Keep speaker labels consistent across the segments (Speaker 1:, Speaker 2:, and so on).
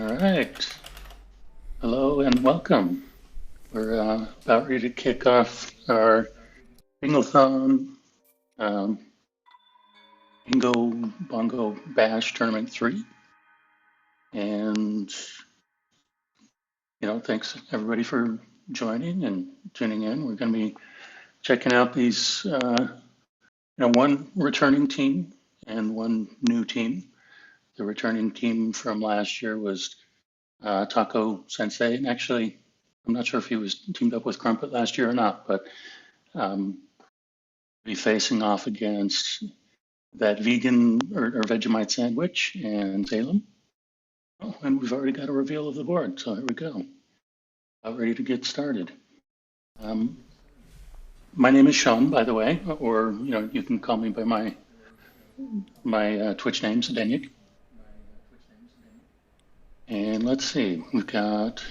Speaker 1: All right. Hello and welcome. We're about ready to kick off our Bingothon um, Bingo Bongo Bash Tournament 3. And, thanks everybody for joining and tuning in. We're going to be checking out these, one returning team and one new team. The returning team from last year was Taco Sensei. And actually, I'm not sure if he was teamed up with Crumpet last year or not, but be facing off against that vegan or Vegemite sandwich and Salem. Oh, and we've already got a reveal of the board, so here we go. About ready to get started. My name is Sean, by the way, or you can call me by my Twitch name, Zdenyik. And let's see, we've got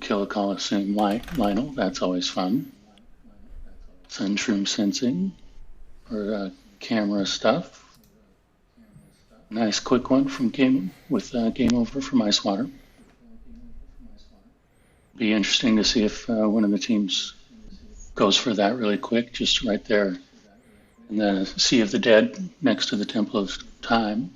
Speaker 1: Kill a Coliseum Lionel. That's always fun. Sunshroom Sensing for camera stuff. Nice quick one from Game Over from Icewater. Be interesting to see if one of the teams goes for that really quick, just right there in the Sea of the Dead next to the Temple of Time.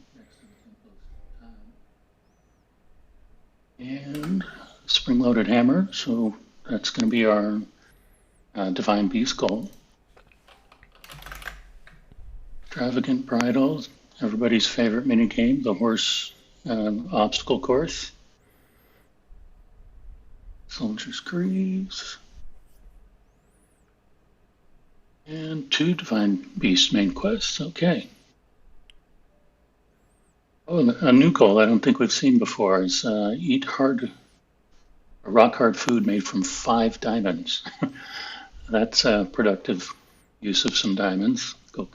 Speaker 1: And spring-loaded hammer, so that's going to be our Divine Beast goal. Extravagant Bridle, everybody's favorite minigame, the horse obstacle course. Soldier's Greaves. And 2 Divine Beast main quests, okay. Oh, a new goal I don't think we've seen before is eat rock hard food made from 5 diamonds. That's a productive use of some diamonds. Go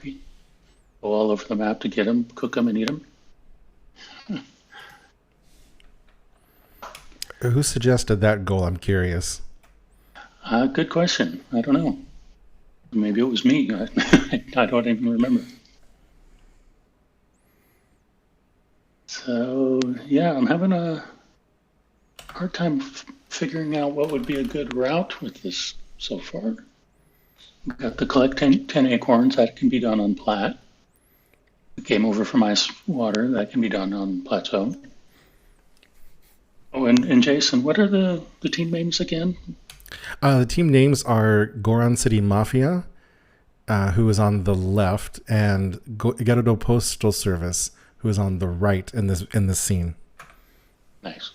Speaker 1: all over the map to get them, cook them, and eat them.
Speaker 2: Who suggested that goal? I'm curious.
Speaker 1: Good question. I don't know. Maybe it was me. I don't even remember. So, yeah, I'm having a hard time figuring out what would be a good route with this so far. We've got the collect 10 acorns. That can be done on Plat. Game Over from Icewater. That can be done on Plateau. Oh, and Jason, what are the team names again?
Speaker 2: The team names are Goron City Mafia, who is on the left, and Gerudo Postal Service, who is on the right in this scene.
Speaker 1: Nice.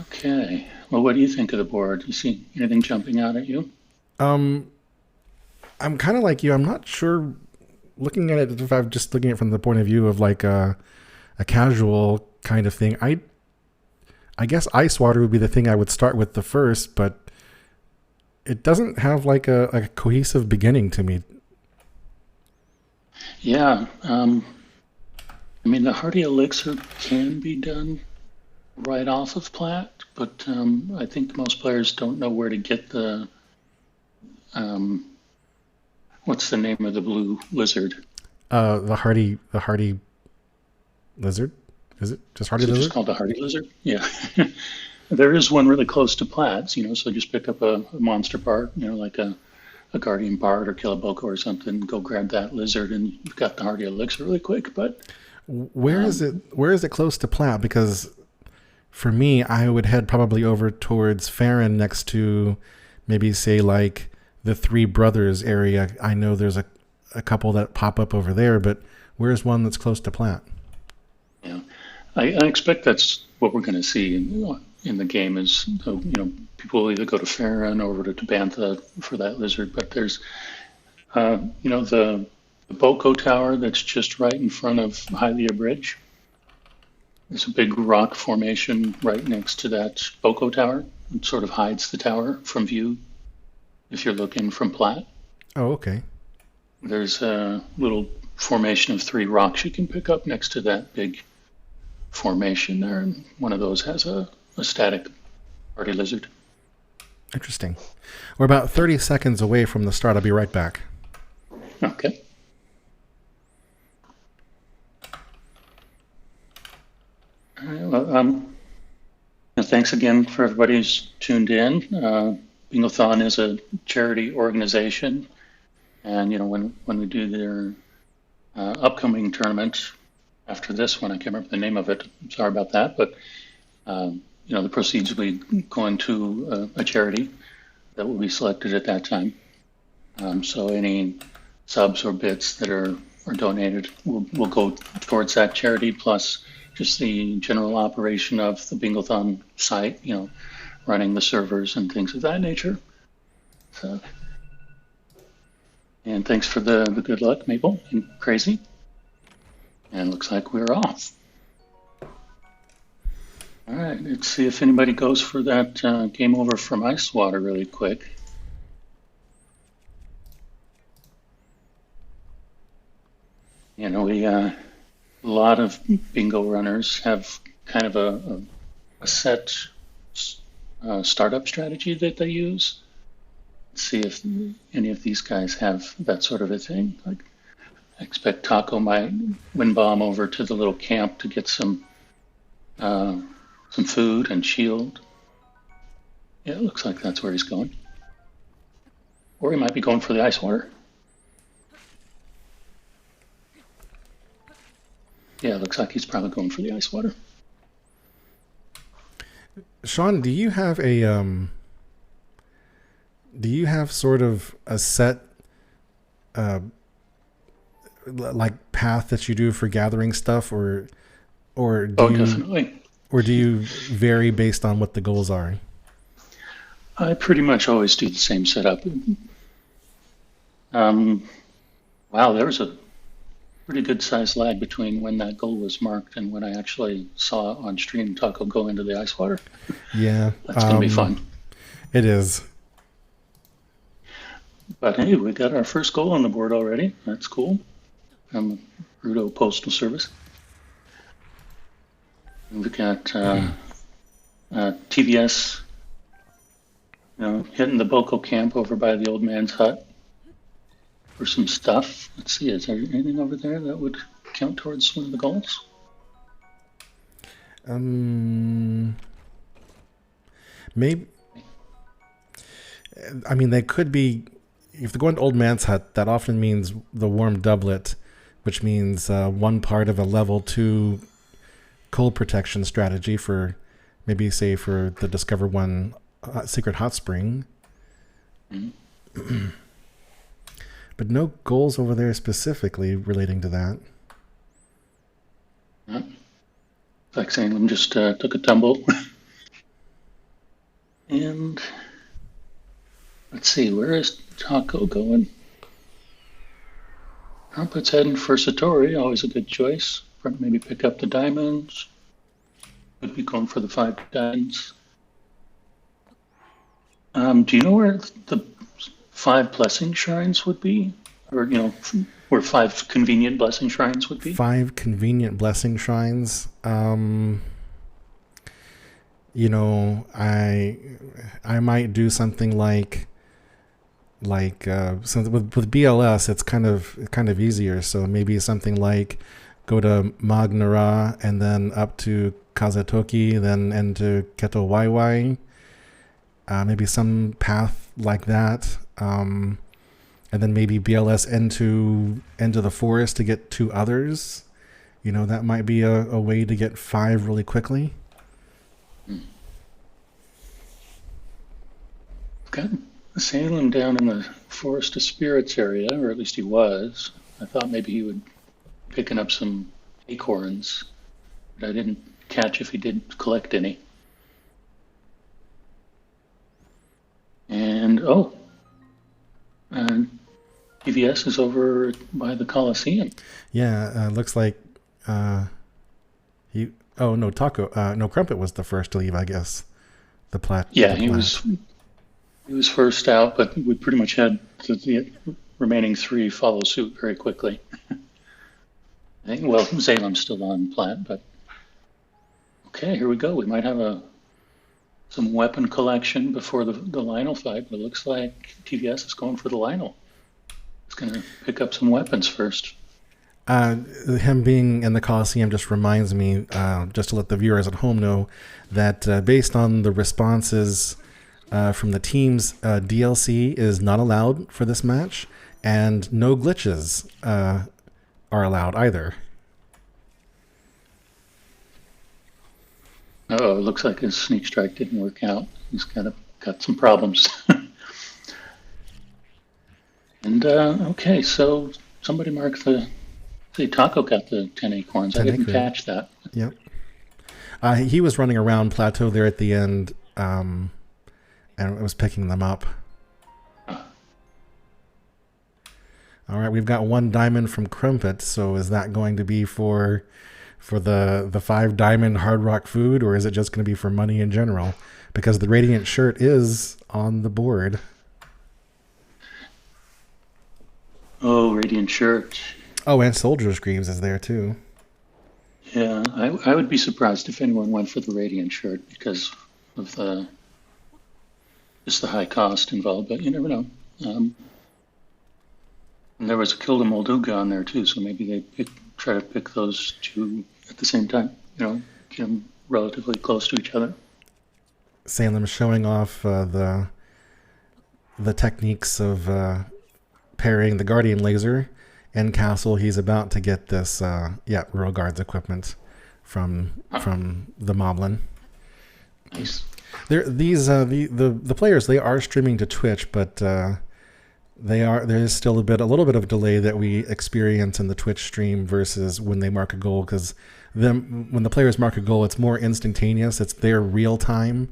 Speaker 1: Okay. Well, what do you think of the board? You see anything jumping out at you?
Speaker 2: I'm kind of like you. I'm not sure. Looking at it, if I'm just looking at it from the point of view of like a casual kind of thing, I guess Icewater would be the thing I would start with the first, but it doesn't have like a cohesive beginning to me.
Speaker 1: Yeah. I mean, the Hardy Elixir can be done right off of Plat, but I think most players don't know where to get the what's the name of the blue lizard?
Speaker 2: The Hardy lizard? Is it just Hardy lizard?
Speaker 1: It's called the Hardy lizard? Yeah. There is one really close to Platts, so just pick up a monster part, like a Guardian Bard or Kiloboko or something, go grab that lizard and you've got the Hardy Elixir really quick. But
Speaker 2: where is it close to Plat? Because for me, I would head probably over towards Farron next to maybe say like the Three Brothers area. I know there's a couple that pop up over there, but where's one that's close to Plat?
Speaker 1: Yeah, I expect that's what we're going to see in the game is, people will either go to Farron or over to Bantha for that lizard, but there's, the Boko Tower that's just right in front of Hylia Bridge. There's a big rock formation right next to that Boko Tower. It sort of hides the tower from view if you're looking from Plat.
Speaker 2: Oh, okay.
Speaker 1: There's a little formation of 3 rocks you can pick up next to that big formation there, and one of those has a static Hardy Lizard.
Speaker 2: Interesting. We're about 30 seconds away from the start. I'll be right back.
Speaker 1: Okay. All right, well, thanks again for everybody who's tuned in. Bingothon is a charity organization, and when we do their upcoming tournament after this one, I can't remember the name of it. I'm sorry about that, but the proceeds will be going to a charity that will be selected at that time. So any subs or bits that are donated will go towards that charity, plus just the general operation of the Bingothon site, running the servers and things of that nature. So, and thanks for the good luck, Maple and Crazy. And looks like we're off. All right, let's see if anybody goes for that game over from Ice Water really quick. A lot of bingo runners have kind of a set startup strategy that they use. Let's see if any of these guys have that sort of a thing. Like, I expect Taco might wind bomb over to the little camp to get some food and shield. Yeah, it looks like that's where he's going. Or he might be going for the ice water. Yeah, it looks like he's probably going for the ice water.
Speaker 2: Sean, do you have sort of a set like path that you do for gathering stuff, or
Speaker 1: definitely.
Speaker 2: Or do you vary based on what the goals are?
Speaker 1: I pretty much always do the same setup. Wow, there was a pretty good sized lag between when that goal was marked and when I actually saw on stream Taco go into the ice water.
Speaker 2: Yeah.
Speaker 1: That's going to be fun.
Speaker 2: It is.
Speaker 1: But hey, we got our first goal on the board already. That's cool. Gerudo Postal Service. We've got TVS, hitting the Boko camp over by the old man's hut for some stuff. Let's see, is there anything over there that would count towards one of the goals?
Speaker 2: Maybe. I mean, they could be. If they're going to old man's hut, that often means the warm doublet, which means one part of a level 2 cold protection strategy for maybe, say, for the Discover 1 Secret Hot Spring. Mm-hmm. But no goals over there specifically relating to that.
Speaker 1: Yeah. Like Salem just took a tumble. And let's see, where is Taco going? Trumpet's heading for Satori, always a good choice. Maybe pick up the diamonds. Could be going for the 5 diamonds. Do you know where the 5 blessing shrines would be? Or, where 5 convenient blessing shrines would be?
Speaker 2: 5 convenient blessing shrines. I might do something like something with BLS. It's kind of easier. So maybe something like go to Magnara and then up to Kazatoki, then into Keto Waiwai. Maybe some path like that. And then maybe BLS into the forest to get 2 others. That might be a way to get 5 really quickly.
Speaker 1: Got Salem down in the Forest of Spirits area, or at least he was. I thought maybe he would picking up some acorns, but I didn't catch if he did collect any. And TVS is over by the Coliseum.
Speaker 2: Yeah, looks like Taco. Crumpet was the first to leave, I guess.
Speaker 1: Yeah, he was first out, but we pretty much had the remaining 3 follow suit very quickly. I think, Zalem's still on plat, but okay, here we go. We might have some weapon collection before the Lionel fight, but it looks like TVS is going for the Lionel. It's going to pick up some weapons first.
Speaker 2: Him being in the Coliseum just reminds me, just to let the viewers at home know, that based on the responses from the teams, DLC is not allowed for this match, and no glitches are allowed either.
Speaker 1: Oh, it looks like his sneak strike didn't work out. He's got some problems. And okay, so somebody marked the. See, Taco got the 10 acorns.
Speaker 2: 10
Speaker 1: I didn't
Speaker 2: acre.
Speaker 1: catch that.
Speaker 2: Yep. He was running around plateau there at the end, and was picking them up. All right, we've got 1 diamond from Crumpet. So is that going to be for the 5 diamond Hard Rock food, or is it just going to be for money in general? Because the Radiant shirt is on the board.
Speaker 1: Oh, Radiant shirt.
Speaker 2: Oh, and Soldier's Greaves is there too.
Speaker 1: Yeah, I would be surprised if anyone went for the Radiant shirt because of just the high cost involved, but you never know. And there was a Kilda Molduga on there too, so maybe they try to pick those 2 at the same time, get them relatively close to each other.
Speaker 2: Salem showing off the techniques of parrying the Guardian Laser. In Castle, he's about to get this, Royal Guards equipment from the Moblin.
Speaker 1: Nice.
Speaker 2: The players, they are streaming to Twitch, but there is still a little bit of delay that we experience in the Twitch stream versus when they mark a goal, because when the players mark a goal, it's more instantaneous. It's their real time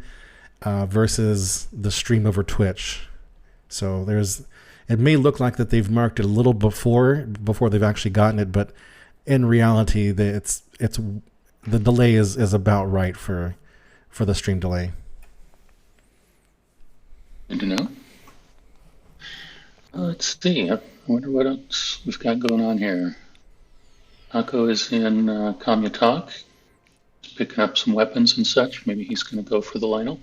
Speaker 2: versus the stream over Twitch. So it may look like that they've marked it a little before they've actually gotten it, but in reality, the delay is about right for the stream delay.
Speaker 1: Good to know. Let's see. I wonder what else we've got going on here. Taco is in Kamya Talk, picking up some weapons and such. Maybe he's going to go for the Lionel.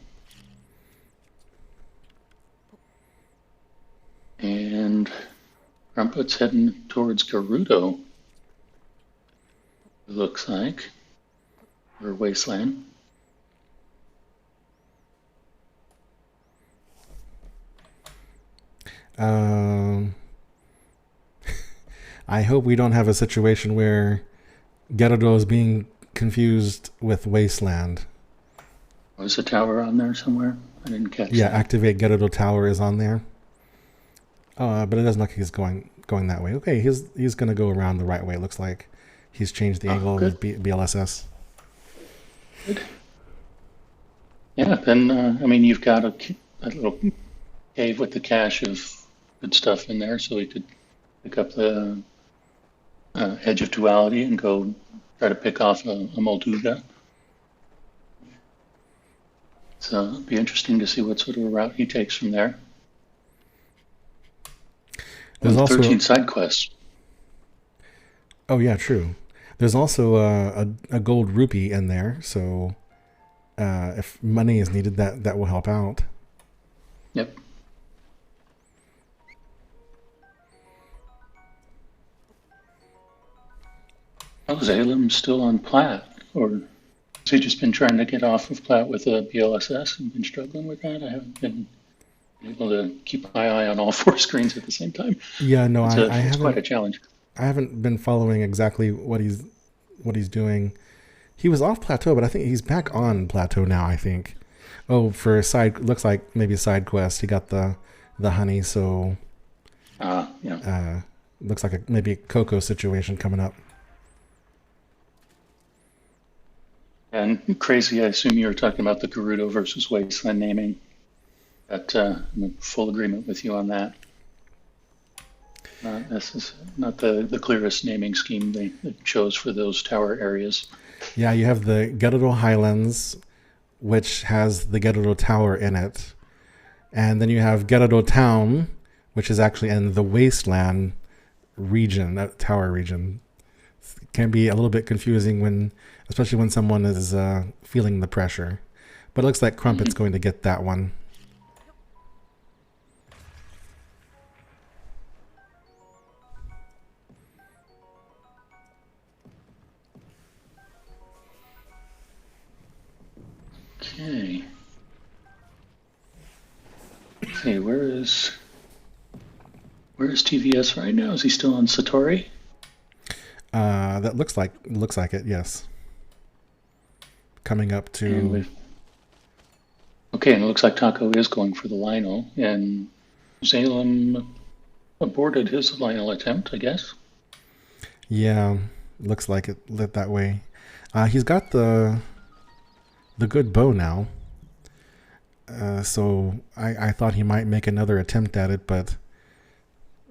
Speaker 1: And Crumpet's heading towards Gerudo, it looks like, or Wasteland.
Speaker 2: I hope we don't have a situation where Gerudo is being confused with Wasteland.
Speaker 1: Was the tower on there somewhere? I didn't catch that.
Speaker 2: Yeah, activate Gerudo Tower is on there. But it doesn't look like he's going that way. Okay, he's going to go around the right way. It looks like he's changed the angle of BLSS.
Speaker 1: Good. Yeah, then, you've got a little cave with the cache of good stuff in there, so we could pick up the Edge of Duality and go try to pick off a Molduga. So it'll be interesting to see what sort of a route he takes from there.
Speaker 2: There's also
Speaker 1: 13 side quests.
Speaker 2: Oh yeah, true. There's also a gold rupee in there, so if money is needed, that will help out.
Speaker 1: Yep. Oh, is Alem still on Plat, or has he just been trying to get off of Plat with a BLSS and been struggling with that? I haven't been able to keep my eye on all 4 screens at the same time.
Speaker 2: Yeah, no,
Speaker 1: it's quite a challenge.
Speaker 2: I haven't been following exactly what he's doing. He was off plateau, but I think he's back on plateau now, I think. Oh, for looks like maybe a side quest. He got the honey, so
Speaker 1: yeah.
Speaker 2: Looks like maybe a Coco situation coming up.
Speaker 1: And crazy, I assume you were talking about the Gerudo versus Wasteland naming. I'm in full agreement with you on that. This is not the clearest naming scheme they chose for those tower areas.
Speaker 2: Yeah, you have the Gerudo Highlands, which has the Gerudo Tower in it. And then you have Gerudo Town, which is actually in the Wasteland region, that tower region. It can be a little bit confusing especially when someone is feeling the pressure. But it looks like Crumpet's going to get that one.
Speaker 1: Okay. Okay, where is TVS right now? Is he still on Satori?
Speaker 2: That looks like it. Yes. Coming up to.
Speaker 1: Okay, and it looks like Taco is going for the Lionel, and Zalem aborted his Lionel attempt, I guess.
Speaker 2: Yeah, looks like it lit that way. He's got the good bow now. So I thought he might make another attempt at it, but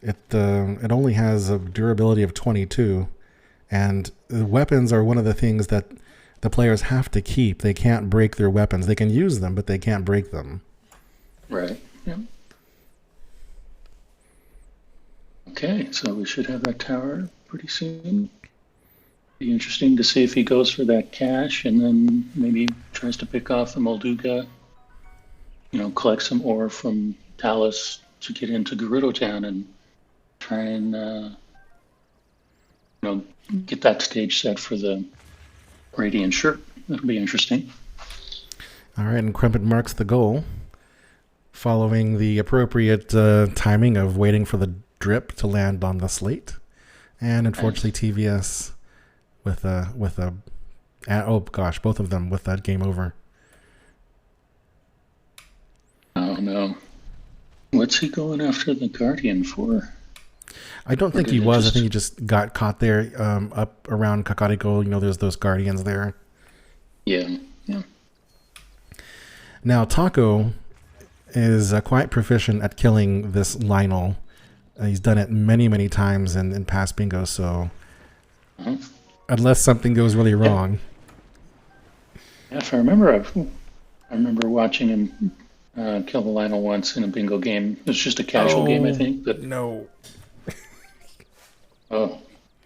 Speaker 2: it only has a durability of 22, and the weapons are one of the things that the players have to keep. They can't break their weapons. They can use them, but they can't break them.
Speaker 1: Right. Yeah. Okay, so we should have that tower pretty soon. Be interesting to see if he goes for that cache and then maybe tries to pick off the Molduga. Collect some ore from Talus to get into Gerudo Town and try and get that stage set for the Radiant shirt. That'll be interesting.
Speaker 2: All right, and Crumpet marks the goal, following the appropriate timing of waiting for the drip to land on the slate, and unfortunately TVS with a oh gosh, both of them with that game over.
Speaker 1: Oh no. What's he going after the Guardian for?
Speaker 2: I don't think he was. I think he just got caught there up around Kakariko. There's those Guardians there.
Speaker 1: Yeah.
Speaker 2: Now, Taco is quite proficient at killing this Lionel. He's done it many, many times in past bingos, so unless something goes really wrong.
Speaker 1: Yeah, if I remember, I remember watching him kill the Lionel once in a bingo game. It was just a casual game, I think. But
Speaker 2: no.
Speaker 1: Oh,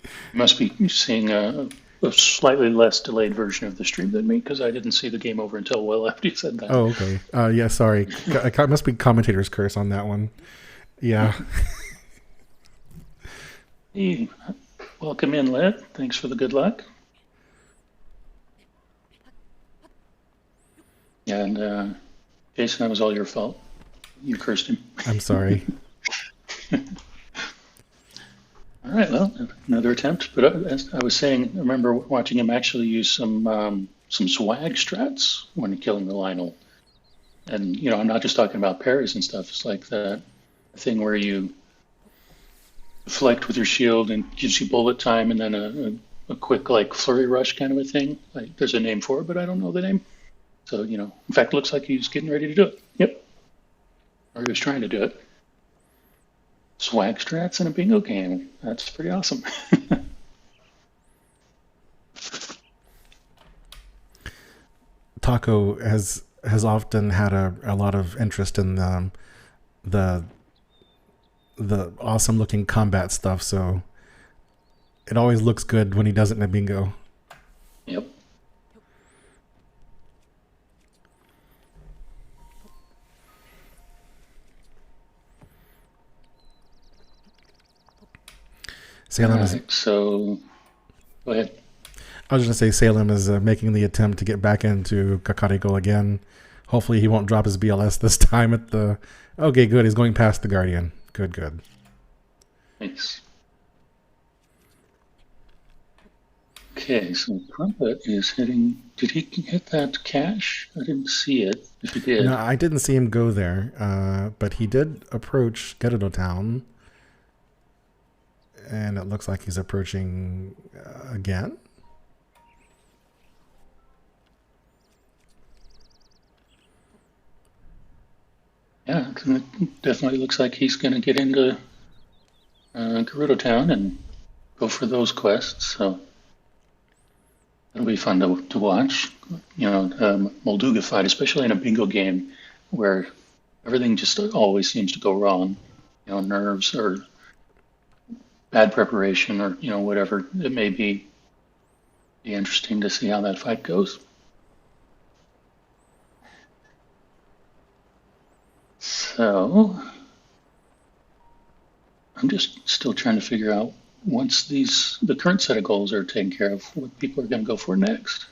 Speaker 1: you must be seeing a slightly less delayed version of the stream than me, because I didn't see the game over until well after you said that.
Speaker 2: Oh, okay. Yeah, sorry. It must be commentator's curse on that one. Yeah.
Speaker 1: Hey, welcome in, Led. Thanks for the good luck. Yeah, and Jason, that was all your fault. You cursed him.
Speaker 2: I'm sorry.
Speaker 1: All right, well, another attempt. But as I was saying, I remember watching him actually use some swag strats when killing the Lionel. And, I'm not just talking about parries and stuff. It's like that thing where you deflect with your shield and gives you bullet time and then a quick, like, flurry rush kind of a thing. Like, there's a name for it, but I don't know the name. So, in fact, it looks like he's getting ready to do it. Yep. Or he was trying to do it. Swag strats in a bingo game. That's pretty awesome.
Speaker 2: Taco has often had a lot of interest in the awesome looking combat stuff, so it always looks good when he does it in a bingo.
Speaker 1: Yep.
Speaker 2: Salem
Speaker 1: so go ahead.
Speaker 2: I was just going to say Salem is making the attempt to get back into Kakariko again. Hopefully he won't drop his BLS this time at the... Okay, good. He's going past the Guardian. Good.
Speaker 1: Thanks. Okay, so Crumpet is hitting... Did he hit that cache? I didn't see it, if he did.
Speaker 2: No, I didn't see him go there, but he did approach Gerudo Town. And it looks like he's approaching again.
Speaker 1: Yeah, it definitely looks like he's going to get into Gerudo Town and go for those quests. So it'll be fun to watch. Molduga fight, especially in a bingo game where everything just always seems to go wrong. Nerves or bad preparation or whatever it may be. Be interesting to see how that fight goes. So I'm just still trying to figure out, once the current set of goals are taken care of, what people are going to go for next.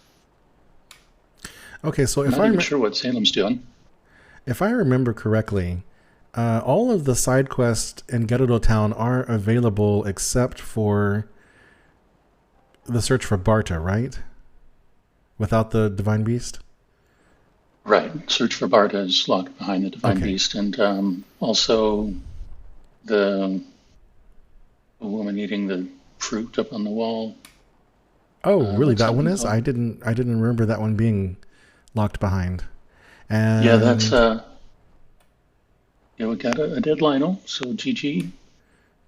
Speaker 2: Okay, so
Speaker 1: I'm not even sure what Salem's doing.
Speaker 2: if I remember correctly, all of the side quests in Gerudo Town are available except for the search for Barta, right? Without the Divine Beast?
Speaker 1: Right. Search for Barta is locked behind the Divine
Speaker 2: Okay.
Speaker 1: Beast, and also the woman eating the fruit up on the wall.
Speaker 2: Oh, really?
Speaker 1: What's
Speaker 2: That
Speaker 1: that
Speaker 2: one
Speaker 1: one
Speaker 2: is?
Speaker 1: called?
Speaker 2: I didn't remember that one being locked behind.
Speaker 1: Yeah, that's
Speaker 2: And
Speaker 1: yeah, we got a deadline, so GG on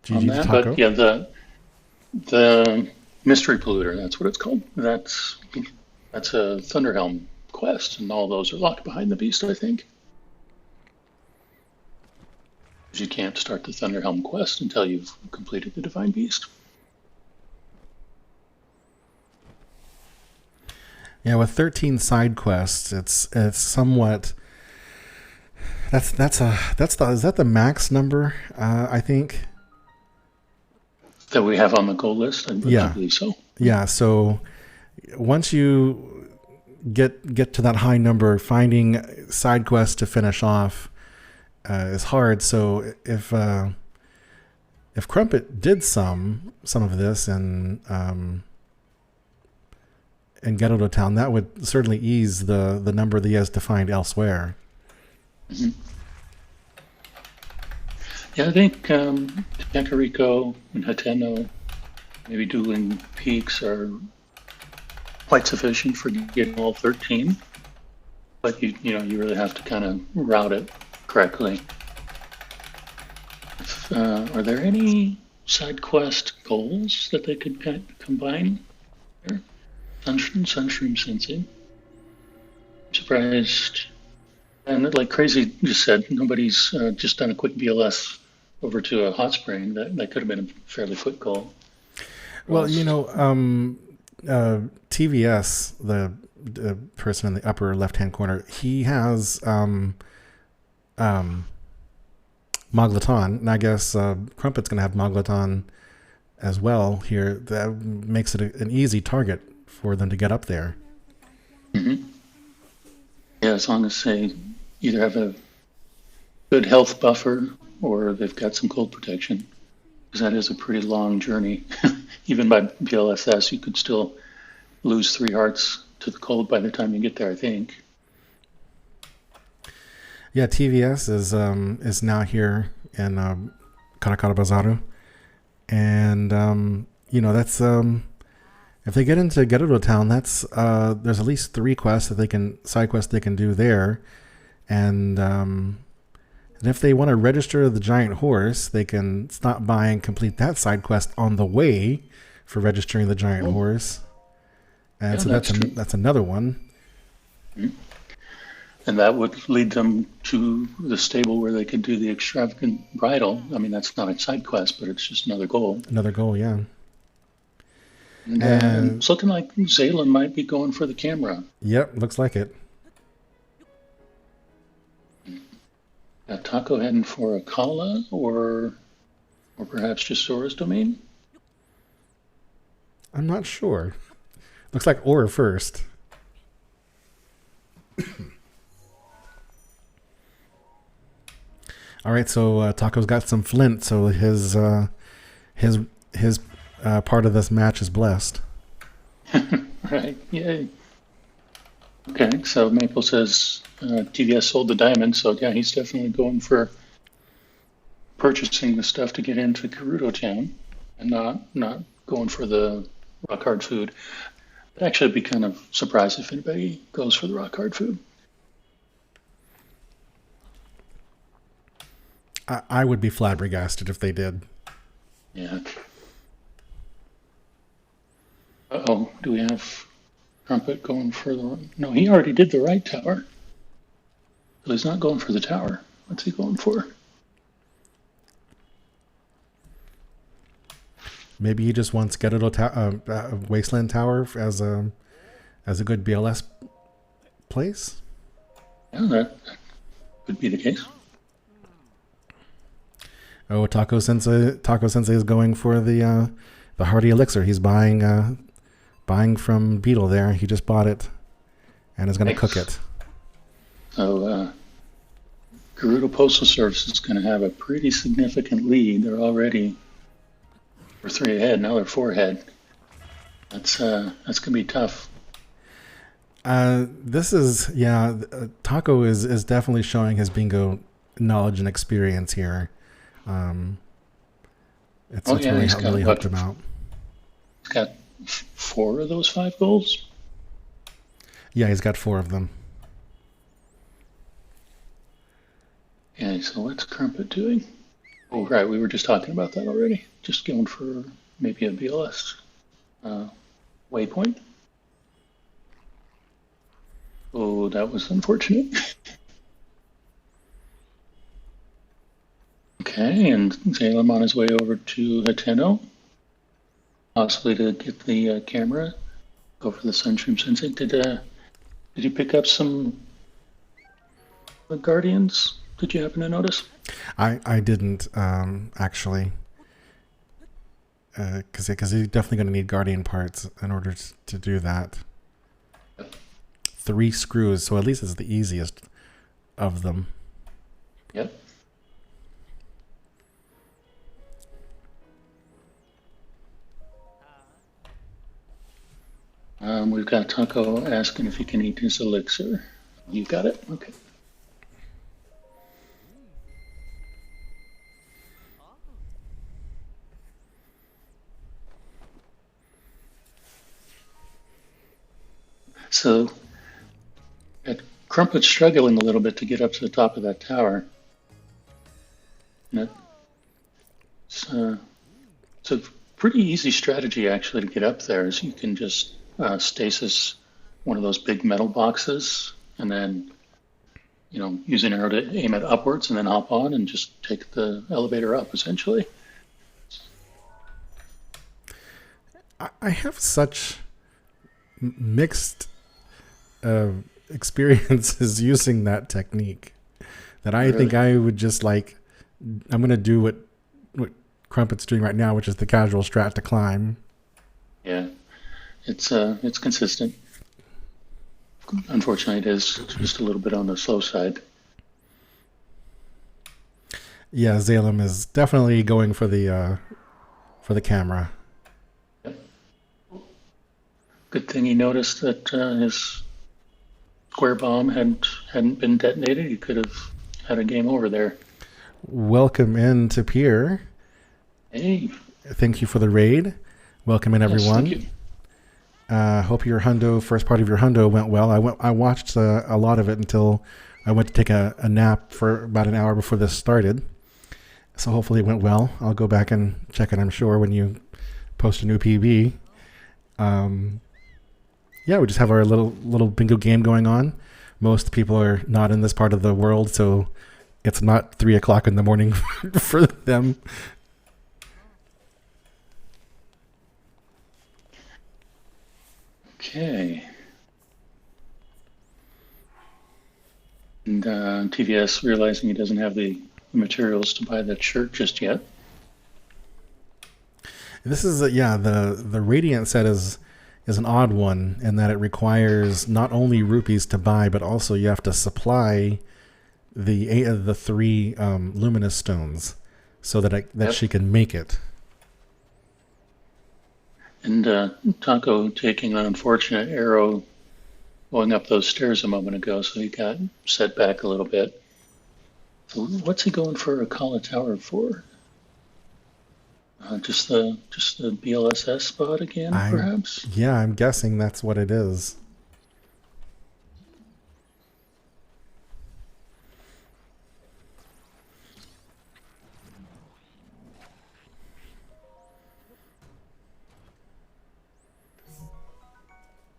Speaker 2: GG to
Speaker 1: that. But
Speaker 2: Taco.
Speaker 1: yeah, the mystery polluter, that's what it's called. That's a Thunderhelm quest, and all those are locked behind the beast, I think. 'Cause you can't start the Thunderhelm quest until you've completed the Divine Beast.
Speaker 2: Yeah, with 13 side quests, it's somewhat. That's the is that the max number? I think.
Speaker 1: That we have on the goal list, I
Speaker 2: Yeah,
Speaker 1: believe so.
Speaker 2: yeah. So once you get to that high number, finding side quests to finish off is hard. So if Crumpet did some of this in Gerudo Town, that would certainly ease the number that he has to find elsewhere.
Speaker 1: Mm-hmm. Yeah, I think Kakariko and Hateno, maybe Dueling Peaks are quite sufficient for getting all 13. But you really have to kind of route it correctly. Are there any side quest goals that they could combine here? Sunstream Sensing. I'm surprised. And like Crazy just said, nobody's just done a quick BLS over to a hot spring. That could have been a fairly quick goal.
Speaker 2: Well, TVS, the person in the upper left-hand corner, he has Moglaton, and I guess Crumpet's going to have Moglaton as well here. That makes it an easy target for them to get up there.
Speaker 1: Mm-hmm. Yeah, as long as they either have a good health buffer or they've got some cold protection, because that is a pretty long journey. Even by BLSS, you could still lose 3 hearts to the cold by the time you get there, I think.
Speaker 2: Yeah, TVS is now here in Karakara Bazaru, and that's if they get into Gerudo Town, that's there's at least 3 side quests they can do there, and if they want to register the giant horse, they can stop by and complete that side quest on the way for registering the giant horse, and
Speaker 1: Yeah,
Speaker 2: so that's another one.
Speaker 1: Mm-hmm. And that would lead them to the stable where they could do the extravagant bridal. I mean, that's not a side quest, but it's just another goal.
Speaker 2: Another goal, yeah.
Speaker 1: And it's looking like Zaylan might be going for the camera.
Speaker 2: Yep, looks like it.
Speaker 1: Got Taco heading for a Kala or perhaps just Sora's domain?
Speaker 2: I'm not sure. Looks like Aura first. All right, so Taco's got some flint, so his part of this match is blessed.
Speaker 1: Right, yay. Okay, so Maple says TVS sold the diamond, so yeah, he's definitely going for purchasing the stuff to get into Gerudo Town and not going for the rock hard food. I'd actually be kind of surprised if anybody goes for the rock hard food.
Speaker 2: I would be flabbergasted if they did.
Speaker 1: Yeah. Uh-oh, do we have Trumpet going for the... No, he already did the right tower. So he's not going for the tower. What's he going for?
Speaker 2: Maybe he just wants Gerudo Wasteland Tower as a good BLS place.
Speaker 1: Yeah, that could be the case.
Speaker 2: Oh, Taco Sensei is going for the Hardy Elixir. He's buying from Beetle there. He just bought it, and is going to cook it.
Speaker 1: So Gerudo Postal Service is going to have a pretty significant lead. They're already 3 ahead. Now they're 4 ahead. That's going to be tough.
Speaker 2: This is Taco is definitely showing his bingo knowledge and experience here. It's really helped him out.
Speaker 1: He's got 4 of those 5 goals.
Speaker 2: Yeah, he's got 4 of them.
Speaker 1: Okay, so what's Crumpet doing? Oh, right, we were just talking about that already. Just going for maybe a BLS waypoint. Oh, that was unfortunate. Okay, and Zalem on his way over to Hateno, possibly to get the camera, go for the Sunstream Sensei. Did you pick up some Guardians? Did you happen to notice?
Speaker 2: I didn't actually, because he's definitely going to need Guardian parts in order to do that. 3 screws, so at least it's the easiest of them.
Speaker 1: Yep. We've got Taco asking if he can eat his elixir. You got it? Okay. So, Crumpet's struggling a little bit to get up to the top of that tower. And it's a pretty easy strategy, actually, to get up there, is you can just stasis one of those big metal boxes, and then, use an arrow to aim it upwards, and then hop on and just take the elevator up, essentially.
Speaker 2: I have such mixed experiences using that technique that I think I would just I'm going to do what Crumpet's doing right now, which is the casual strat to climb.
Speaker 1: Yeah, it's consistent. Unfortunately, it is just a little bit on the slow side.
Speaker 2: Yeah, Zalem is definitely going for the camera.
Speaker 1: Yep. Good thing he noticed that his square bomb hadn't been detonated. He could have had a game over there.
Speaker 2: Welcome in to Pier.
Speaker 1: Hey.
Speaker 2: Thank you for the raid. Welcome in, everyone.
Speaker 1: Yes, thank you.
Speaker 2: Hope your first part of your hundo went well. I watched a lot of it until I went to take a nap for about an hour before this started. So hopefully it went well. I'll go back and check it, I'm sure, when you post a new PB. Yeah, we just have our little bingo game going on. Most people are not in this part of the world, so it's not 3 o'clock in the morning for them.
Speaker 1: Okay. And TVS realizing he doesn't have the materials to buy that shirt just yet.
Speaker 2: This is the Radiant set is an odd one in that it requires not only rupees to buy, but also you have to supply the 3 luminous stones so that she can make it.
Speaker 1: And Taco taking an unfortunate arrow going up those stairs a moment ago, so he got set back a little bit. So what's he going for a Kala Tower for? Just the BLSS spot again, perhaps?
Speaker 2: Yeah, I'm guessing that's what it is.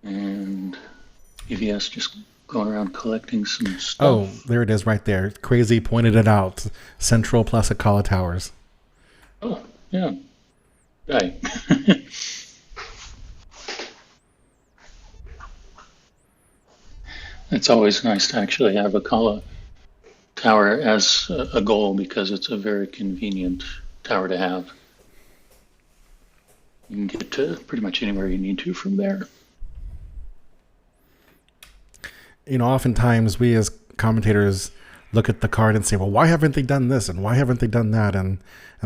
Speaker 1: And EVS just going around collecting some stuff.
Speaker 2: Oh, there it is right there. Crazy pointed it out. Central plus Akala Towers.
Speaker 1: Oh, yeah. Right. It's always nice to actually have a Kala tower as a goal because it's a very convenient tower to have. You can get to pretty much anywhere you need to from there.
Speaker 2: oftentimes we as commentators look at the card and say, well, why haven't they done this and why haven't they done that? And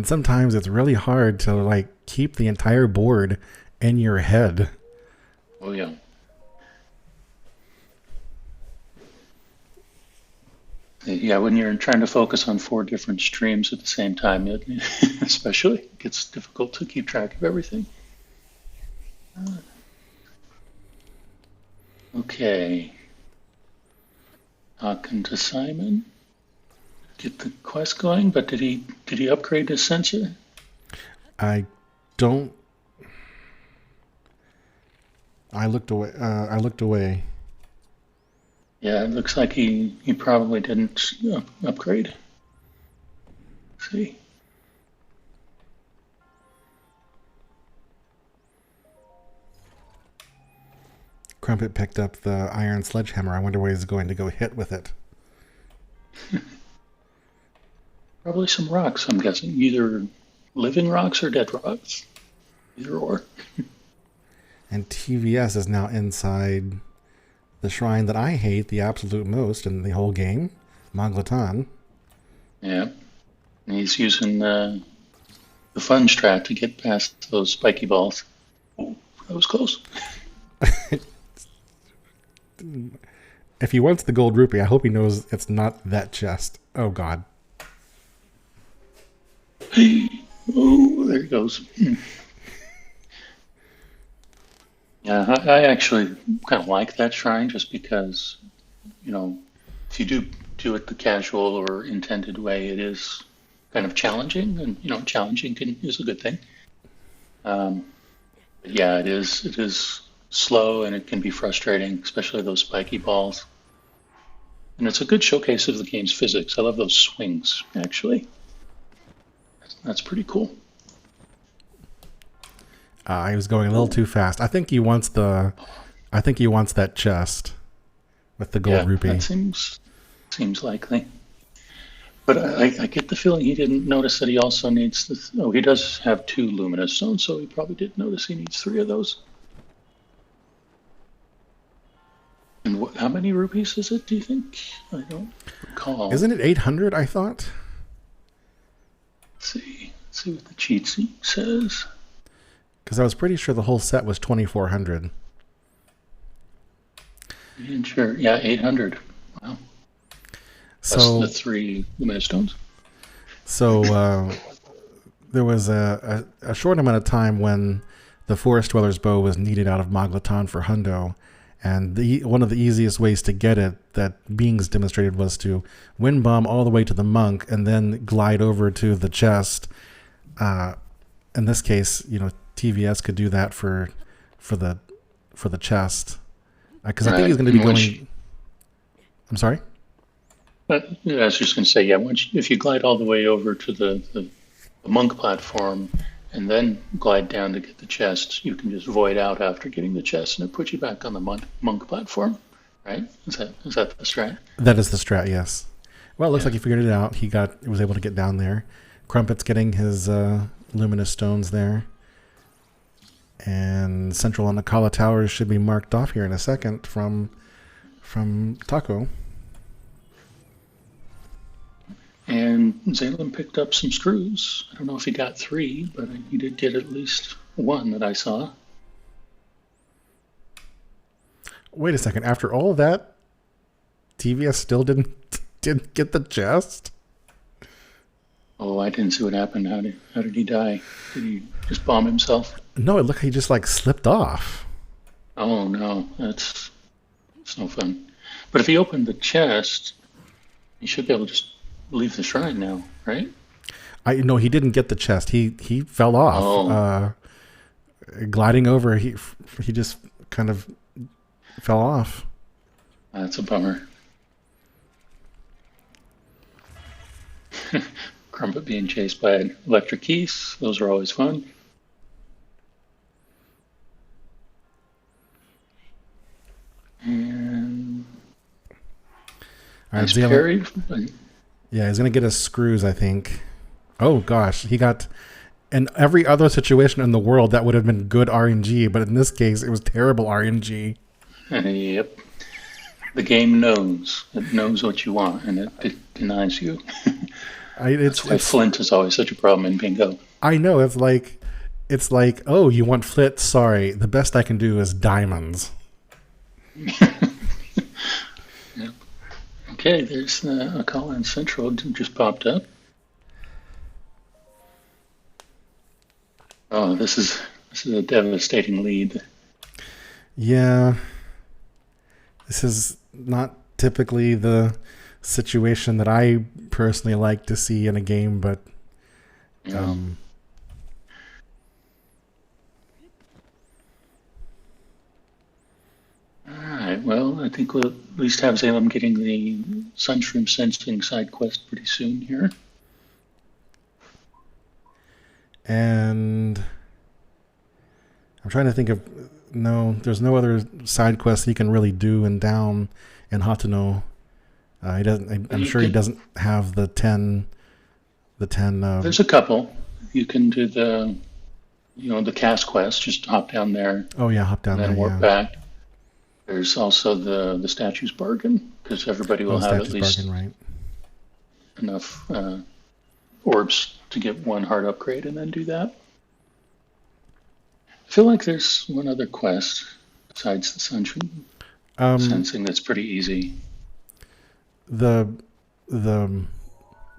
Speaker 2: sometimes it's really hard to like keep the entire board in your head.
Speaker 1: Oh yeah. Yeah, when you're trying to focus on 4 different streams at the same time, especially, it gets difficult to keep track of everything. Okay. Talking to Simon. Get the quest going, but did he upgrade his sensor?
Speaker 2: I don't. I looked away.
Speaker 1: Yeah, it looks like he probably didn't upgrade. Let's see.
Speaker 2: Crumpet picked up the iron sledgehammer. I wonder where he's going to go hit with it.
Speaker 1: Probably some rocks, I'm guessing. Either living rocks or dead rocks. Either or.
Speaker 2: And TVS is now inside the shrine that I hate the absolute most in the whole game, Maglotan.
Speaker 1: Yeah. And he's using the fun strat to get past those spiky balls. Oh, that was close.
Speaker 2: If he wants the gold rupee, I hope he knows it's not that chest. Oh, God.
Speaker 1: Oh, there he goes. Yeah, I actually kind of like that shrine just because, if you do it the casual or intended way, it is kind of challenging, and challenging is a good thing. But yeah, it is slow and it can be frustrating, especially those spiky balls. And it's a good showcase of the game's physics. I love those swings, actually. That's pretty cool.
Speaker 2: He was going a little too fast. I think he wants that chest with the gold rupee.
Speaker 1: That seems likely. But I get the feeling he didn't notice that he also needs this. Oh, he does have 2 luminous stones, so he probably did notice he needs 3 of those. And how many rupees is it, do you think? I don't recall.
Speaker 2: Isn't it 800, I thought?
Speaker 1: Let's see what the cheat sheet says.
Speaker 2: Because I was pretty sure the whole set was 2,400.
Speaker 1: Sure. Yeah, 800. Wow. Plus the 3 luminous stones.
Speaker 2: So there was a short amount of time when the Forest Dweller's Bow was needed out of Maglotan for Hundo. And one of the easiest ways to get it that Beings demonstrated was to wind bomb all the way to the monk and then glide over to the chest. In this case, TVS could do that for the chest, because I think he's going to be going. I'm sorry.
Speaker 1: I was just going to say, yeah. If you glide all the way over to the monk platform and then glide down to get the chest, you can just void out after getting the chest, and it puts you back on the monk platform, right? Is that the strat?
Speaker 2: That is the strat, yes. Well, it looks like he figured it out. He was able to get down there. Crumpet's getting his luminous stones there. And Central and Akala Towers should be marked off here in a second from Taco.
Speaker 1: And Zaylen picked up some screws. I don't know if he got 3, but he did get at least 1 that I saw.
Speaker 2: Wait a second. After all of that, TVS still didn't get the chest?
Speaker 1: Oh, I didn't see what happened. How did he die? Did he just bomb himself?
Speaker 2: No, it looked like he just slipped off.
Speaker 1: Oh no, it's no fun. But if he opened the chest, he should be able to just leave the shrine now, right?
Speaker 2: No, he didn't get the chest. He fell off.
Speaker 1: Oh.
Speaker 2: Gliding over, he just kind of fell off.
Speaker 1: That's a bummer. Crumpet being chased by electric keys. Those are always fun. And
Speaker 2: nice
Speaker 1: parry.
Speaker 2: Yeah, he's going to get his screws, I think. Oh, gosh. He got... In every other situation in the world, that would have been good RNG, but in this case, it was terrible RNG.
Speaker 1: Yep. The game knows. It knows what you want, and it denies you. That's why Flint is always such a problem in bingo.
Speaker 2: I know, it's like, oh, you want Flit? Sorry, the best I can do is diamonds.
Speaker 1: Yep. Okay, there's a call in Central just popped up. Oh, this is a devastating lead.
Speaker 2: Yeah, this is not typically the situation that I personally like to see in a game, but
Speaker 1: Yeah. Alright, well, I think we'll at least have Salem getting the Sunshroom Sensing side quest pretty soon here.
Speaker 2: and I'm trying to think of there's no other side quests he can really do in Down and Hatuno. He doesn't. I'm sure he doesn't have the 10.
Speaker 1: There's a couple. You can do the cast quest. Just hop down there.
Speaker 2: Oh yeah, hop down
Speaker 1: and then
Speaker 2: there.
Speaker 1: Warp back. There's also the statues bargain, because everybody will have at least
Speaker 2: bargain, right?
Speaker 1: enough orbs to get one heart upgrade and then do that. I feel like there's one other quest besides the Sunshine Sensing that's pretty easy.
Speaker 2: The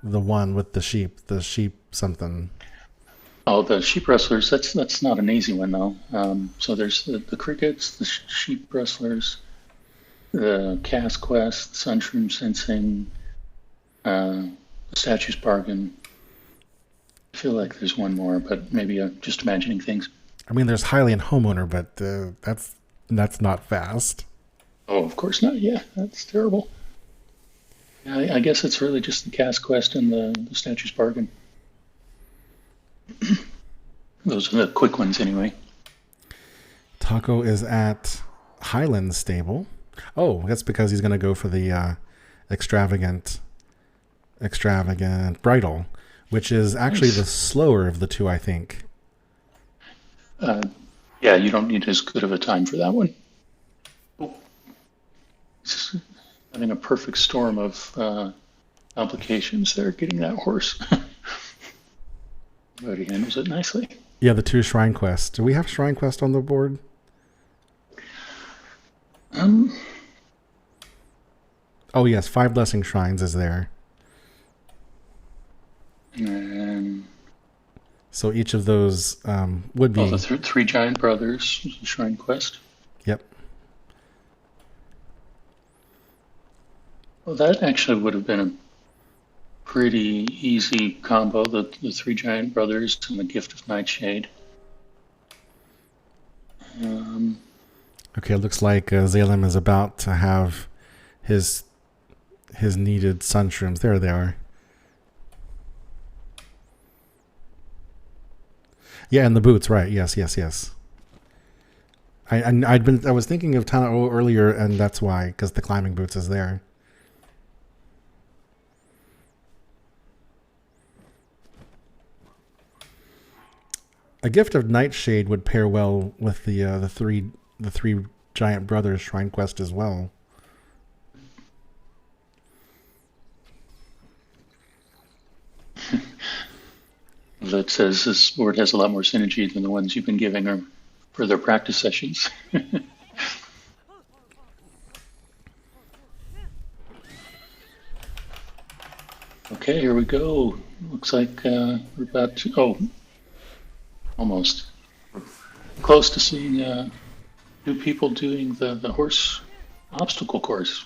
Speaker 2: one with the sheep something.
Speaker 1: Oh, the sheep wrestlers. That's not an easy one though. So there's the crickets, the sheep wrestlers, the cast quest, Sunshroom Sensing, the statues bargain. I feel like there's one more, but maybe I'm just imagining things.
Speaker 2: I mean, there's Hylian Homeowner, but that's not fast.
Speaker 1: Oh, of course not. Yeah, that's terrible. I guess it's really just the cast quest and the statues bargain. Those are the quick ones anyway.
Speaker 2: Taco is at Highland Stable. Oh, that's because he's going to go for the extravagant bridal, which is actually the slower of the two, I think.
Speaker 1: Yeah, you don't need as good of a time for that one. It's having a perfect storm of complications there, getting that horse. But he handles it nicely.
Speaker 2: Yeah, the 2 Shrine Quests. Do we have Shrine Quest on the board? Oh yes, 5 Blessing Shrines is there.
Speaker 1: And
Speaker 2: so each of those would be...
Speaker 1: Oh, the 3 Giant Brothers Shrine Quest.
Speaker 2: Yep.
Speaker 1: Well, that actually would have been a pretty easy combo, the 3 Giant Brothers and the Gift of Nightshade.
Speaker 2: Okay, it looks like Zalem is about to have his needed sunshrooms. There they are. Yeah, and the boots, right? Yes. I was thinking of Tano earlier, and that's why, because the climbing boots is there. A Gift of Nightshade would pair well with the three Giant Brothers Shrine Quest as well.
Speaker 1: That says this board has a lot more synergy than the ones you've been giving her for their practice sessions. Okay, here we go. Looks like we're about to... Oh, almost. We're close to seeing 2 people doing the horse obstacle course.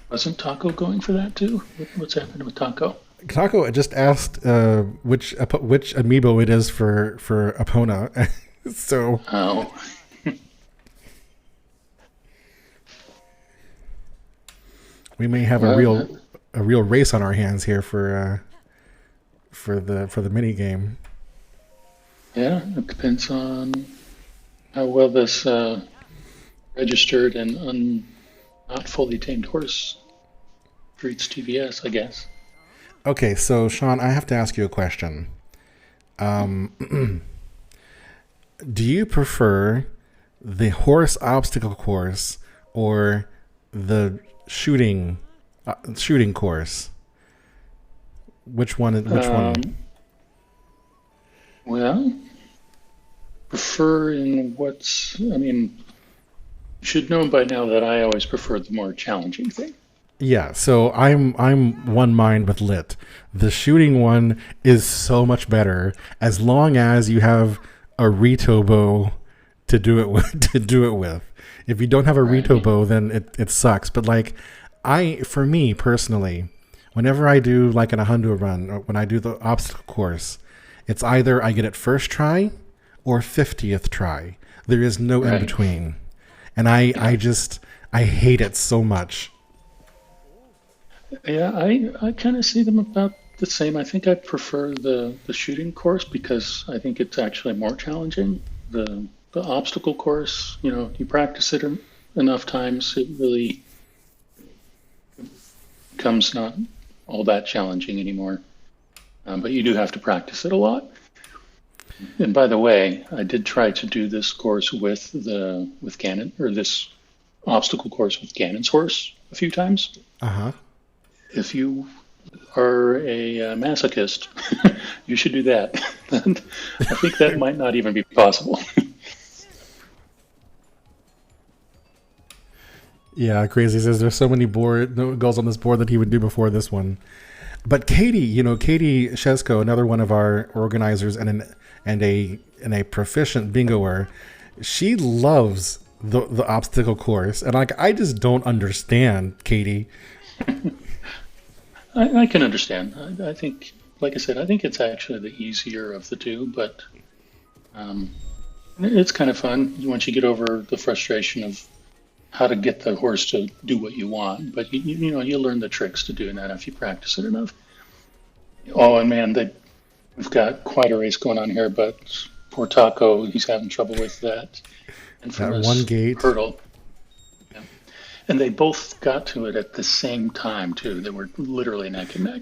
Speaker 1: Wasn't Taco going for that too? What's happening with Taco?
Speaker 2: Taco just asked which amiibo it is for Epona. So...
Speaker 1: Oh.
Speaker 2: We may have a real race on our hands here for the mini game.
Speaker 1: Yeah, it depends on how well this registered and not fully tamed horse treats TVS, I guess.
Speaker 2: Okay, so Sean, I have to ask you a question. Do you prefer the horse obstacle course or the shooting course? Which one? Which one?
Speaker 1: Well, prefer in what's, I mean, you should know by now that I always prefer the more challenging thing.
Speaker 2: Yeah, so I'm one mind with lit. The shooting one is so much better as long as you have a Rito bow to do it with. To do it with. If you don't have a Rito
Speaker 1: Right.
Speaker 2: bow, then it sucks. But like, for me personally, whenever I do like an Ahundo run or when I do the obstacle course, it's either I get it first try or 50th try. There is no in
Speaker 1: Right.
Speaker 2: between, and I hate it so much.
Speaker 1: Yeah, I kind of see them about the same. I think I prefer the shooting course because I think it's actually more challenging. The obstacle course, you practice it enough times, it really becomes not all that challenging anymore. But you do have to practice it a lot. And by the way, I did try to do this course with Ganon, or this obstacle course with Ganon's horse a few times.
Speaker 2: Uh huh.
Speaker 1: If you are a masochist, you should do that. And I think that might not even be possible.
Speaker 2: Yeah, Crazy says there's so many goals on this board that he would do before this one. But Katie, Katie Shesko, another one of our organizers and a proficient bingoer, she loves the obstacle course, and like I just don't understand, Katie.
Speaker 1: I can understand. I think, like I said, I think it's actually the easier of the two, but um, it's kind of fun once you get over the frustration of how to get the horse to do what you want. But you learn the tricks to doing that if you practice it enough. Oh, and man, we've got quite a race going on here, but poor Taco, he's having trouble with that
Speaker 2: That one
Speaker 1: infamous
Speaker 2: gate.
Speaker 1: hurdle. Yeah. And they both got to it at the same time too. They were literally neck and neck.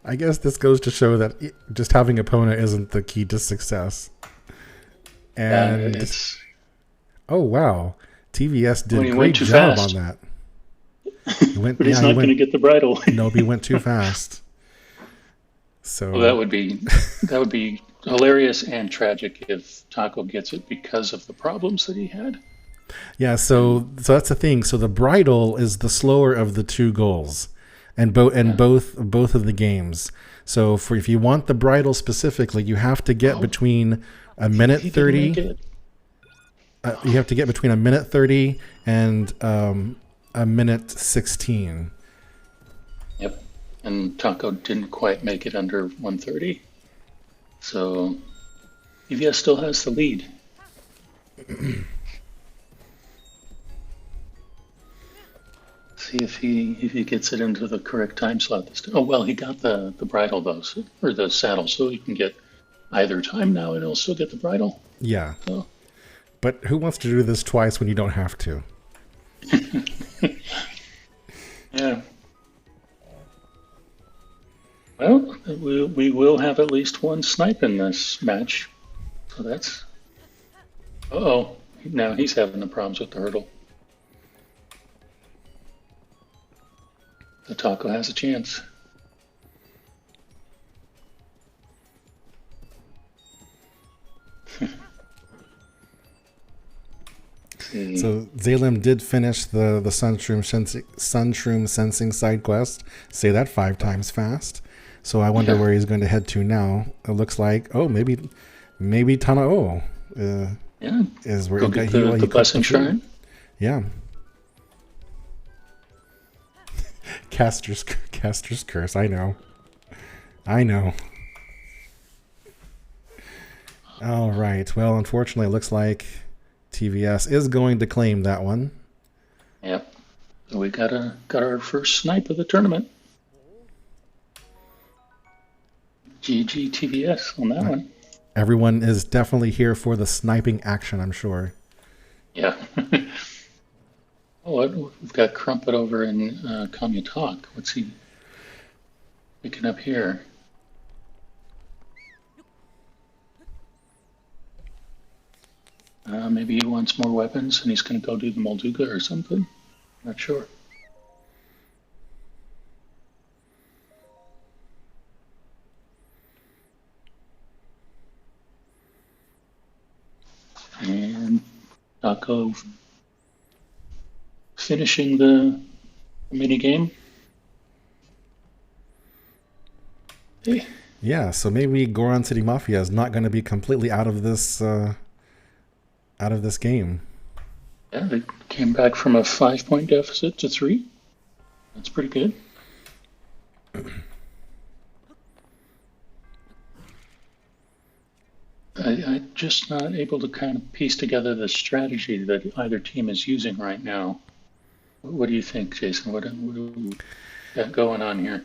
Speaker 2: I guess this goes to show that just having Epona isn't the key to success.
Speaker 1: Yeah,
Speaker 2: And
Speaker 1: it's
Speaker 2: oh wow, TVS
Speaker 1: when
Speaker 2: did
Speaker 1: he went
Speaker 2: great
Speaker 1: too
Speaker 2: job on
Speaker 1: fast,
Speaker 2: that.
Speaker 1: but he's not going to get the bridle.
Speaker 2: Nope, he went too fast.
Speaker 1: Well,
Speaker 2: So
Speaker 1: that would be hilarious and tragic if Taco gets it because of the problems that he had.
Speaker 2: yeah, so that's the thing. So the bridle is the slower of the two goals, and
Speaker 1: Yeah.
Speaker 2: both of the games. So if you want the bridle specifically, you have to get
Speaker 1: Oh,
Speaker 2: between a minute
Speaker 1: he didn't make
Speaker 2: 30.
Speaker 1: it.
Speaker 2: You have to get between a minute 30 and a minute 16.
Speaker 1: Yep. And Taco didn't quite make it under 130. So EVS still has the lead. See if he gets it into the correct time slot this time. Oh well, he got the bridle though, or the saddle, so he can get either time now, and he'll still get the bridle.
Speaker 2: Yeah,
Speaker 1: So
Speaker 2: but who wants to do this twice when you don't have to?
Speaker 1: yeah. Well, we will have at least one snipe in this match. So that's. Uh-oh. Now he's having the problems with the hurdle. The Taco has a chance. See.
Speaker 2: So Zalem did finish the Sunshroom Sensing side quest. Say that 5 times fast. So I wonder
Speaker 1: Yeah.
Speaker 2: where he's going to head to now. It looks like maybe Tanao
Speaker 1: Yeah.
Speaker 2: is where
Speaker 1: Go
Speaker 2: he
Speaker 1: get
Speaker 2: he
Speaker 1: the
Speaker 2: cooked
Speaker 1: blessing
Speaker 2: the food.
Speaker 1: shrine.
Speaker 2: Yeah. Caster's curse. I know. All right. Well, unfortunately, it looks like TVS is going to claim that one.
Speaker 1: Yep. So we got our first snipe of the tournament. GG TVS on that one.
Speaker 2: Everyone is definitely here for the sniping action, I'm sure.
Speaker 1: Yeah. Oh, we've got Crumpet over in Kamya Talk. What's he picking up here? Maybe he wants more weapons and he's going to go do the Molduga or something. Not sure. And Taco finishing the mini game. Hey.
Speaker 2: Yeah, so maybe Goron City Mafia is not going to be completely out of this game.
Speaker 1: Yeah, they came back from a 5-point deficit to 3. That's pretty good. I'm just not able to kind of piece together the strategy that either team is using right now. What do you think, Jason? What do we got going on here?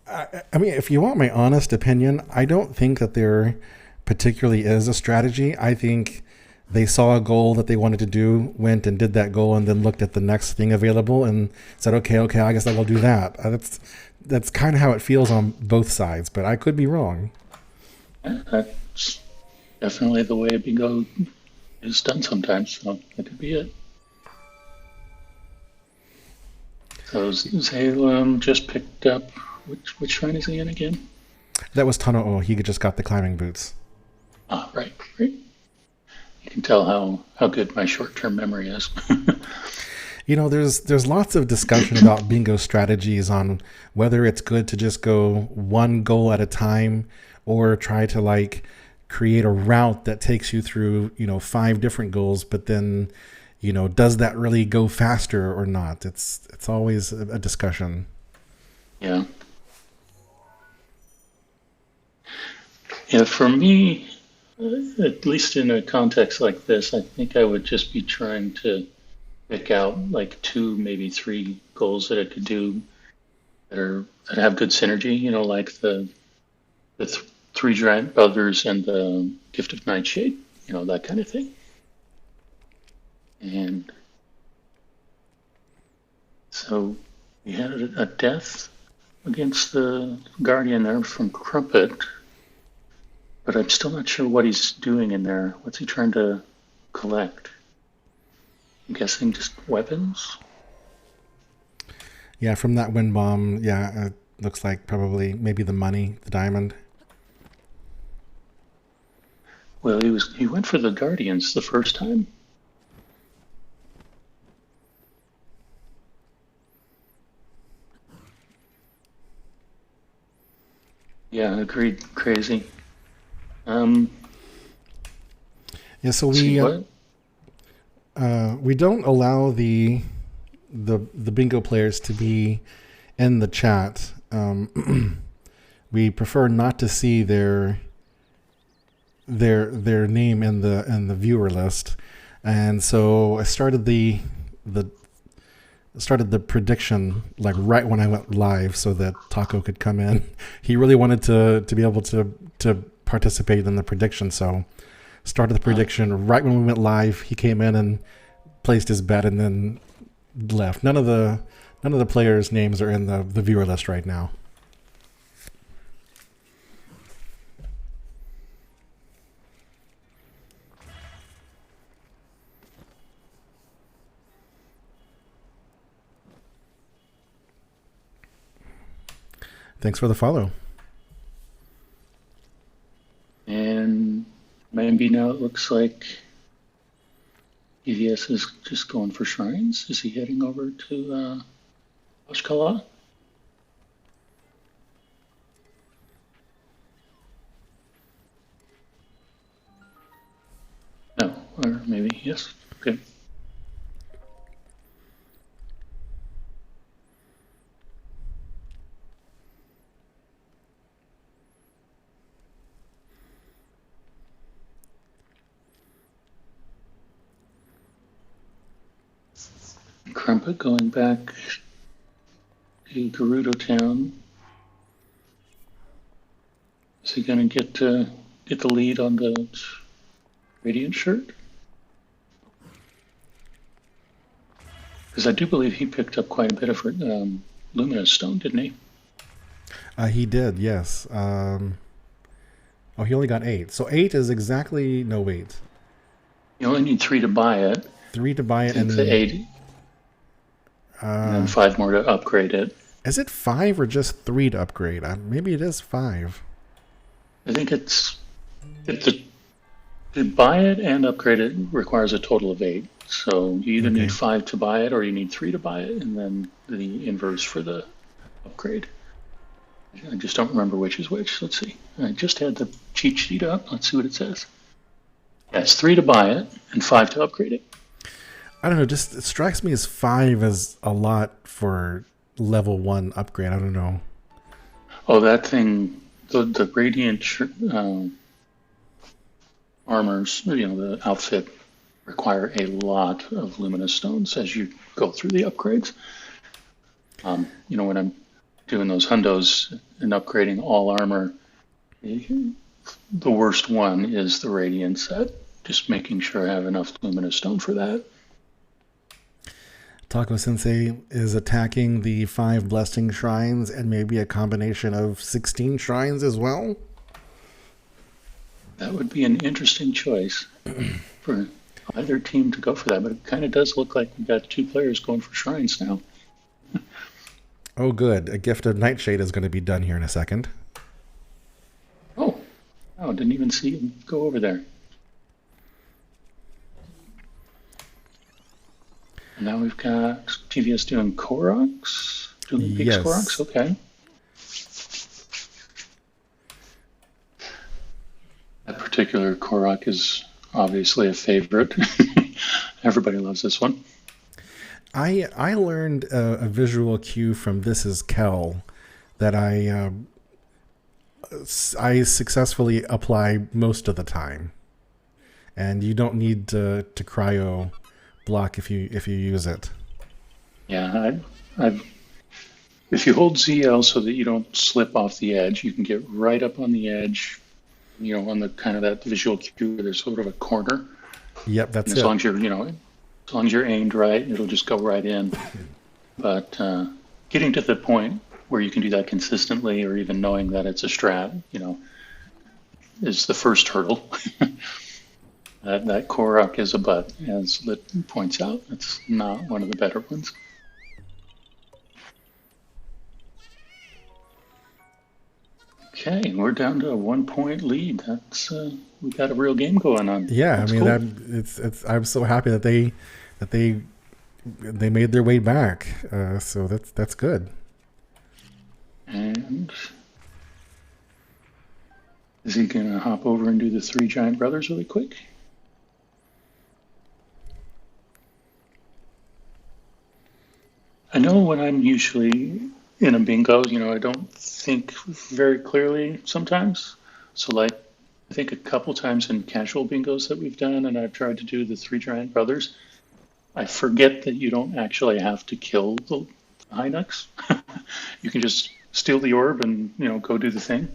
Speaker 2: I mean, if you want my honest opinion, I don't think that there particularly is a strategy. I think they saw a goal that they wanted to do, went and did that goal, and then looked at the next thing available and said, okay, I guess I will do that. That's kind of how it feels on both sides, but I could be wrong.
Speaker 1: Yeah, that's definitely the way Bingo is done sometimes, so that could be it. So Salem just picked up, which shrine is he in again?
Speaker 2: That was Tano-O. He just got the climbing boots.
Speaker 1: Ah, right. You can tell how good my short-term memory is.
Speaker 2: You know, there's lots of discussion about bingo strategies on whether it's good to just go one goal at a time or try to like create a route that takes you through, 5 different goals, but then, does that really go faster or not? It's always a discussion.
Speaker 1: Yeah. Yeah, for me, at least in a context like this, I think I would just be trying to pick out like 2, maybe 3 goals that I could do that have good synergy. Like the 3 Giant Brothers and the Gift of Nightshade. That kind of thing. And so we had a death against the Guardian there from Crumpet. But I'm still not sure what he's doing in there. What's he trying to collect? I'm guessing just weapons?
Speaker 2: Yeah, from that wind bomb, it looks like probably maybe the money, the diamond.
Speaker 1: Well, he went for the Guardians the first time. Yeah, agreed. Crazy.
Speaker 2: Yeah, so we don't allow the bingo players to be in the chat. We prefer not to see their name in the viewer list, and so I started the prediction like right when I went live so that Taco could come in. He really wanted to be able to participate in the prediction, so started the prediction right when we went live. He came in and placed his bet and then left. None of the players' names are in the viewer list right now. Thanks for the follow. And
Speaker 1: maybe now it looks like EVS is just going for shrines. Is he heading over to Oshkala? No, or maybe yes. Okay. Crumpet going back to Gerudo Town. Is he going to get the lead on the Radiant shirt? Because I do believe he picked up quite a bit of Luminous Stone, didn't he?
Speaker 2: He did, yes. He only got 8. So 8 is exactly... No, wait.
Speaker 1: You only need 3 to buy it.
Speaker 2: 3 to buy
Speaker 1: I
Speaker 2: it,
Speaker 1: think the 8, and then 5 more to upgrade it.
Speaker 2: is it 5 or just 3 to upgrade? Maybe it is 5.
Speaker 1: I think to buy it and upgrade it requires a total of 8. So you either need
Speaker 2: Okay.
Speaker 1: 5 to buy it or you need 3 to buy it, and then the inverse for the upgrade. I just don't remember which is which. Let's see. I just had the cheat sheet up. Let's see what it says. Yeah, it's 3 to buy it and 5 to upgrade it.
Speaker 2: I don't know. Just it strikes me as 5 as a lot for level 1 upgrade. I don't know.
Speaker 1: Oh, that thing, the radiant armors, the outfit require a lot of luminous stones as you go through the upgrades. When I'm doing those hundos and upgrading all armor, the worst one is the radiant set. Just making sure I have enough luminous stone for that.
Speaker 2: Taco Sensei is attacking the 5 blessing shrines and maybe a combination of 16 shrines as well.
Speaker 1: That would be an interesting choice for either team to go for that, but it kind of does look like we've got 2 players going for shrines now.
Speaker 2: Oh, good. A gift of Nightshade is going to be done here in a second.
Speaker 1: Oh, didn't even see him go over there. And now we've got TVS doing Koroks, doing big
Speaker 2: Yes.
Speaker 1: Koroks. Okay. That particular Korok is obviously a favorite. Everybody loves this one.
Speaker 2: I learned a visual cue from This Is Kel that I successfully apply most of the time, and you don't need to cryo block if you use it.
Speaker 1: Yeah, if you hold ZL so that you don't slip off the edge, you can get right up on the edge. On the kind of that visual cue where there's sort of a corner.
Speaker 2: Yep, that's
Speaker 1: And
Speaker 2: it.
Speaker 1: as long as you're aimed right, it'll just go right in. But getting to the point where you can do that consistently, or even knowing that it's a strat, is the first hurdle. That Korok is a butt, as Lit points out. It's not one of the better ones. Okay, we're down to a 1-point lead. That's we got a real game going on.
Speaker 2: Yeah,
Speaker 1: That's
Speaker 2: I mean
Speaker 1: cool.
Speaker 2: it's. I'm so happy that they made their way back. So that's good.
Speaker 1: And is he gonna hop over and do the 3 giant brothers really quick? I know when I'm usually in a bingo, I don't think very clearly sometimes. So, like, I think a couple times in casual bingos that we've done, and I've tried to do the 3 giant brothers, I forget that you don't actually have to kill the Hinox. You can just steal the orb and, go do the thing.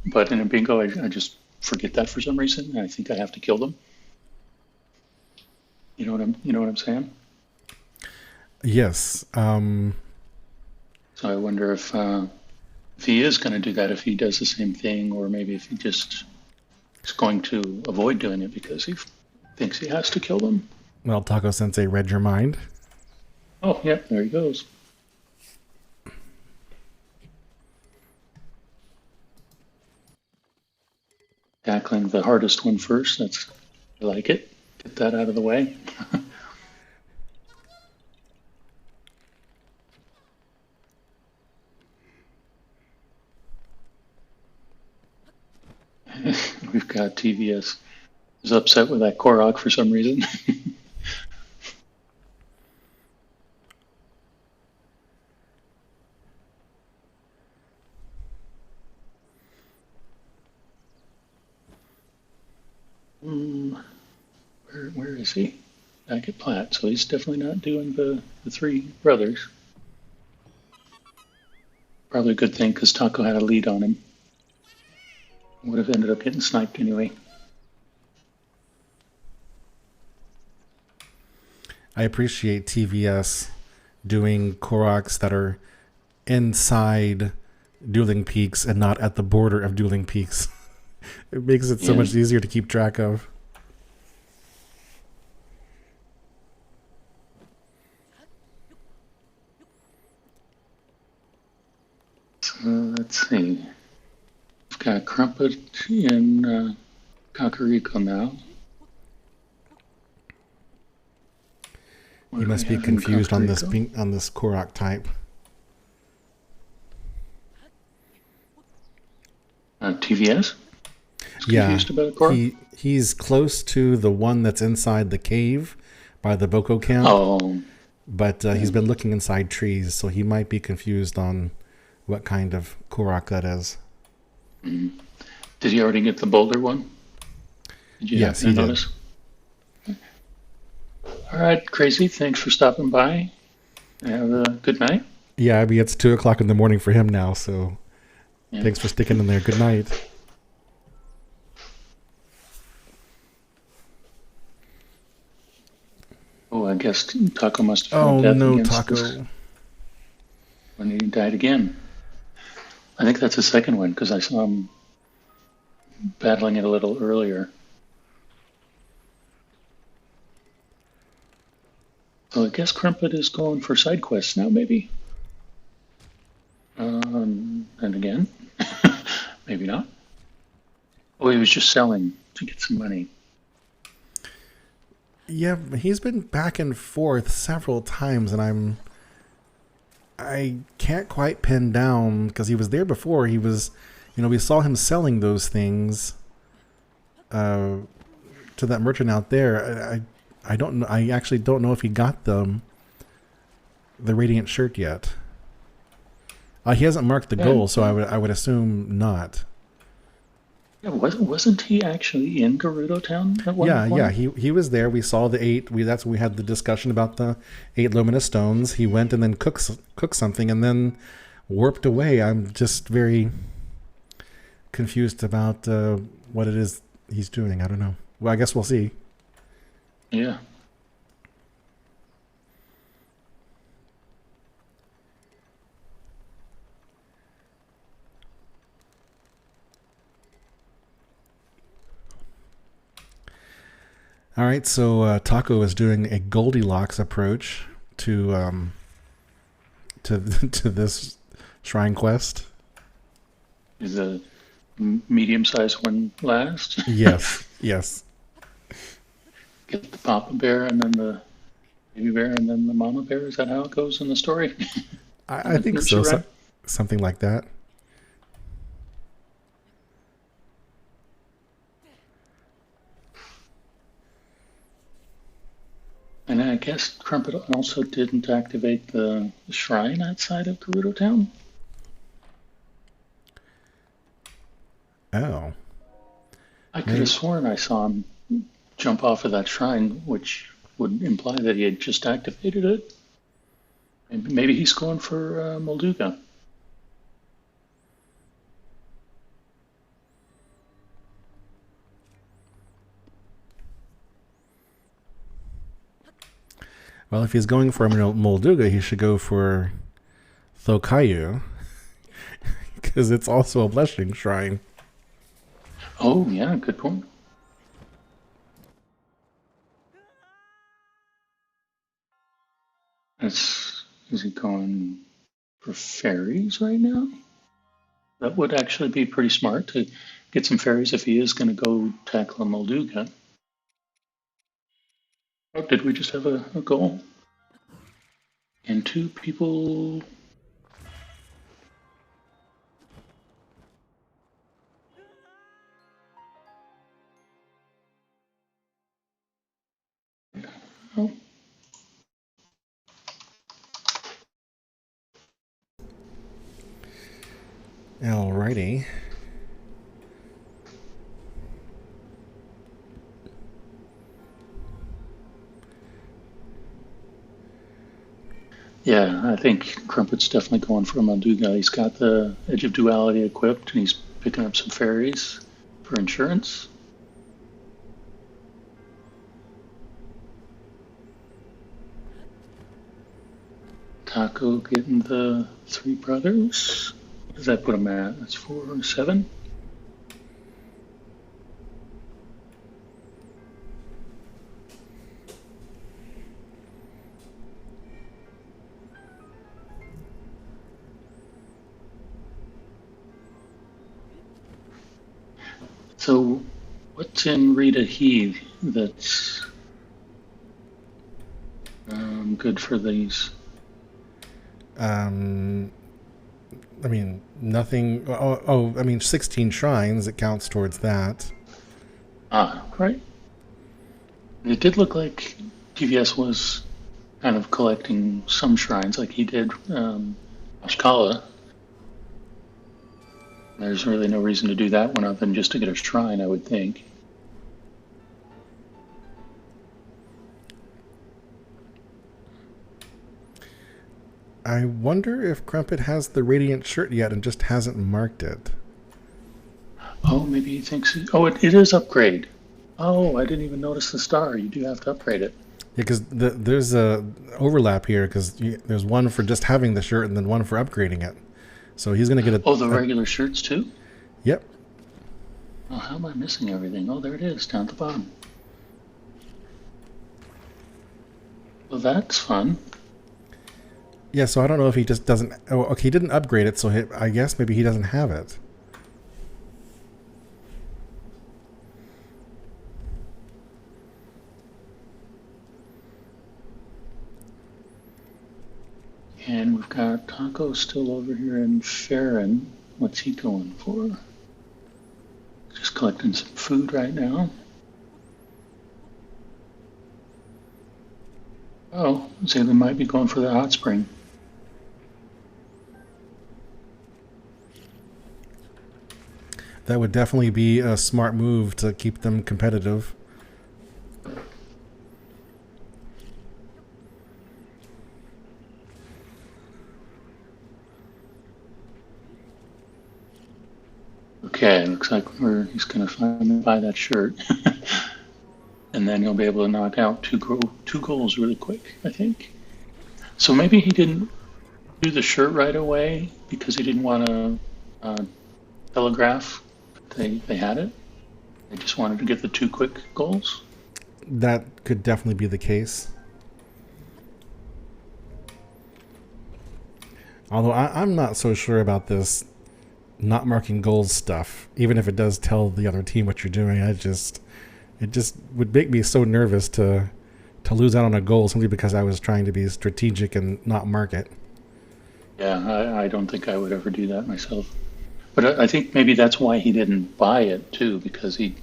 Speaker 1: But in a bingo, I just forget that for some reason, and I think I have to kill them. You know what I'm saying?
Speaker 2: Yes.
Speaker 1: So I wonder if he is going to do that, if he does the same thing, or maybe if he just is going to avoid doing it because he thinks he has to kill them.
Speaker 2: Well, Taco Sensei read your mind.
Speaker 1: Oh, yeah, there he goes. Tackling the hardest one first. I like it. Get that out of the way. We've got TVS is upset with that Korok for some reason. Where is he? Back at Platt, so he's definitely not doing the 3 brothers. Probably a good thing because Taco had a lead on him. Would have ended up getting sniped anyway.
Speaker 2: I appreciate TVS doing Koroks that are inside Dueling Peaks and not at the border of Dueling Peaks. It makes it so much easier to keep track of.
Speaker 1: let's see. We've got Crumpet in Kakariko now.
Speaker 2: You must be confused on this Korok type.
Speaker 1: TVS?
Speaker 2: Yeah,
Speaker 1: about Korok?
Speaker 2: he's close to the one that's inside the cave by the Boko camp.
Speaker 1: Oh.
Speaker 2: But he's been looking inside trees, so he might be confused on what kind of Korok that is.
Speaker 1: Mm. Did he already get the boulder one?
Speaker 2: Yes, he
Speaker 1: notice? Did. All right, Crazy, thanks for stopping by. Have a good night.
Speaker 2: Yeah, I mean, it's 2 o'clock in the morning for him now, so thanks for sticking in there. Good night.
Speaker 1: Oh, I guess Taco must have death against
Speaker 2: Taco.
Speaker 1: When he died again. I think that's the second one, because I saw him battling it a little earlier. So I guess Crumpet is going for side quests now, maybe. And again, maybe not. Oh, he was just selling to get some money.
Speaker 2: Yeah, he's been back and forth several times, and I can't quite pin down, because he was there before. He was, we saw him selling those things to that merchant out there. I don't know. I actually don't know if he got the Radiant shirt yet. He hasn't marked the goal, so I would assume not.
Speaker 1: Yeah, wasn't he actually in Gerudo Town at one point?
Speaker 2: Yeah, he was there. We saw the 8. That's when we had the discussion about the 8 luminous stones. He went and then cooked something and then warped away. I'm just very confused about what it is he's doing. I don't know. Well, I guess we'll see.
Speaker 1: Yeah.
Speaker 2: All right, so Taco is doing a Goldilocks approach to this shrine quest.
Speaker 1: Is a medium-sized one last?
Speaker 2: Yes.
Speaker 1: Get the Papa Bear and then the baby bear and then the mama bear. Is that how it goes in the story?
Speaker 2: I think so. Something like that.
Speaker 1: And I guess Crumpet also didn't activate the shrine outside of Gerudo Town.
Speaker 2: Oh.
Speaker 1: I could have sworn I saw him jump off of that shrine, which would imply that he had just activated it. And maybe he's going for Molduga.
Speaker 2: Well, if he's going for Molduga, he should go for Thokayu, because it's also a blessing shrine.
Speaker 1: Oh, yeah, good point. Is he going for fairies right now? That would actually be pretty smart to get some fairies if he is going to go tackle a Molduga. Oh, did we just have a goal? And 2 people... Oh.
Speaker 2: Alrighty.
Speaker 1: Yeah, I think Crumpet's definitely going for a Molduga. He's got the Edge of Duality equipped, and he's picking up some fairies for insurance. Taco getting the 3 brothers. What does that put him at? That's 4 or 7? So, what's in Rita Heath that's good for these?
Speaker 2: I mean, nothing. I mean, 16 shrines. It counts towards that.
Speaker 1: Ah, right. It did look like TVS was kind of collecting some shrines, like he did Ashkala. There's really no reason to do that one other than just to get a shrine, I would think.
Speaker 2: I wonder if Crumpet has the Radiant shirt yet and just hasn't marked it.
Speaker 1: Oh, maybe he thinks. It is upgrade. Oh, I didn't even notice the star. You do have to upgrade it.
Speaker 2: Yeah, because there's a overlap here because there's one for just having the shirt and then one for upgrading it. So he's going to get
Speaker 1: the regular shirts too?
Speaker 2: Yep.
Speaker 1: Oh, how am I missing everything? Oh, there it is, down at the bottom. Well, that's fun.
Speaker 2: Yeah, so I don't know if he just doesn't... Oh, okay, he didn't upgrade it, so I guess maybe he doesn't have it.
Speaker 1: And we've got Taco still over here in Farron. What's he going for? Just collecting some food right now. Oh, so they might be going for the hot spring.
Speaker 2: That would definitely be a smart move to keep them competitive.
Speaker 1: Okay, looks like he's going to finally buy that shirt. And then he'll be able to knock out two goals really quick, I think. So maybe he didn't do the shirt right away because he didn't want to telegraph they had it. They just wanted to get the 2 quick goals.
Speaker 2: That could definitely be the case. Although I'm not so sure about this not marking goals stuff. Even if it does tell the other team what you're doing, it just would make me so nervous to lose out on a goal simply because I was trying to be strategic and not mark it.
Speaker 1: Yeah, I don't think I would ever do that myself. But I think maybe that's why he didn't buy it too, because he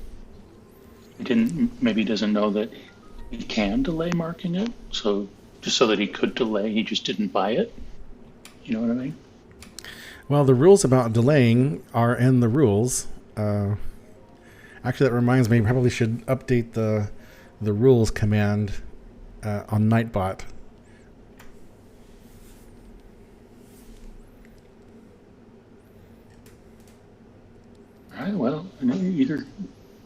Speaker 1: doesn't know that he can delay marking it. So just so that he could delay, he just didn't buy it. You know what I mean?
Speaker 2: Well, the rules about delaying are in the rules. Actually, that reminds me, we probably should update the rules command on Nightbot.
Speaker 1: All right, well, either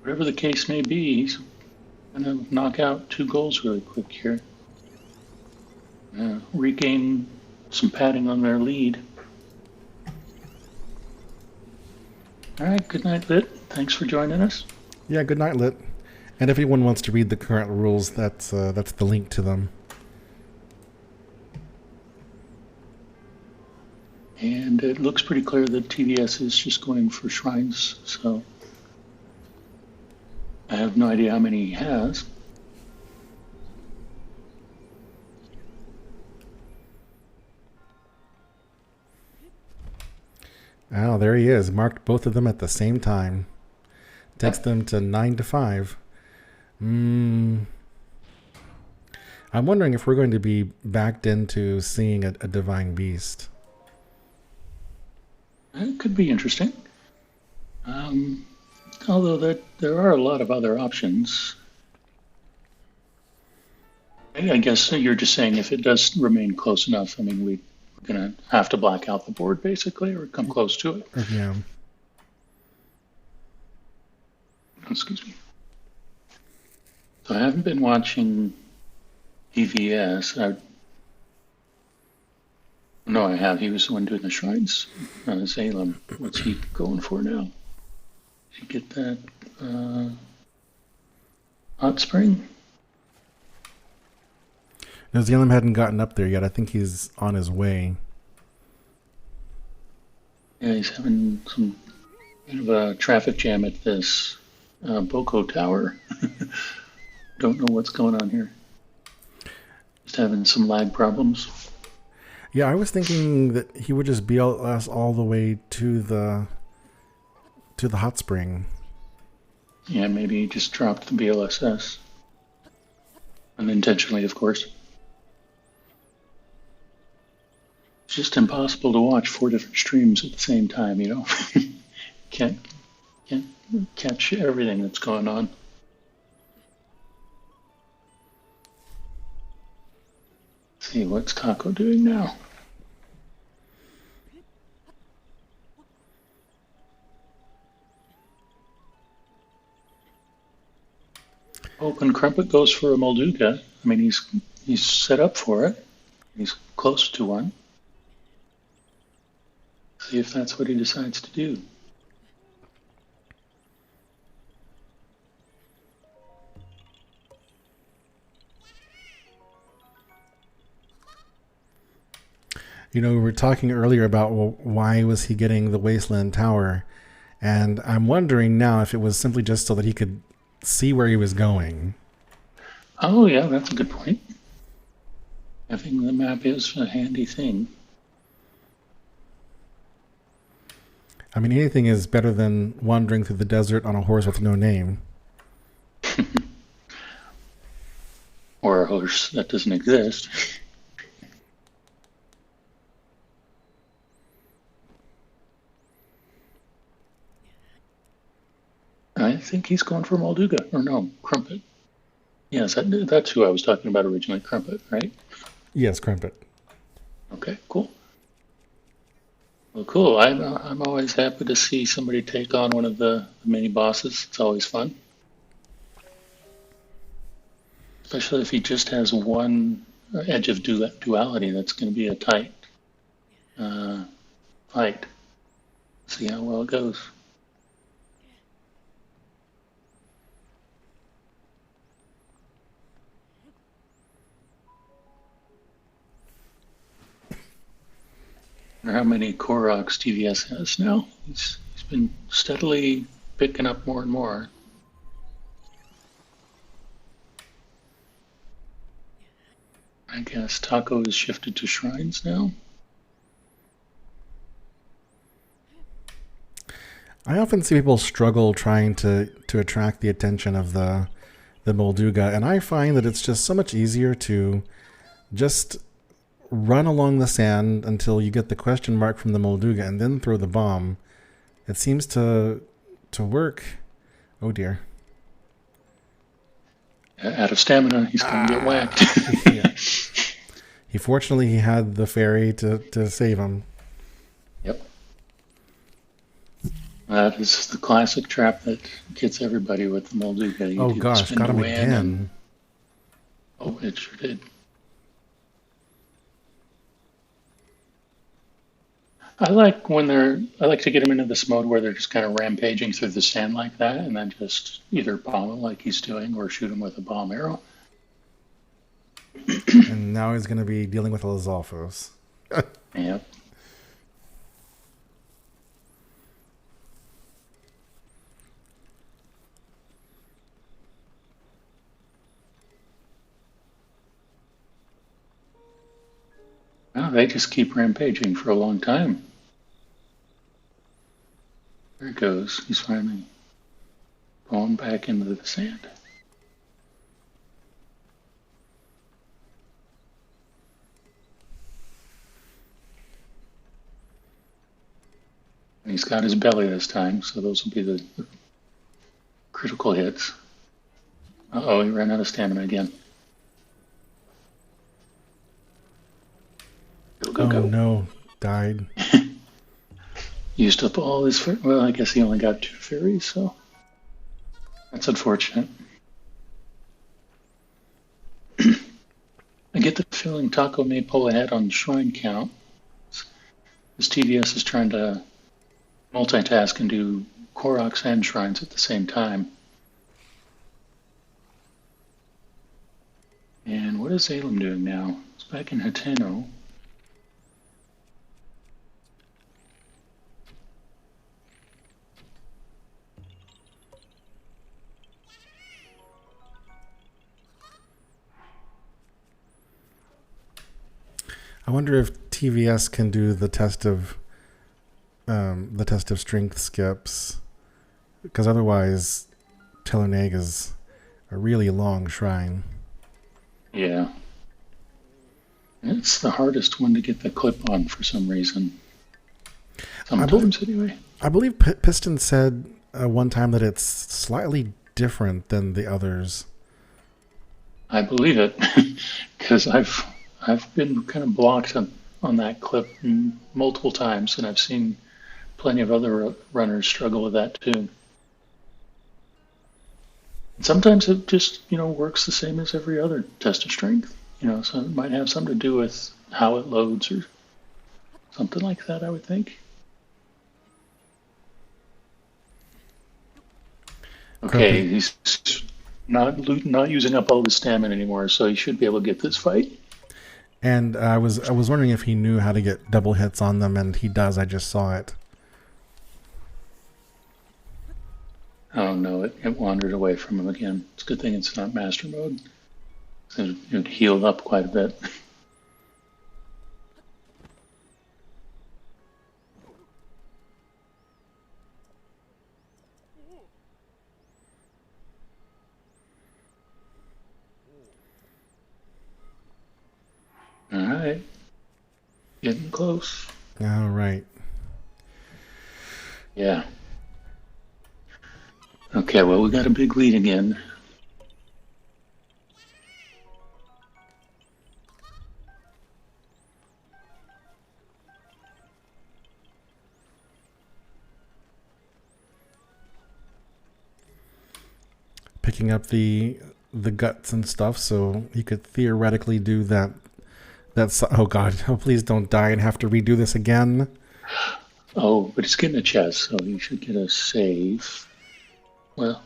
Speaker 1: whatever the case may be, he's going to knock out 2 goals really quick here. Regain some padding on their lead. All right, good night, Lit. Thanks for joining us.
Speaker 2: Yeah, good night, Lit. And if anyone wants to read the current rules, that's the link to them.
Speaker 1: And it looks pretty clear that TVS is just going for shrines, so I have no idea how many he has.
Speaker 2: Oh, there he is. Marked both of them at the same time. Takes them to 9 to 5. I'm wondering if we're going to be backed into seeing a divine beast.
Speaker 1: It could be interesting. Although there are a lot of other options. I guess you're just saying if it does remain close enough, I mean, we're going to have to black out the board, basically, or come close to it.
Speaker 2: Yeah.
Speaker 1: Excuse me. So I haven't been watching EVS. No, I have. He was the one doing the shrines. Zalem. What's he going for now? Did you get that hot spring?
Speaker 2: No, Zalem hadn't gotten up there yet. I think he's on his way.
Speaker 1: Yeah, he's having some kind of a traffic jam at this Boko Tower. Don't know what's going on here. Just having some lag problems.
Speaker 2: Yeah, I was thinking that he would just BLS all the way to the hot spring.
Speaker 1: Yeah, maybe he just dropped the BLSS. Unintentionally, of course. It's just impossible to watch 4 different streams at the same time, you know? can't catch everything that's going on. Let's see, what's Taco doing now? When Crumpet goes for a Molduga, I mean, he's set up for it. He's close to one. See if that's what he decides to do.
Speaker 2: You know, we were talking earlier about, well, why was he getting the Wasteland Tower? And I'm wondering now if it was simply just so that he could see where he was going.
Speaker 1: Oh, yeah, that's a good point. Having the map is a handy thing.
Speaker 2: I mean, anything is better than wandering through the desert on a horse with no name.
Speaker 1: Or a horse that doesn't exist. I think he's going for Molduga. Or no, Crumpet. Yes, that's who I was talking about originally, Crumpet, right?
Speaker 2: Yes, Crumpet.
Speaker 1: Okay, cool. Well, cool. I'm always happy to see somebody take on one of the mini bosses. It's always fun. Especially if he just has one edge of duality, that's going to be a tight fight. See how well it goes. How many Koroks TVS has now? He's been steadily picking up more and more. I guess Taco is shifted to shrines now.
Speaker 2: I often see people struggle trying to attract the attention of the Molduga, and I find that it's just so much easier to just run along the sand until you get the question mark from the Molduga and then throw the bomb. It seems to work. Oh dear.
Speaker 1: Out of stamina, he's going to get whacked.
Speaker 2: Yeah. Fortunately, he had the fairy to save him.
Speaker 1: Yep. That is the classic trap that gets everybody with the Molduga.
Speaker 2: Oh gosh, got him again.
Speaker 1: Oh, it sure did. I like to get them into this mode where they're just kind of rampaging through the sand like that, and then just either bomb him like he's doing, or shoot him with a bomb arrow.
Speaker 2: And now he's going to be dealing with Lizalfos.
Speaker 1: Yep. Well, they just keep rampaging for a long time. There it goes. He's finally fallen back into the sand. And he's got his belly this time, so those will be the critical hits. Uh-oh, he ran out of stamina again. Go.
Speaker 2: No, died.
Speaker 1: Used up all his... Well, I guess he only got 2 fairies, so... That's unfortunate. I get the feeling Taco may pull ahead on shrine count. His TVS is trying to multitask and do Koroks and shrines at the same time. And what is Alem doing now? He's back in Hateno.
Speaker 2: I wonder if TVS can do the test of strength skips, because otherwise, Telerneg is a really long shrine.
Speaker 1: Yeah. It's the hardest one to get the clip on for some reason. Sometimes, anyway.
Speaker 2: I believe Piston said one time that it's slightly different than the others.
Speaker 1: I believe it, because I've been kind of blocked on that clip multiple times, and I've seen plenty of other runners struggle with that too. And sometimes it just, works the same as every other test of strength. So it might have something to do with how it loads or something like that, I would think. Okay, he's not using up all his stamina anymore, so he should be able to get this fight.
Speaker 2: And I was wondering if he knew how to get double hits on them, and he does. I just saw it.
Speaker 1: Oh no, it wandered away from him again. It's a good thing it's not master mode. It healed up quite a bit. All right. Getting close.
Speaker 2: All right.
Speaker 1: Yeah. Okay, well, we got a big lead again.
Speaker 2: Picking up the guts and stuff, so you could theoretically do that. That's oh god! Oh, please don't die and have to redo this again.
Speaker 1: Oh, but he's getting a chest, so he should get a save. Well,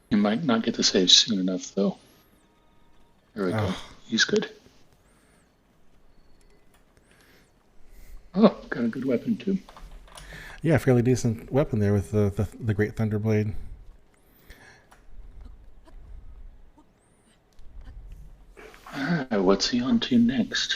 Speaker 1: he might not get the save soon enough, though. There we go. He's good. Oh, got a good weapon too.
Speaker 2: Yeah, fairly decent weapon there with the Great Thunderblade.
Speaker 1: Alright, what's he on to next?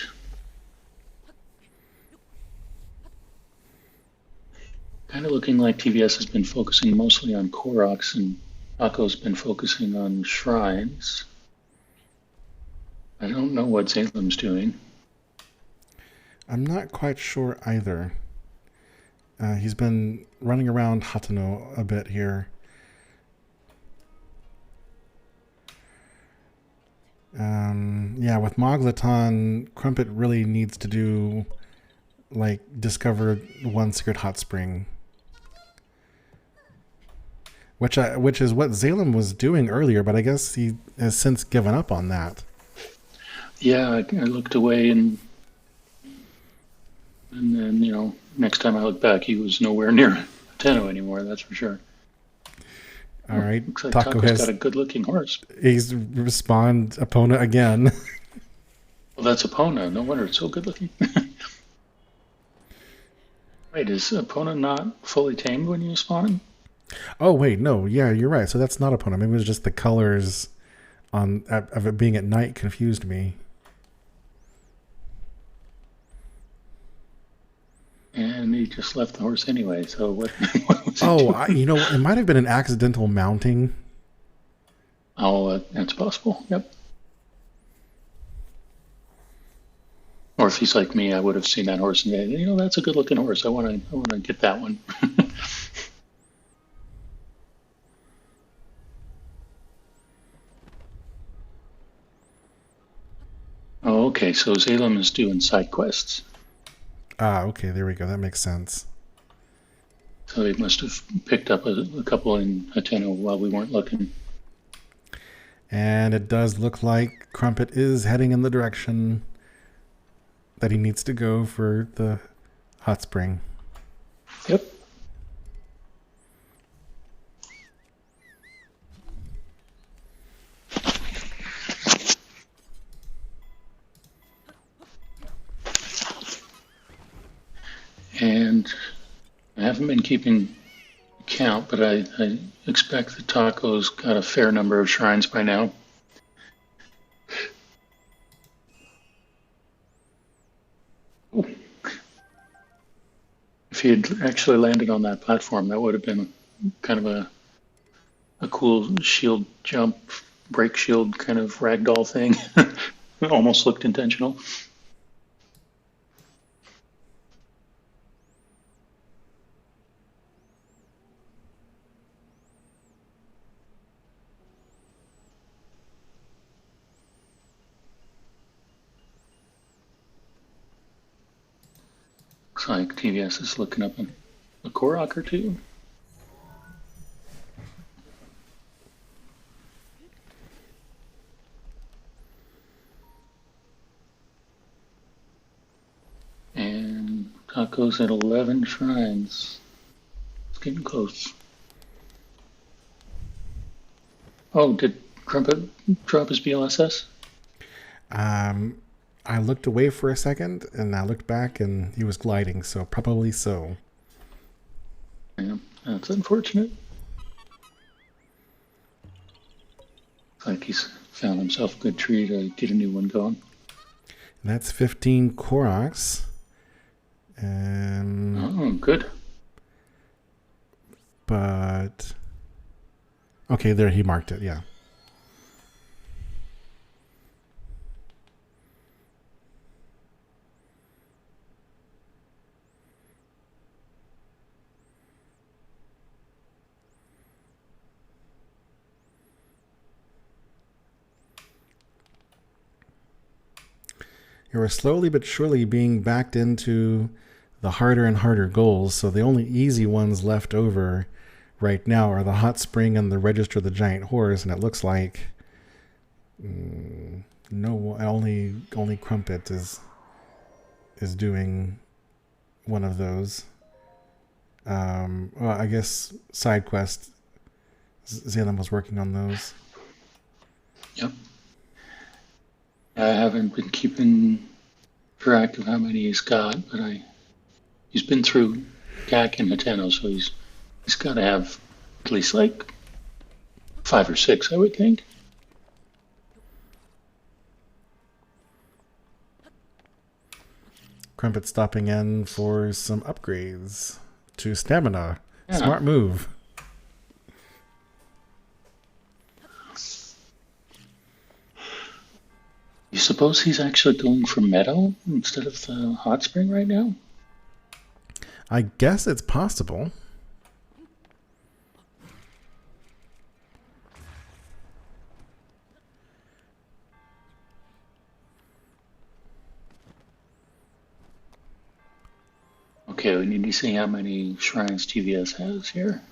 Speaker 1: Kind of looking like TVS has been focusing mostly on Koroks and Akko's been focusing on shrines. I don't know what Zalem's doing.
Speaker 2: I'm not quite sure either. He's been running around Hatano a bit here. Yeah, with Moglaton, Crumpet really needs to do, like, discover one secret hot spring. Which is what Zalem was doing earlier, but I guess he has since given up on that.
Speaker 1: Yeah, I looked away and then, next time I looked back, he was nowhere near Tenno anymore, that's for sure.
Speaker 2: All right.
Speaker 1: Looks like Taco's got a good-looking horse.
Speaker 2: He's respawned Epona again.
Speaker 1: Well, that's Epona. No wonder it's so good-looking. Wait, is Epona not fully tamed when you spawn him?
Speaker 2: Oh, wait, no. Yeah, you're right. So that's not Epona. Maybe it was just the colors of it being at night confused me.
Speaker 1: And he just left the horse anyway, so what was he
Speaker 2: doing? It might have been an accidental mounting.
Speaker 1: Oh, that's possible, yep. Or if he's like me, I would have seen that horse and said, that's a good-looking horse. I want to get that one. Oh, okay, so Zalem is doing side quests.
Speaker 2: Okay, there we go. That makes sense.
Speaker 1: So he must have picked up a couple in Hateno while we weren't looking.
Speaker 2: And it does look like Crumpet is heading in the direction that he needs to go for the hot spring.
Speaker 1: Yep. And I haven't been keeping count, but I expect the Taco's got a fair number of shrines by now. If he had actually landed on that platform, that would have been kind of a cool shield jump, break shield kind of ragdoll thing. It almost looked intentional. Looks like TVS is looking up a Korok or two. And Taco's at 11 shrines. It's getting close. Oh, did Crumpet drop his BLSS?
Speaker 2: I looked away for a second, and I looked back, and he was gliding, so probably so.
Speaker 1: Yeah, that's unfortunate. Looks like he's found himself a good tree to get a new one going.
Speaker 2: And that's 15 Koroks.
Speaker 1: Oh, good.
Speaker 2: But okay, there he marked it. Yeah. You are slowly but surely being backed into the harder and harder goals, so the only easy ones left over right now are the hot spring and the register the giant horse, and it looks like no, only Crumpet is doing one of those. Well, I guess side quest Zalem was working on those.
Speaker 1: Yep. I haven't been keeping track of how many he's got, but he's been through CAC and Hateno, so he's got to have at least like 5 or 6, I would think.
Speaker 2: Crumpet stopping in for some upgrades to stamina.
Speaker 1: Yeah.
Speaker 2: Smart move.
Speaker 1: You suppose he's actually going for Meadow instead of the hot spring right now?
Speaker 2: I guess it's possible.
Speaker 1: Okay, we need to see how many shrines TVS has here.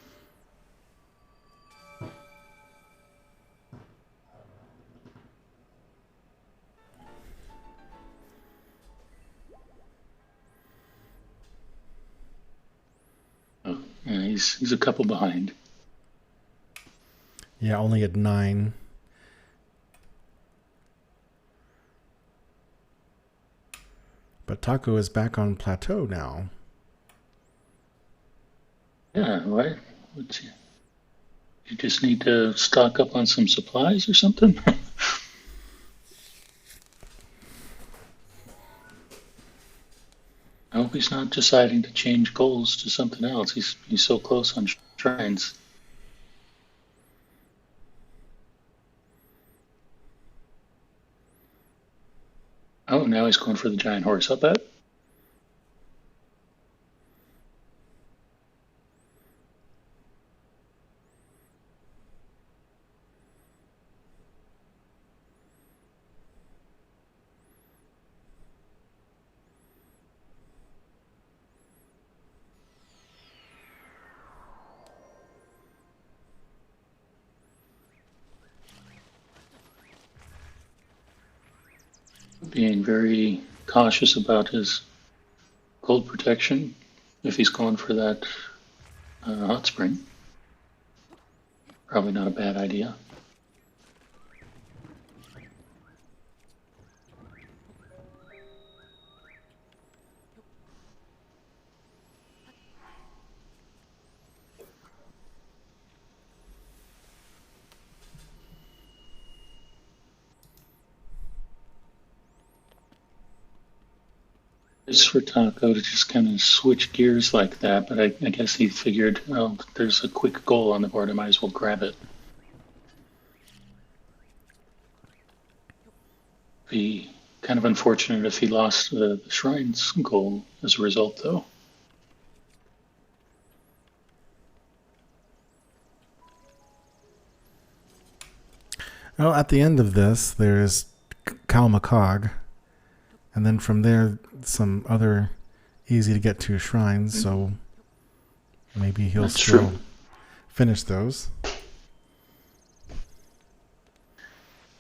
Speaker 1: Oh, yeah, he's a couple behind.
Speaker 2: Yeah, only at 9. But Taco is back on plateau now.
Speaker 1: Yeah, right. You just need to stock up on some supplies or something? I hope he's not deciding to change goals to something else. He's so close on shrines. Oh, now he's going for the giant horse, I'll bet. Being very cautious about his cold protection if he's going for that hot spring. Probably not a bad idea. It's for Taco to just kind of switch gears like that, but I guess he figured, well, there's a quick goal on the board, I might as well grab it. Be kind of unfortunate if he lost the Shrine's goal as a result, though.
Speaker 2: Well, at the end of this, there's Kalmakog, and then from there, some other easy to get to shrines, so maybe he'll still finish those.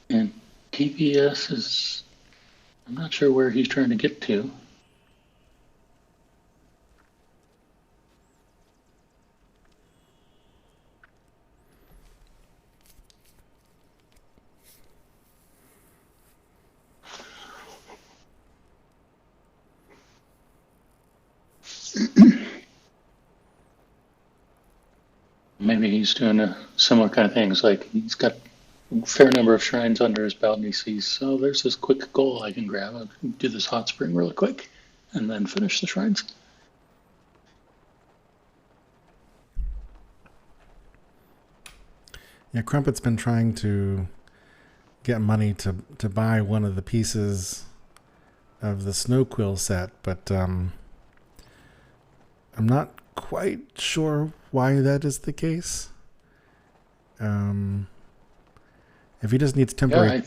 Speaker 1: And TBS is, I'm not sure where he's trying to get to. Maybe he's doing a similar kind of things, like he's got a fair number of shrines under his belt and he sees, oh, there's this quick goal I can grab. I'll do this hot spring really quick and then finish the shrines.
Speaker 2: Yeah, Crumpet's been trying to get money to buy one of the pieces of the Snow Quill set, but I'm not quite sure why that is the case. If he just needs temporary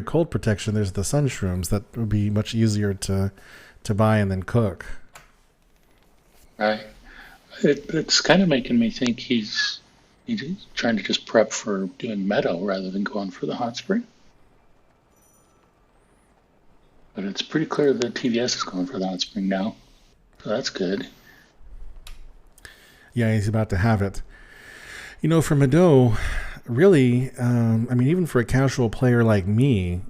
Speaker 2: cold protection, there's the sun shrooms that would be much easier to buy and then cook.
Speaker 1: Right. It's kind of making me think he's trying to just prep for doing meadow rather than going for the hot spring. But it's pretty clear that TVS is going for the hot spring now, so that's good.
Speaker 2: Yeah, he's about to have it. You know, for Mado, really, I mean, even for a casual player like me,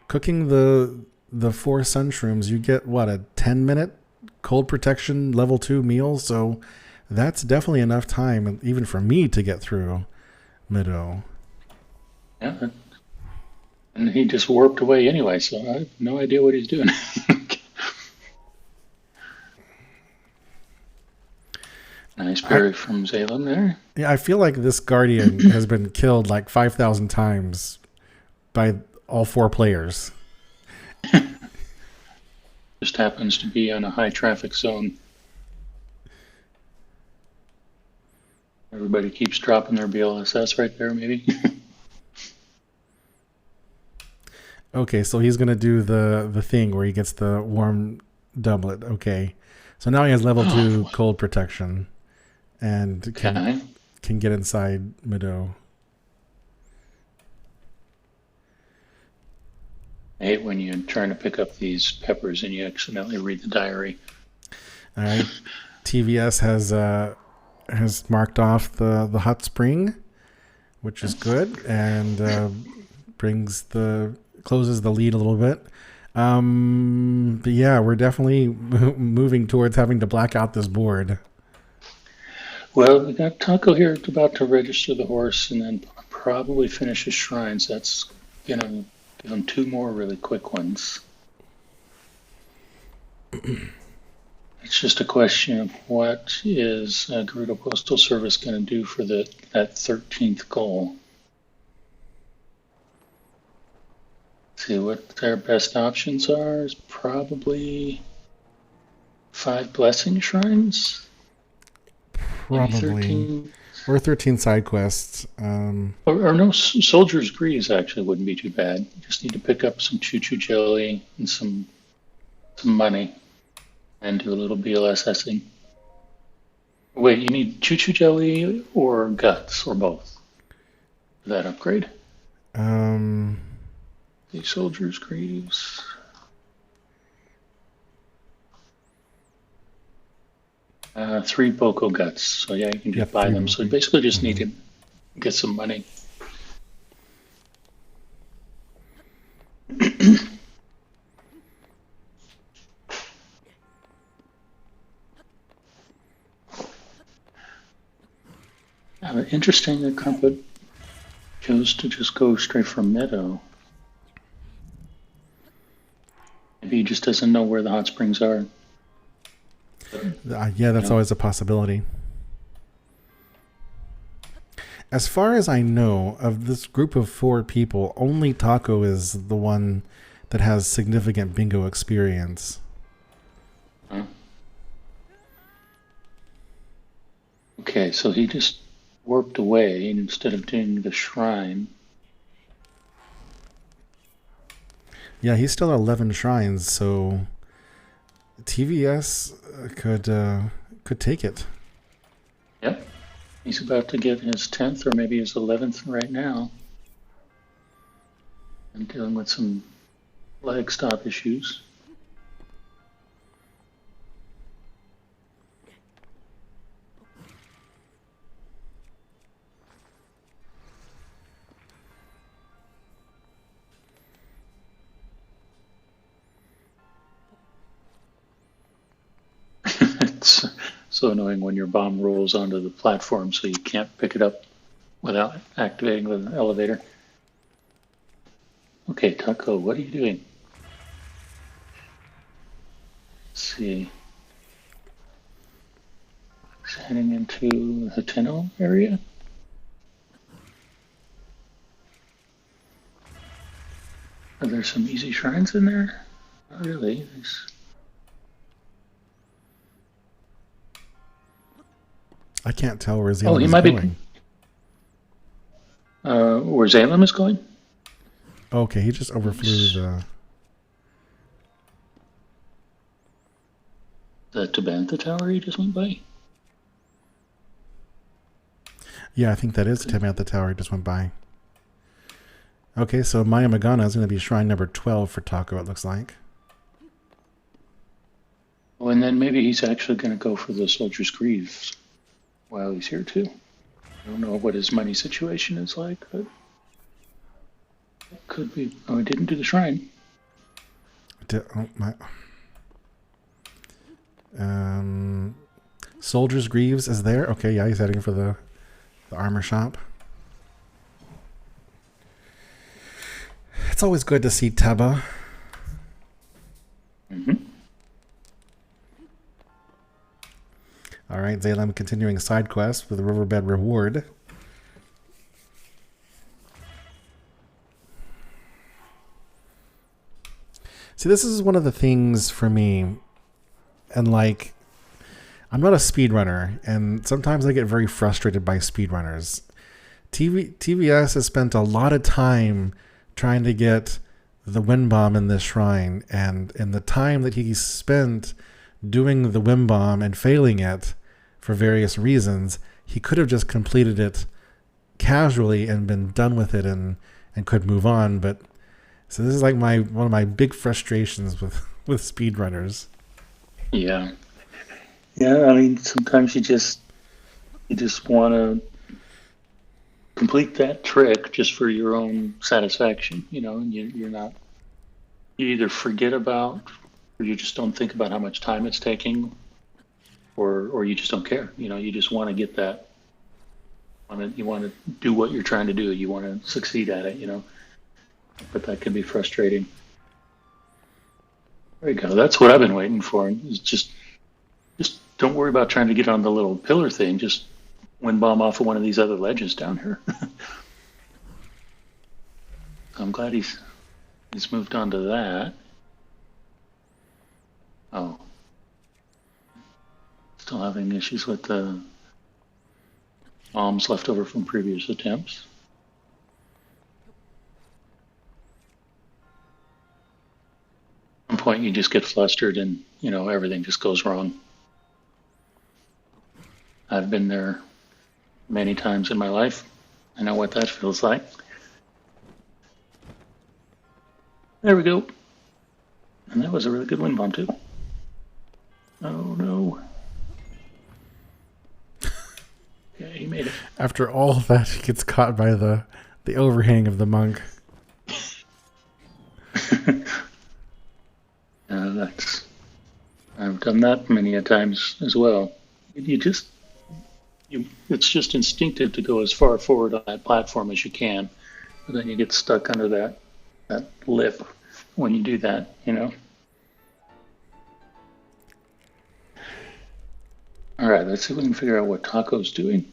Speaker 2: cooking the 4 sun shrooms, you get, what, a 10-minute cold protection level 2 meal? So that's definitely enough time, even for me, to get through Mado.
Speaker 1: Yeah, and he just warped away anyway, so I have no idea what he's doing. Nice berry from Zalem there.
Speaker 2: Yeah, I feel like this Guardian has been killed like 5,000 times by all 4 players.
Speaker 1: Just happens to be on a high traffic zone. Everybody keeps dropping their BLSS right there, maybe.
Speaker 2: Okay, so he's going to do the thing where he gets the warm doublet. Okay. So now he has level 2 cold protection and can get inside Mado.
Speaker 1: I hate when you're trying to pick up these peppers and you accidentally read the diary.
Speaker 2: All right. TVS has marked off the hot spring, which is good, and closes the lead a little bit. But yeah, we're definitely moving towards having to black out this board.
Speaker 1: Well, we got Taco here about to register the horse and then probably finish his shrines. That's going to give him 2 more really quick ones. It's just a question of what is Gerudo Postal Service going to do for that 13th goal. See what their best options are is probably 5 blessing shrines.
Speaker 2: Probably. Or 13 side quests.
Speaker 1: Or no, Soldier's Grease actually wouldn't be too bad. You just need to pick up some choo-choo jelly and some money and do a little BLSSing. Wait, you need choo-choo jelly or guts or both for that upgrade? The Soldier's Greaves. Three Boko guts. So yeah, you can just buy them. So you basically just need to get some money. Interesting that Crumpet chose to just go straight for Meadow. Maybe he just doesn't know where the hot springs are.
Speaker 2: Yeah, that's always a possibility. As far as I know, of this group of 4 people, only Taco is the one that has significant bingo experience.
Speaker 1: Huh? Okay, so he just warped away instead of doing the shrine.
Speaker 2: Yeah, he's still at 11 shrines, so TVS could take it.
Speaker 1: Yep. He's about to get his 10th or maybe his 11th right now. And dealing with some leg stop issues. It's so annoying when your bomb rolls onto the platform so you can't pick it up without activating the elevator. Okay, Taco, what are you doing? Let's see. He's heading into the Tenno area. Are there some easy shrines in there? Not really.
Speaker 2: I can't tell where Zalem
Speaker 1: he
Speaker 2: is
Speaker 1: might
Speaker 2: going.
Speaker 1: Where Zalem is going?
Speaker 2: Okay, he just overflew
Speaker 1: the Tabantha Tower he just went by?
Speaker 2: Yeah, I think that is Tabantha Tower he just went by. Okay, so Maya Magana is going to be shrine number 12 for Taco, it looks like.
Speaker 1: Oh, and then maybe he's actually going to go for the Soldier's Greaves while he's here too. I don't know what his money situation is like, but it could be. Oh, he didn't do the shrine.
Speaker 2: Soldier's Greaves is there. Okay, yeah, he's heading for the armor shop. It's always good to see Teba. All right, Zalem continuing side quest with a Riverbed reward. See, this is one of the things for me, and like, I'm not a speedrunner, and sometimes I get very frustrated by speedrunners. TVS has spent a lot of time trying to get the wind bomb in this shrine, and in the time that he spent doing the wind bomb and failing it for various reasons, he could have just completed it casually and been done with it and could move on. But so this is like one of my big frustrations with speedrunners.
Speaker 1: Yeah. I mean, sometimes you just want to complete that trick just for your own satisfaction, and you're not. You either forget about, or you just don't think about how much time it's taking, or you just don't care. You just want to get that. You want to do what you're trying to do. You want to succeed at it. But that can be frustrating. There you go. That's what I've been waiting for. Is just don't worry about trying to get on the little pillar thing. Just wind bomb off of one of these other ledges down here. I'm glad he's moved on to that. Oh. Still having issues with the bombs left over from previous attempts. At one point you just get flustered and, everything just goes wrong. I've been there many times in my life. I know what that feels like. There we go. And that was a really good wind bomb too. Oh no. Yeah, he made it.
Speaker 2: After all that, he gets caught by the overhang of the monk. I've done that many a times as well. It's just instinctive to go as far forward on that platform as you can, but then you get stuck under that lip when you do that.
Speaker 1: All right, let's see if we can figure out what Taco's doing.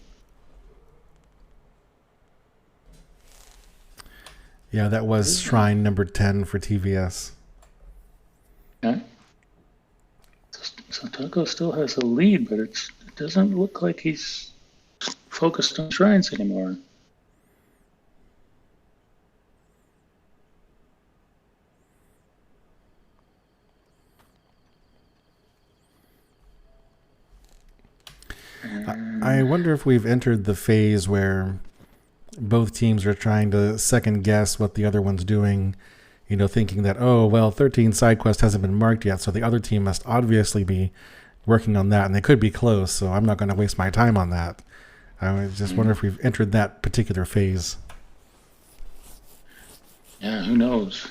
Speaker 2: Yeah, that was shrine number 10 for TVS.
Speaker 1: Okay. So Taco still has a lead, but it doesn't look like he's focused on shrines anymore.
Speaker 2: I wonder if we've entered the phase where both teams are trying to second guess what the other one's doing, you know, thinking that, oh, well, 13 side quest hasn't been marked yet, so the other team must obviously be working on that, and they could be close, so I'm not going to waste my time on that. I just wonder if we've entered that particular phase.
Speaker 1: Yeah, who knows?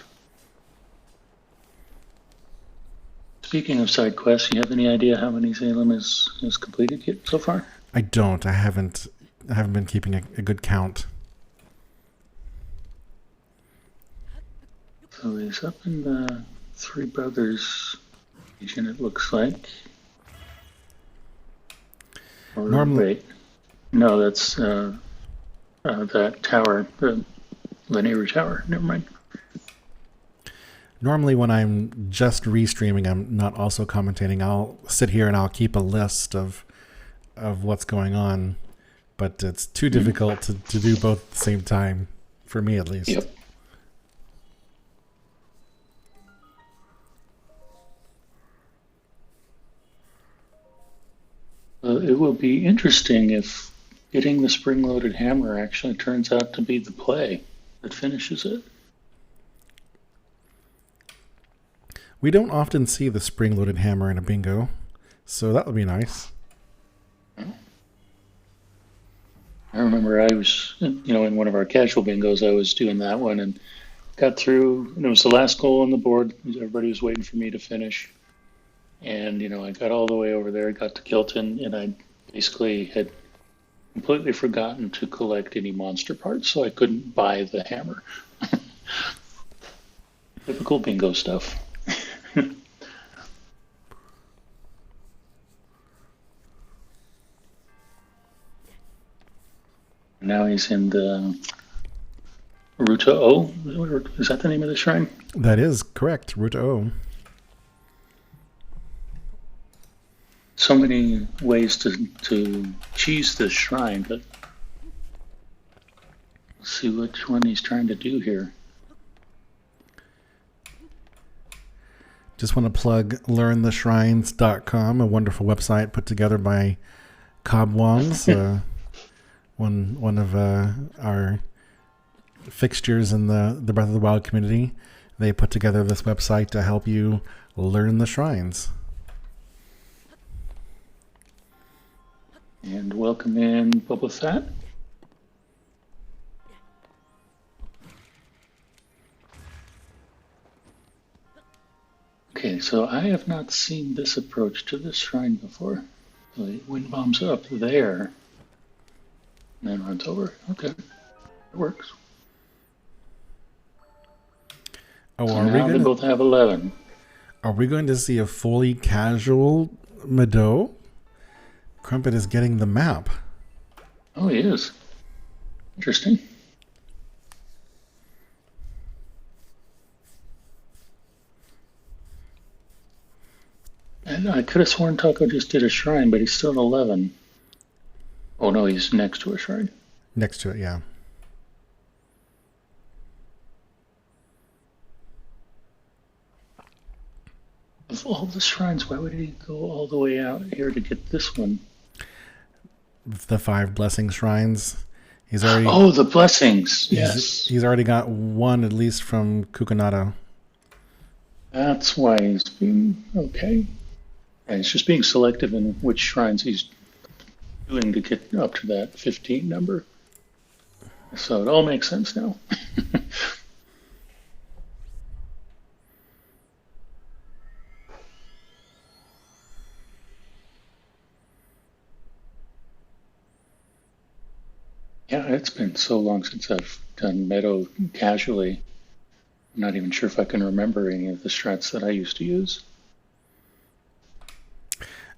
Speaker 1: Speaking of side quests, you have any idea how many Salem is completed yet so far?
Speaker 2: I don't. I haven't been keeping a good count.
Speaker 1: So he's up in the Three Brothers region, it looks like. Or
Speaker 2: Normally,
Speaker 1: wait, no, that's that tower, the Linear Tower. Never mind.
Speaker 2: normally when I'm just restreaming, I'm not also commentating. I'll sit here and I'll keep a list of what's going on, but it's too difficult to do both at the same time, for me at least.
Speaker 1: Yep. It will be interesting if getting the spring-loaded hammer actually turns out to be the play that finishes it.
Speaker 2: We don't often see the spring-loaded hammer in a bingo, so that would be nice.
Speaker 1: I remember I was, in one of our casual bingos, I was doing that one and got through, and it was the last goal on the board. Everybody was waiting for me to finish. And, I got all the way over there, got to Kilton, and I basically had completely forgotten to collect any monster parts, so I couldn't buy the hammer. Typical bingo stuff. Now he's in the Ruta O. Is that the name of the shrine?
Speaker 2: That is correct, Route O.
Speaker 1: So many ways to cheese this shrine, but let's see which one he's trying to do here.
Speaker 2: Just want to plug learntheshrines.com, a wonderful website put together by Cobwongs, one of our fixtures in the Breath of the Wild community. They put together this website to help you learn the shrines.
Speaker 1: And welcome in Boba Fett. Okay, so I have not seen this approach to this shrine before. So he wind bombs up there, and then runs over. Okay, it works.
Speaker 2: Oh,
Speaker 1: so now they both have 11.
Speaker 2: Are we going to see a fully casual Mado? Crumpet is getting the map.
Speaker 1: Oh, he is. Interesting. And I could have sworn Taco just did a shrine, but he's still at 11. Oh, no, he's next to a shrine.
Speaker 2: Next to it, yeah.
Speaker 1: Of all the shrines, why would he go all the way out here to get this one?
Speaker 2: The 5 blessing shrines. He's already.
Speaker 1: Oh, the blessings. Yes.
Speaker 2: He's already got one at least from Kukanada.
Speaker 1: That's why he's being okay. And he's just being selective in which shrines he's doing to get up to that 15 number. So it all makes sense now. Yeah, it's been so long since I've done Meadow casually. I'm not even sure if I can remember any of the strats that I used to use.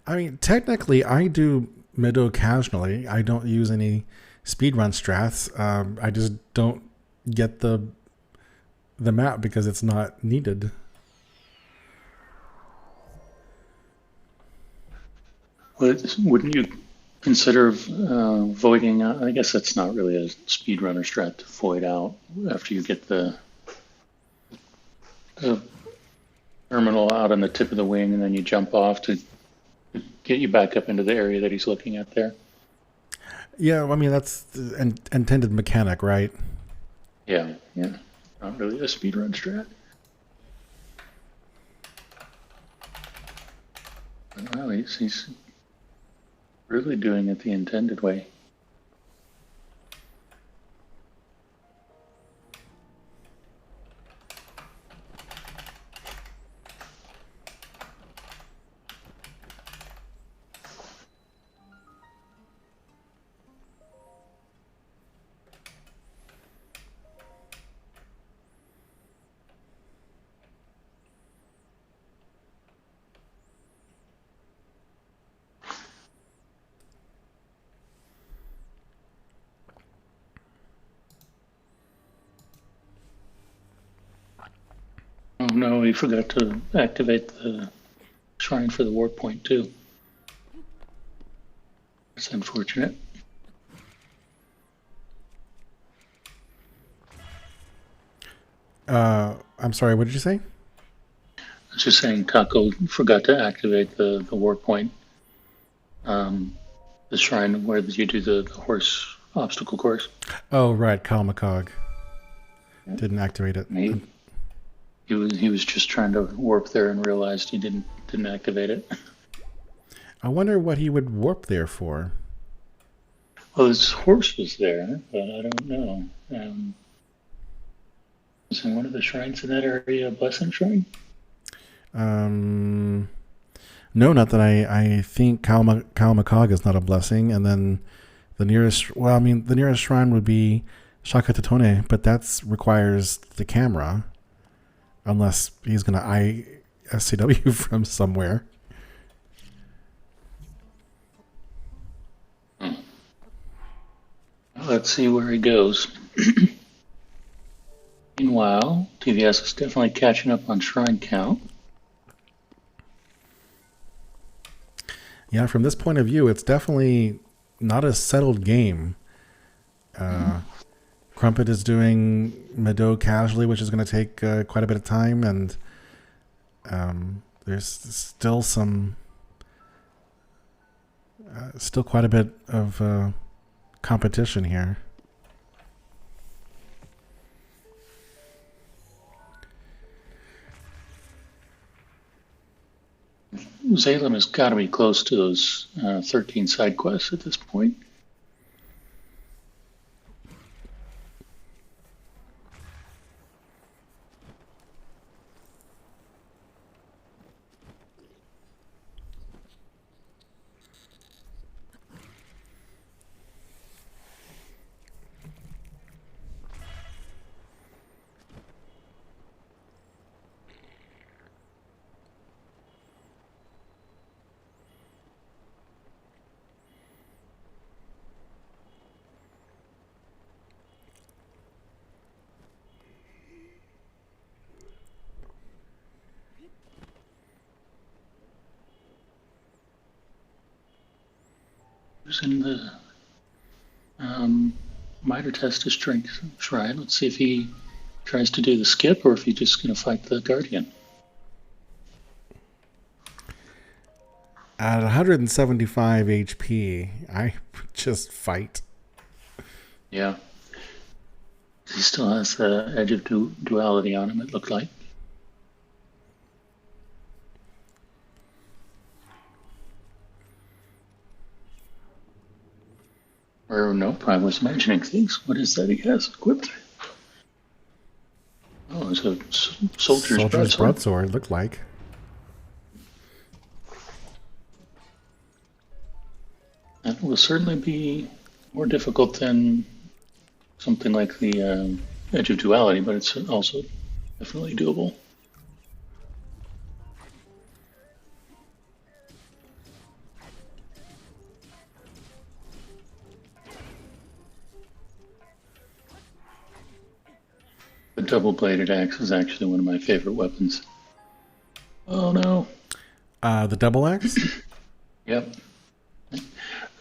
Speaker 2: I mean, technically, I do Mido casually. I don't use any speedrun strats. I just don't get the map because it's not needed.
Speaker 1: Wouldn't you consider voiding? I guess that's not really a speedrunner strat to void out after you get the terminal out on the tip of the wing, and then you jump off to get you back up into the area that he's looking at there.
Speaker 2: Yeah, I mean that's the intended mechanic, right?
Speaker 1: Yeah, yeah. Not really a speedrun strat. Well, he's really doing it the intended way. Oh no, he forgot to activate the shrine for the warp point too. That's unfortunate.
Speaker 2: I'm sorry, what did you say?
Speaker 1: I was just saying Taco forgot to activate the warp point. The shrine where you do the horse obstacle course.
Speaker 2: Oh, right, Kalmakog. Didn't activate it.
Speaker 1: He was just trying to warp there and realized he didn't activate it.
Speaker 2: I wonder what he would warp there for.
Speaker 1: Well, his horse was there, but I don't know. Is in one of the shrines in that area a blessing shrine?
Speaker 2: No, not that I think Kalmakog is not a blessing, and then the nearest shrine would be Shakatatone, but that requires the camera, unless he's gonna ISCW from somewhere.
Speaker 1: Let's see where he goes. Meanwhile, TVS is definitely catching up on shrine count.
Speaker 2: Yeah, from this point of view, it's definitely not a settled game. Crumpet is doing Mido casually, which is going to take quite a bit of time, and there's still quite a bit of competition here.
Speaker 1: Zalem has got to be close to those 13 side quests at this point. Using the Mitre test to strength shrine. Let's see if he tries to do the skip or if he's just going to fight the Guardian.
Speaker 2: At 175 HP, I just fight.
Speaker 1: Yeah. He still has the edge of duality on him, it looked like. Or nope, I was imagining things. What is that he has equipped? Oh, it's a soldier's
Speaker 2: broadsword, looked like.
Speaker 1: That will certainly be more difficult than something like the Edge of Duality, but it's also definitely doable. double-bladed axe is actually one of my favorite weapons. Oh no.
Speaker 2: The double axe?
Speaker 1: Yep.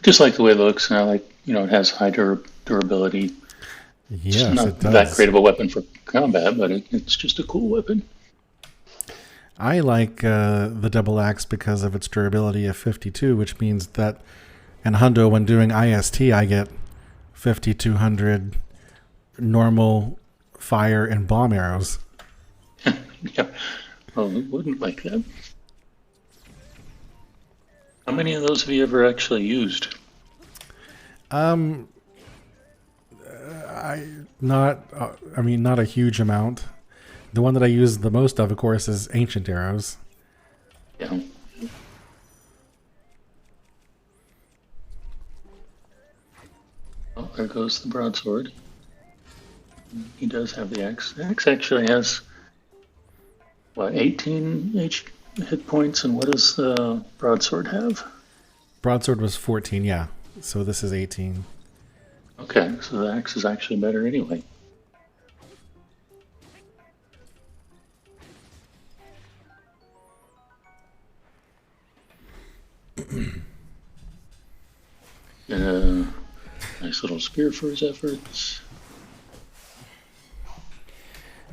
Speaker 1: Just like the way it looks, and I like, it has high durability. It's
Speaker 2: Yes,
Speaker 1: not
Speaker 2: it
Speaker 1: that
Speaker 2: does.
Speaker 1: great of a weapon for combat, but it's just a cool weapon.
Speaker 2: I like the double axe because of its durability of 52, which means that in Hundo, when doing IST, I get 5,200 normal fire and bomb arrows.
Speaker 1: Yeah. Well, who wouldn't like that? How many of those have you ever actually used?
Speaker 2: Not a huge amount. The one that I use the most of course, is ancient arrows.
Speaker 1: Yeah. Oh, there goes the broadsword. He does have the axe. The axe actually has, 18 hit points, and what does the broadsword have?
Speaker 2: Broadsword was 14, yeah. So this is 18.
Speaker 1: Okay, so the axe is actually better anyway. Nice little spear for his efforts.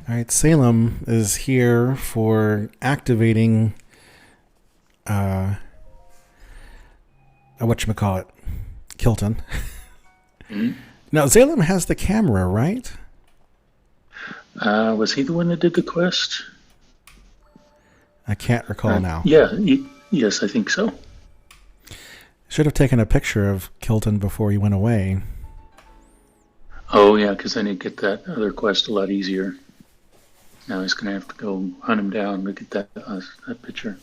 Speaker 2: All right, Salem is here for activating whatchamacallit, Kilton.
Speaker 1: Mm-hmm.
Speaker 2: Now, Salem has the camera, right?
Speaker 1: Was he the one that did the quest?
Speaker 2: I can't recall now.
Speaker 1: Yeah, yes, I think so.
Speaker 2: Should have taken a picture of Kilton before he went away.
Speaker 1: Oh, yeah, because then he'd get that other quest a lot easier. Now he's going to have to go hunt him down to get that picture.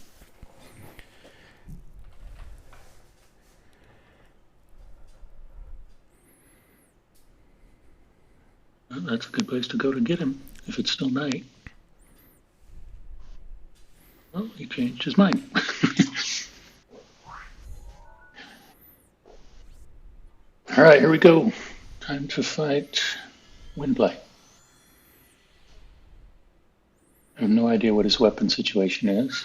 Speaker 1: Well, that's a good place to go to get him, if it's still night. Well, he changed his mind. All right, here we go. Time to fight Windblight. I have no idea what his weapon situation is.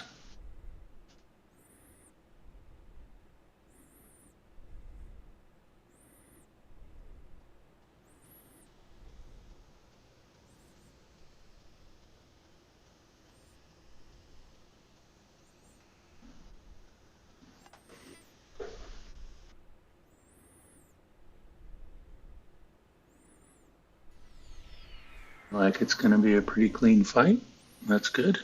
Speaker 1: Like it's going to be a pretty clean fight. That's good.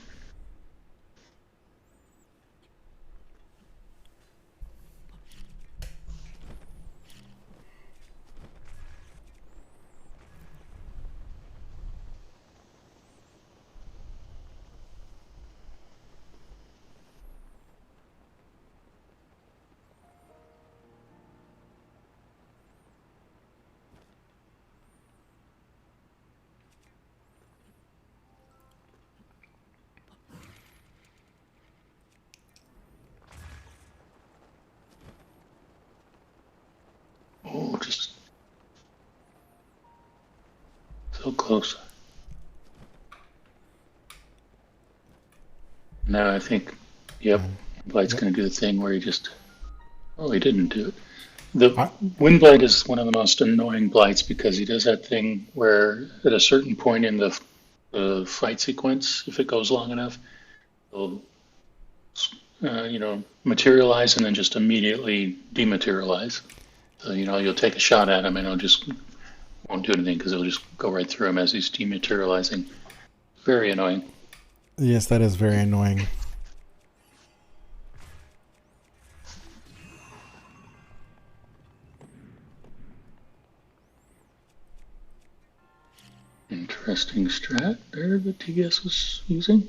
Speaker 1: Oh, just so close. Now I think, yep, Blight's going to do the thing where he just, oh, he didn't do it. The Windblight is one of the most annoying Blights because he does that thing where at a certain point in the fight sequence, if it goes long enough, he'll, materialize and then just immediately dematerialize. So, you'll take a shot at him and he'll just won't do anything because it'll just go right through him as he's dematerializing. Very annoying.
Speaker 2: Yes, that is very annoying.
Speaker 1: Interesting strat there that TS was using.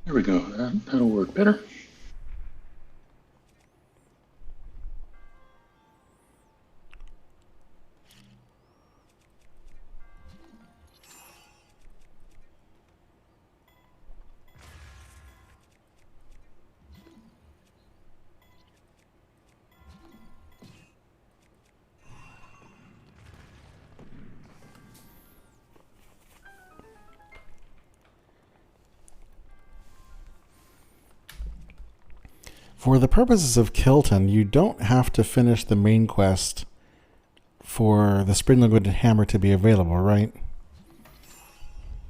Speaker 1: There we go. That'll work better.
Speaker 2: For the purposes of Kilton, you don't have to finish the main quest for the spring-loaded hammer to be available, right?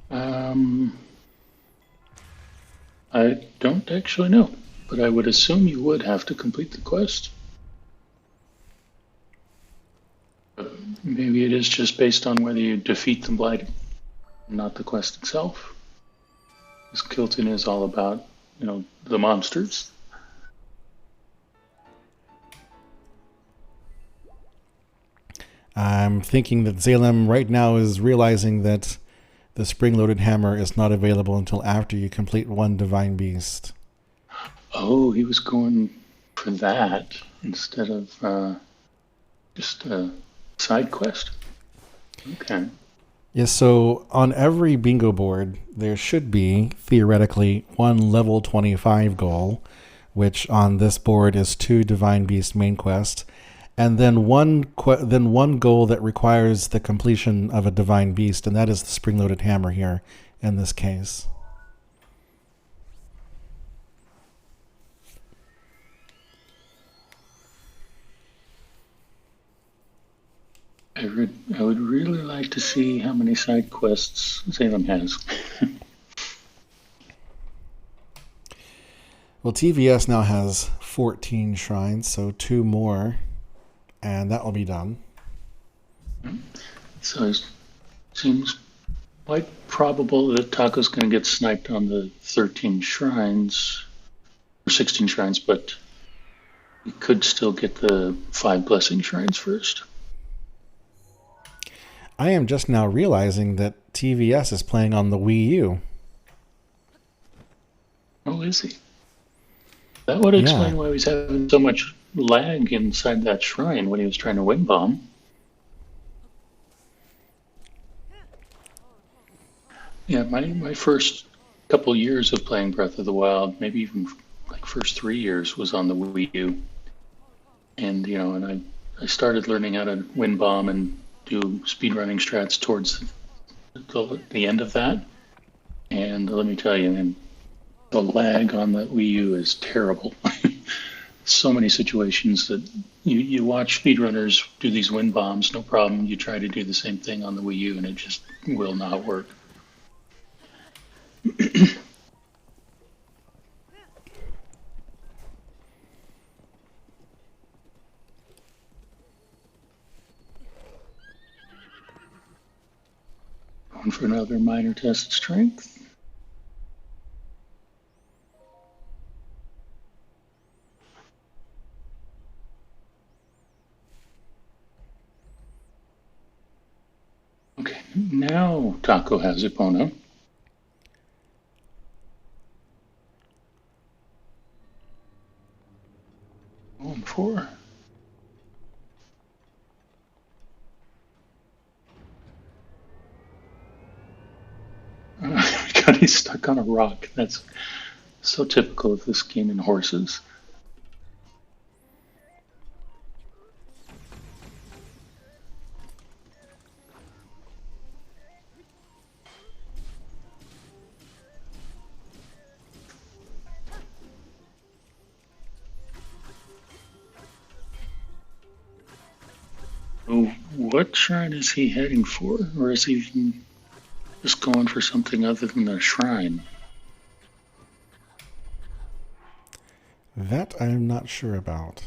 Speaker 1: I don't actually know, but I would assume you would have to complete the quest. But maybe it is just based on whether you defeat the blight, not the quest itself. Because Kilton is all about, the monsters.
Speaker 2: I'm thinking that Zalem right now is realizing that the spring-loaded hammer is not available until after you complete one divine beast.
Speaker 1: Oh, he was going for that instead of just a side quest? Okay.
Speaker 2: Yes, so on every bingo board, there should be, theoretically, one level 25 goal, which on this board is 2 divine beast main quests, and then one goal that requires the completion of a divine beast, and that is the spring-loaded hammer here in this case.
Speaker 1: I would really like to see how many side quests Salem has.
Speaker 2: Well, TVS now has 14 shrines, so 2 more, and that will be done.
Speaker 1: So it seems quite probable that Taco's going to get sniped on the 13 shrines, or 16 shrines, but he could still get the 5 blessing shrines first.
Speaker 2: I am just now realizing that TVS is playing on the Wii U.
Speaker 1: Oh, is he? That would explain why he was having so much lag inside that shrine when he was trying to wing bomb. Yeah, my first couple years of playing Breath of the Wild, maybe even like first 3 years, was on the Wii U. And, I started learning how to win bomb and do speedrunning strats towards the end of that. And let me tell you, man, the lag on the Wii U is terrible. So many situations that you watch speedrunners do these win bombs, no problem. You try to do the same thing on the Wii U, and it just will not work. Going for another minor test of strength. Okay, now Taco has Epona. Going for. Oh my god, he's stuck on a rock. That's so typical of this game in horses. Oh, what shrine is he heading for? Or is he just going for something other than a shrine?
Speaker 2: That I'm not sure about.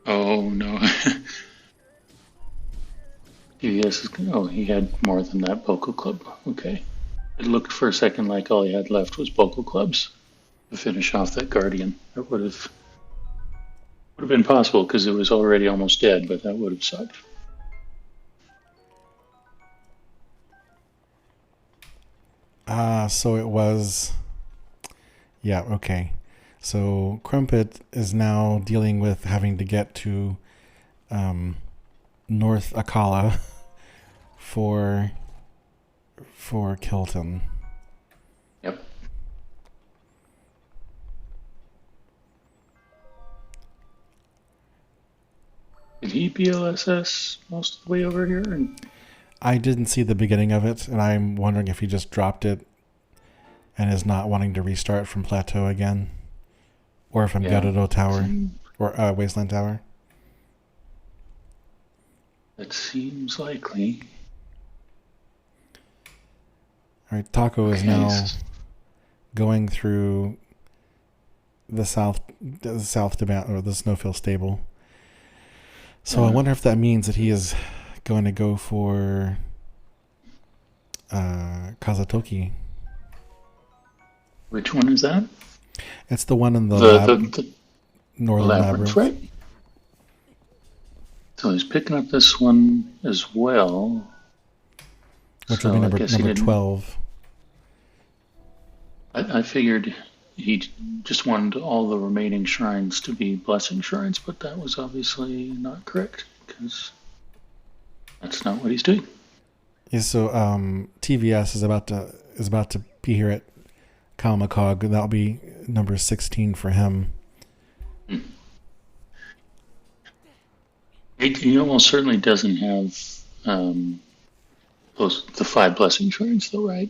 Speaker 1: Oh no. Yes, oh, he had more than that Boko Club. Okay. It looked for a second like all he had left was Boko Clubs to finish off that Guardian. That would have been possible because it was already almost dead, but that would have sucked.
Speaker 2: So it was... Yeah, okay. So Crumpet is now dealing with having to get to North Akala for Kilton.
Speaker 1: Yep. he BOSS most of the way over here? And
Speaker 2: I didn't see the beginning of it, and I'm wondering if he just dropped it and is not wanting to restart from Plateau again. Or from Gerudo Tower. Or Wasteland Tower.
Speaker 1: That seems likely.
Speaker 2: Alright, Taco is now going through the south or the Snowfield stable. So I wonder if that means that he is going to go for Kazatoki.
Speaker 1: Which one is that?
Speaker 2: It's the one in the Northern Labyrinth.
Speaker 1: Right? So he's picking up this one as well.
Speaker 2: Which will be number 12.
Speaker 1: I figured he just wanted all the remaining shrines to be blessing shrines, but that was obviously not correct, because that's not what he's doing.
Speaker 2: Yeah, so TVS is about to be here at Kalmakog. That'll be number 16 for him.
Speaker 1: He almost certainly doesn't have the 5 blessing shrines, though, right?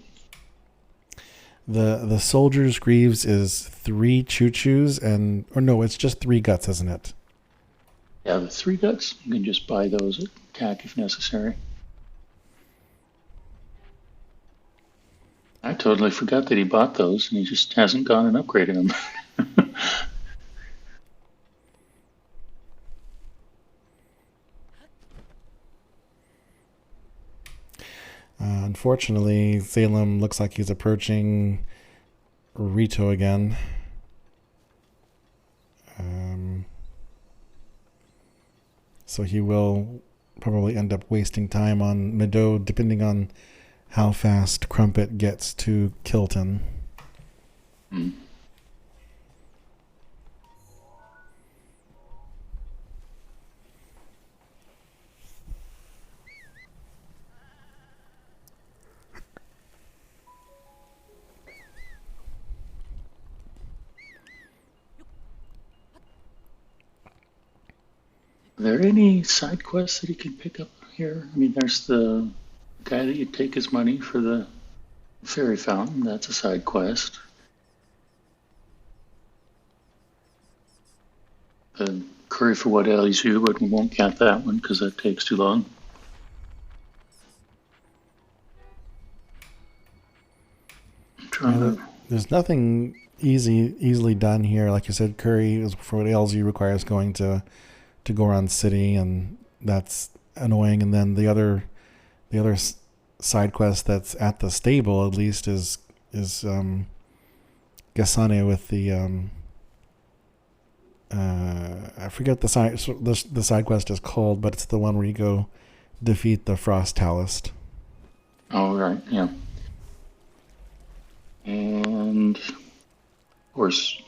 Speaker 2: The Soldier's Greaves is 3 choo-choos it's just 3 guts, isn't it?
Speaker 1: Yeah, the 3 guts. You can just buy those at CAC if necessary. I totally forgot that he bought those, and he just hasn't gone and upgraded them.
Speaker 2: Unfortunately, Salem looks like he's approaching Rito again. So he will probably end up wasting time on Meadow, depending on how fast Crumpet gets to Kilton.
Speaker 1: Are there any side quests that he can pick up here? I mean, there's the guy that you take his money for the fairy fountain. That's a side quest. The curry for what ails you, but we won't count that one because that takes too long.
Speaker 2: There's nothing easily done here. Like you said, curry for what ails you requires going to Goron City, and that's annoying. And then the other side quest that's at the stable, at least, is Gasane with the I forget the side quest is called, but it's the one where you go defeat the Frost Talist.
Speaker 1: Oh, right, yeah. And of course,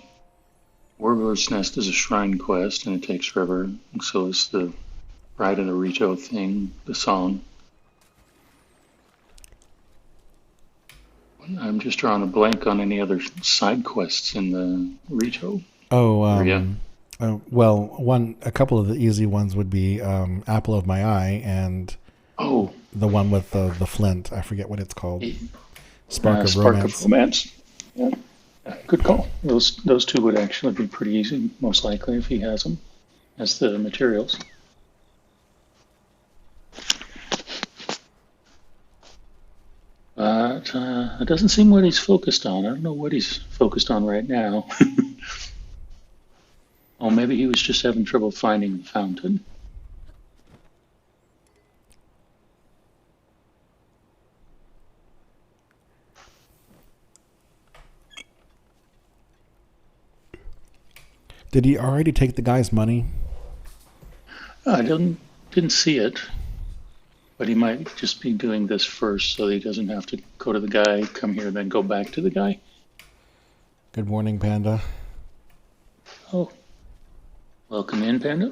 Speaker 1: Warlord's Nest is a shrine quest, and it takes forever. And so is the Ride of the Rito thing, the song. I'm just drawing a blank on any other side quests in the Rito.
Speaker 2: A couple of the easy ones would be Apple of My Eye and the one with the flint. I forget what it's called. Spark of Romance.
Speaker 1: Yeah. Good call. Those two would actually be pretty easy, most likely, if he has them as the materials. But it doesn't seem what he's focused on. I don't know what he's focused on right now. Oh, maybe he was just having trouble finding the fountain.
Speaker 2: Did he already take the guy's money?
Speaker 1: I didn't see it, but he might just be doing this first so he doesn't have to go to the guy, come here, then go back to the guy.
Speaker 2: Good morning, Panda.
Speaker 1: Oh, welcome in, Panda.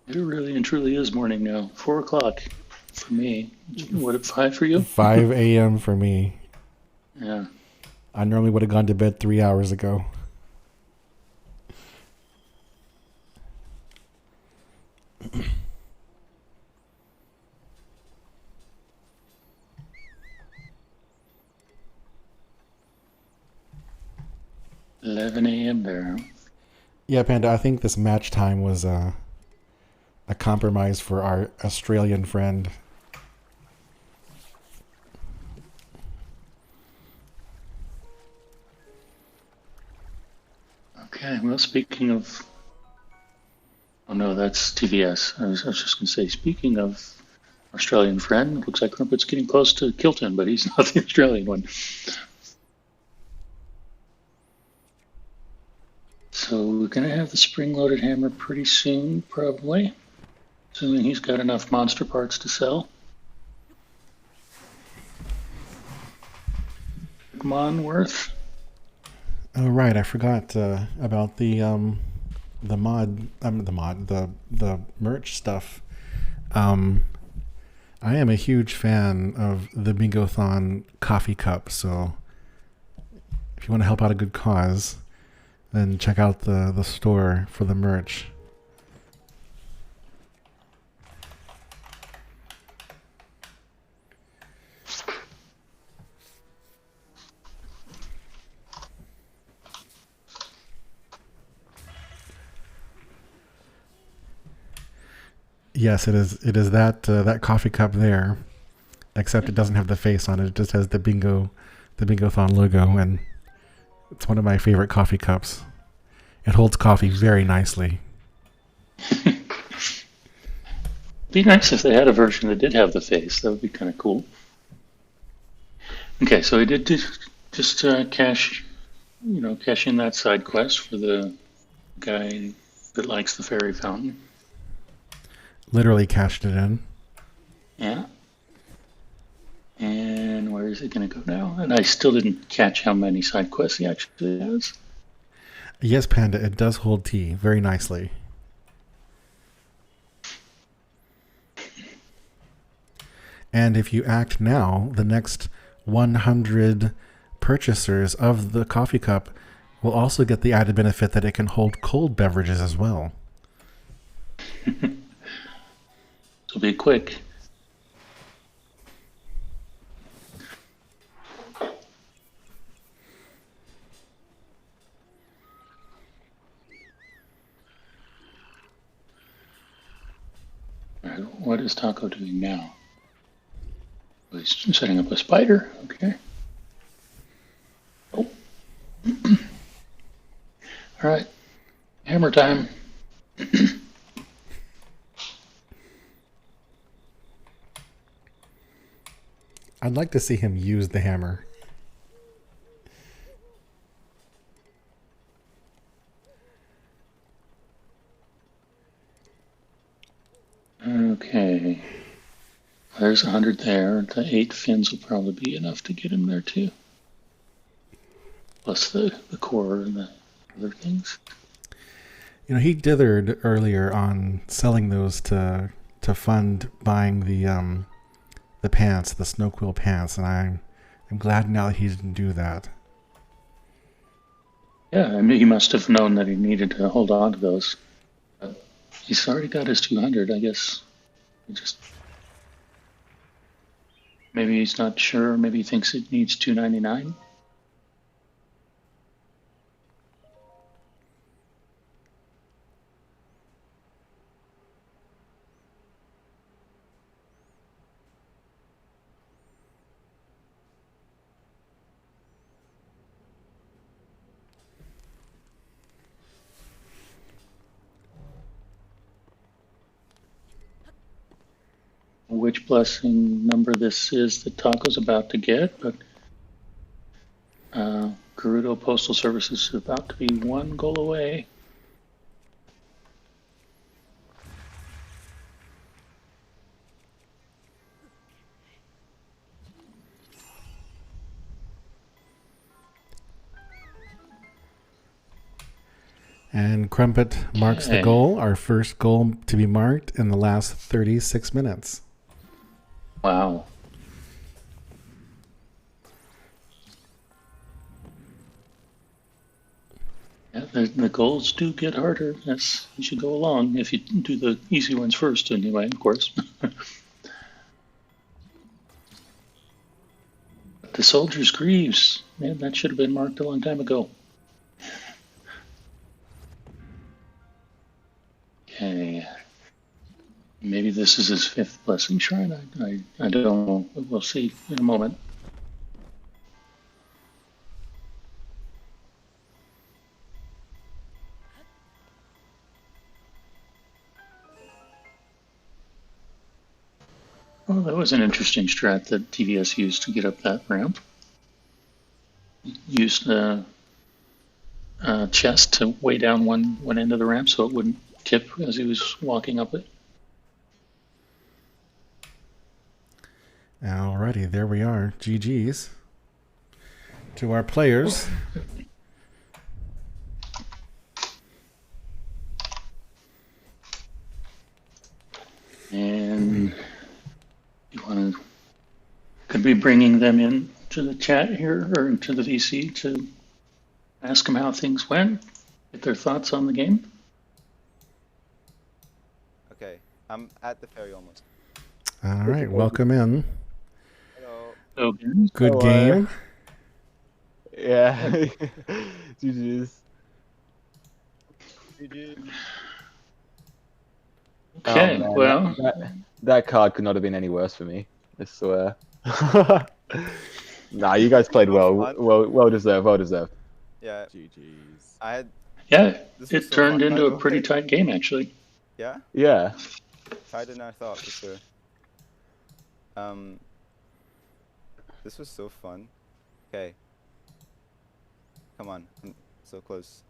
Speaker 1: It really and truly is morning now. 4 o'clock for me. What, 5 for you?
Speaker 2: 5 a.m. for me.
Speaker 1: Yeah.
Speaker 2: I normally would have gone to bed 3 hours ago.
Speaker 1: 11 a.m. there.
Speaker 2: Yeah, Panda, I think this match time was a compromise for our Australian friend.
Speaker 1: Okay, well, speaking of... Oh no, that's TVS. I was just going to say, speaking of Australian friend, looks like Crumpet's getting close to Kilton, but he's not the Australian one. So we're going to have the spring-loaded hammer pretty soon, probably. Assuming he's got enough monster parts to sell. Come on, Worth.
Speaker 2: Oh right, I forgot about the merch stuff. I am a huge fan of the Bingothon coffee cup, so if you want to help out a good cause, then check out the store for the merch. Yes, it is. It is that coffee cup there, except it doesn't have the face on it. It just has the Bingothon logo, and it's one of my favorite coffee cups. It holds coffee very nicely.
Speaker 1: Be nice if they had a version that did have the face. That would be kind of cool. Okay, so I did just cash in that side quest for the guy that likes the fairy fountain.
Speaker 2: Literally cashed it in.
Speaker 1: Yeah. And where is it going to go now? And I still didn't catch how many side quests he actually has.
Speaker 2: Yes, Panda, it does hold tea very nicely. And if you act now, the next 100 purchasers of the coffee cup will also get the added benefit that it can hold cold beverages as well.
Speaker 1: So be quick. All right, what is Taco doing now? Oh, he's setting up a spider. Okay. Oh. All right. Hammer time.
Speaker 2: I'd like to see him use the hammer.
Speaker 1: Okay. There's 100 there. The 8 fins will probably be enough to get him there too. Plus the core and the other things.
Speaker 2: You know, he dithered earlier on selling those to fund buying the pants, the snow quill pants, and I'm glad now that he didn't do that.
Speaker 1: Yeah, I mean, he must have known that he needed to hold on to those. But he's already got his 200, I guess. Maybe he's not sure. Maybe he thinks it needs 299. Which blessing number this is that Taco's about to get, but Gerudo Postal Service is about to be one goal away.
Speaker 2: And Crumpet marks the goal, our first goal to be marked in the last 36 minutes.
Speaker 1: Wow. Yeah, the goals do get harder as you should go along, if you do the easy ones first anyway, of course. The Soldier's Greaves, man, that should have been marked a long time ago. Okay. Maybe this is his 5th blessing shrine. I don't know. We'll see in a moment. Well, that was an interesting strat that TVS used to get up that ramp. Used the chest to weigh down one end of the ramp so it wouldn't tip as he was walking up it.
Speaker 2: Alrighty, there we are. GG's to our players.
Speaker 1: And could be bringing them in to the chat here or to the VC to ask them how things went, get their thoughts on the game.
Speaker 3: Okay, I'm at the ferry almost.
Speaker 2: All right, welcome in.
Speaker 3: Hello.
Speaker 2: Good game.
Speaker 4: Yeah. GG's.
Speaker 1: Okay,
Speaker 4: Oh,
Speaker 1: well,
Speaker 4: that card could not have been any worse for me. I swear. Nah, you guys played well. Well deserved. Well deserved.
Speaker 3: Yeah.
Speaker 5: GG's.
Speaker 3: I had.
Speaker 1: yeah,
Speaker 3: This was
Speaker 1: it
Speaker 3: so
Speaker 1: turned
Speaker 3: fun,
Speaker 1: into
Speaker 3: by
Speaker 1: a
Speaker 3: the
Speaker 1: pretty
Speaker 3: way.
Speaker 1: tight game, actually.
Speaker 3: Yeah.
Speaker 4: Yeah.
Speaker 3: Tighter than I thought, for sure. This was so fun. Okay. Come on, I'm so close.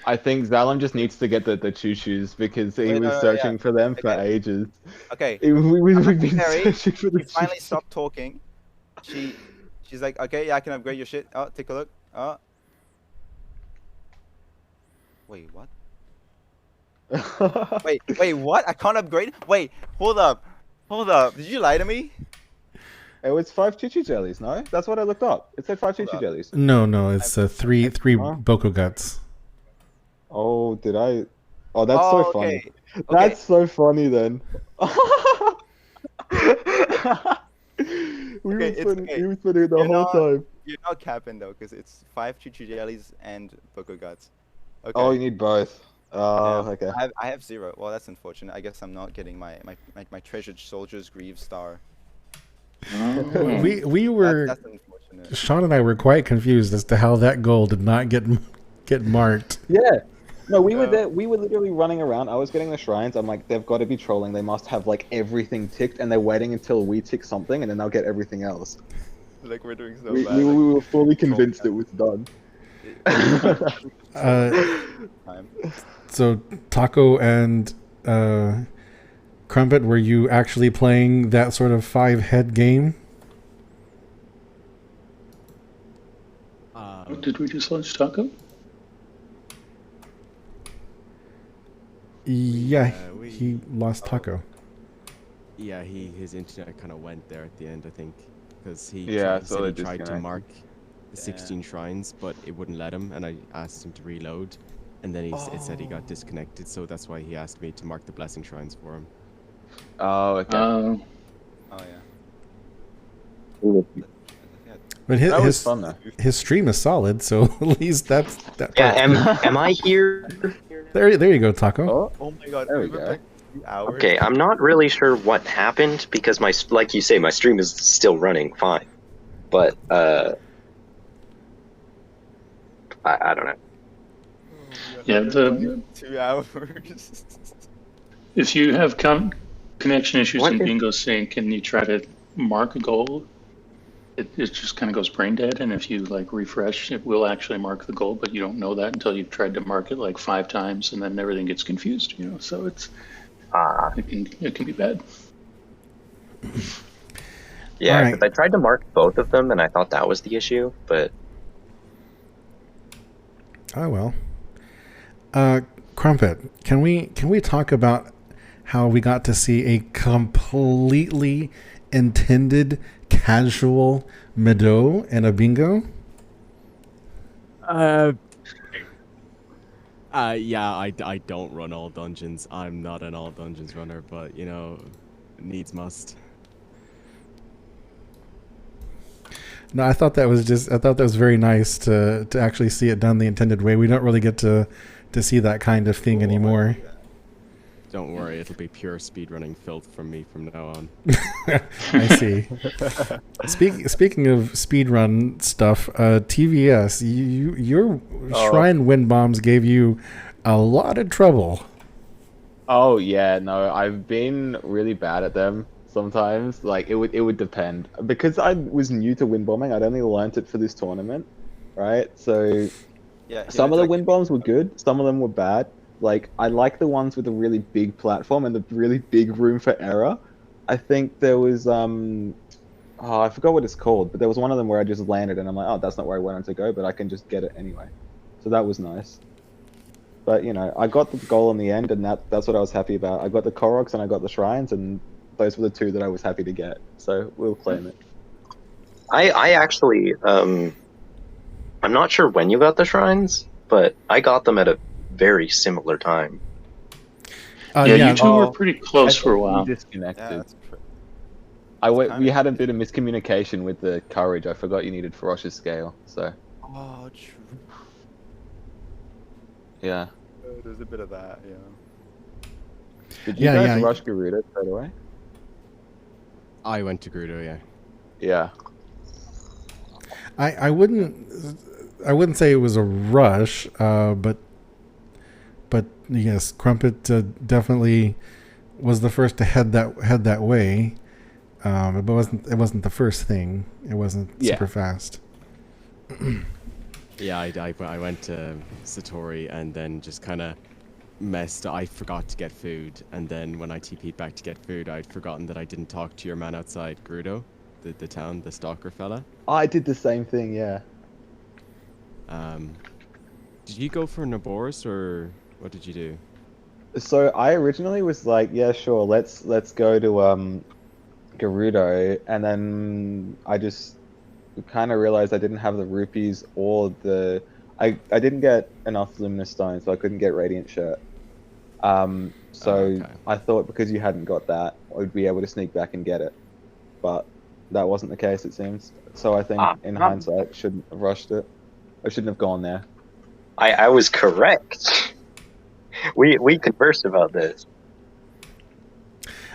Speaker 4: I think Zalem just needs to get the choo-choos because he
Speaker 3: Wait,
Speaker 4: was
Speaker 3: no,
Speaker 4: searching
Speaker 3: yeah.
Speaker 4: for them for
Speaker 3: Okay.
Speaker 4: ages.
Speaker 3: Okay.
Speaker 4: We've been
Speaker 3: Harry,
Speaker 4: searching for the
Speaker 3: She finally
Speaker 4: choo-choos.
Speaker 3: stopped talking. She's like, okay, yeah, I can upgrade your shit. Oh, take a look. Oh. Wait, what? Wait, what? I can't upgrade? Wait, hold up. Did you lie to me?
Speaker 4: It was 5 choo-choo jellies, no? That's what I looked up. It said 5 choo-choo
Speaker 3: up.
Speaker 4: jellies.
Speaker 2: No, it's three
Speaker 4: Huh?
Speaker 2: Boko guts.
Speaker 4: Oh, did I? Oh, that's so funny.
Speaker 3: Okay.
Speaker 4: That's so funny then. We
Speaker 3: Okay, it's
Speaker 4: were
Speaker 3: okay.
Speaker 4: putting it the
Speaker 3: You're
Speaker 4: whole
Speaker 3: not-
Speaker 4: time.
Speaker 3: You're not capping though, because it's 5 choo-choo jellies and Boko guts. Okay.
Speaker 4: Oh, you need both. Oh,
Speaker 3: Yeah.
Speaker 4: okay.
Speaker 3: I have 0. Well, that's unfortunate. I guess I'm not getting my treasured soldier's grieve star.
Speaker 1: Oh.
Speaker 2: We were
Speaker 3: That's unfortunate.
Speaker 2: Sean and I were quite confused as to how that goal did not get marked.
Speaker 4: Yeah. No, we were
Speaker 3: Yeah.
Speaker 4: there. We were literally running around. I was getting the shrines. I'm like, they've got to be trolling. They must have like everything ticked, and they're waiting until we tick something, and then they'll get everything else.
Speaker 3: Like we're doing so
Speaker 4: We
Speaker 3: bad.
Speaker 4: were fully convinced it was done.
Speaker 3: Time.
Speaker 2: So Taco and Crumpet, were you actually playing that sort of 5-head game?
Speaker 1: Did we just launch Taco?
Speaker 2: Yeah,
Speaker 5: we-
Speaker 2: he lost Taco.
Speaker 5: Yeah, his internet kind of went there at the end, I think, because he
Speaker 4: Yeah,
Speaker 5: tried,
Speaker 4: so
Speaker 5: said he
Speaker 4: it
Speaker 5: tried to
Speaker 4: disconnected.
Speaker 5: mark the 16 shrines, but it wouldn't let him, and I asked him to reload, and then it said he got disconnected, so that's why he asked me to mark the blessing shrines for him.
Speaker 4: Oh, okay.
Speaker 3: Oh yeah.
Speaker 2: But
Speaker 4: That was fun though.
Speaker 2: his stream is solid, so at least that's that.
Speaker 6: Yeah,
Speaker 2: part.
Speaker 6: am I here?
Speaker 2: There you go, Taco.
Speaker 4: Oh,
Speaker 3: Oh my god.
Speaker 4: There we
Speaker 3: we've been
Speaker 4: go.
Speaker 3: playing 2 hours.
Speaker 6: Okay, I'm not really sure what happened because like you say, my stream is still running fine. But I don't know.
Speaker 1: Yeah,
Speaker 3: We've been playing 2 hours.
Speaker 1: if you have connection issues
Speaker 6: What
Speaker 1: in
Speaker 6: if-
Speaker 1: Bingo Sync and you try to mark a goal, it just kind of goes brain dead. And if you like refresh, it will actually mark the goal, but you don't know that until you've tried to mark it like 5 times, and then everything gets confused. So it can be bad.
Speaker 6: Yeah,
Speaker 2: Alright.
Speaker 6: 'cause I tried to mark both of them, and I thought that was the issue, but
Speaker 2: Oh well. Crumpet, can we talk about how we got to see a completely intended casual Meadow and a bingo?
Speaker 5: Yeah, I don't run all dungeons. I'm not an all dungeons runner, but needs must.
Speaker 2: No, I thought that was very nice to actually see it done the intended way. We don't really get to to see that kind of thing anymore.
Speaker 5: Don't worry, it'll be pure speedrunning filth from me from now on.
Speaker 2: I see. Speaking of speedrun stuff, TVS, your shrine wind bombs gave you a lot of trouble.
Speaker 4: Oh yeah, no, I've been really bad at them sometimes. Like it would depend, because I was new to wind bombing. I'd only learnt it for this tournament, right? So
Speaker 3: Yeah.
Speaker 4: some of
Speaker 3: it's
Speaker 4: the wind bombs were good, some of them were bad. Like I like the ones with a really big platform and the really big room for error. I think there was oh, I forgot what it's called, but there was one of them where I just landed and I'm like, oh, that's not where I wanted to go, but I can just get it anyway. So that was nice. But you know, I got the goal in the end, and that's what I was happy about. I got the Koroks and I got the shrines, and those were the two that I was happy to get. So we'll claim it.
Speaker 6: I actually, I'm not sure when you got the shrines, but I got them at a very similar time.
Speaker 1: You two
Speaker 4: Oh,
Speaker 1: were pretty close
Speaker 4: I
Speaker 1: for a
Speaker 4: think we
Speaker 1: while.
Speaker 4: disconnected.
Speaker 3: Yeah, that's true.
Speaker 4: We had a bit of miscommunication with the courage. I forgot you needed Ferocious Scale. So
Speaker 3: Oh, true.
Speaker 4: yeah.
Speaker 3: There's a bit of that, yeah.
Speaker 4: Did you
Speaker 2: Yeah,
Speaker 4: guys
Speaker 2: yeah.
Speaker 4: rush Gerudo straight away?
Speaker 5: I went to Gerudo, yeah.
Speaker 4: Yeah.
Speaker 2: I wouldn't say it was a rush, but yes, Crumpet definitely was the first to head that way. But it wasn't the first thing. It wasn't super fast.
Speaker 5: Yeah, I went to Satori and then just kind of messed. I forgot to get food, and then when I TP'd back to get food, I'd forgotten that I didn't talk to your man outside Gerudo, the town, the stalker fella.
Speaker 4: I did the same thing, yeah.
Speaker 5: Did you go for Naboris or what did you do?
Speaker 4: So I originally was like, yeah, sure, let's go to Gerudo, and then I just kind of realized I didn't have the rupees or the I didn't get enough luminous stones, so I couldn't get radiant shirt. So I thought because you hadn't got that, I would be able to sneak back and get it, but that wasn't the case, it seems. So I think in hindsight, shouldn't have rushed it. I shouldn't have gone there.
Speaker 6: I was correct. We conversed about this.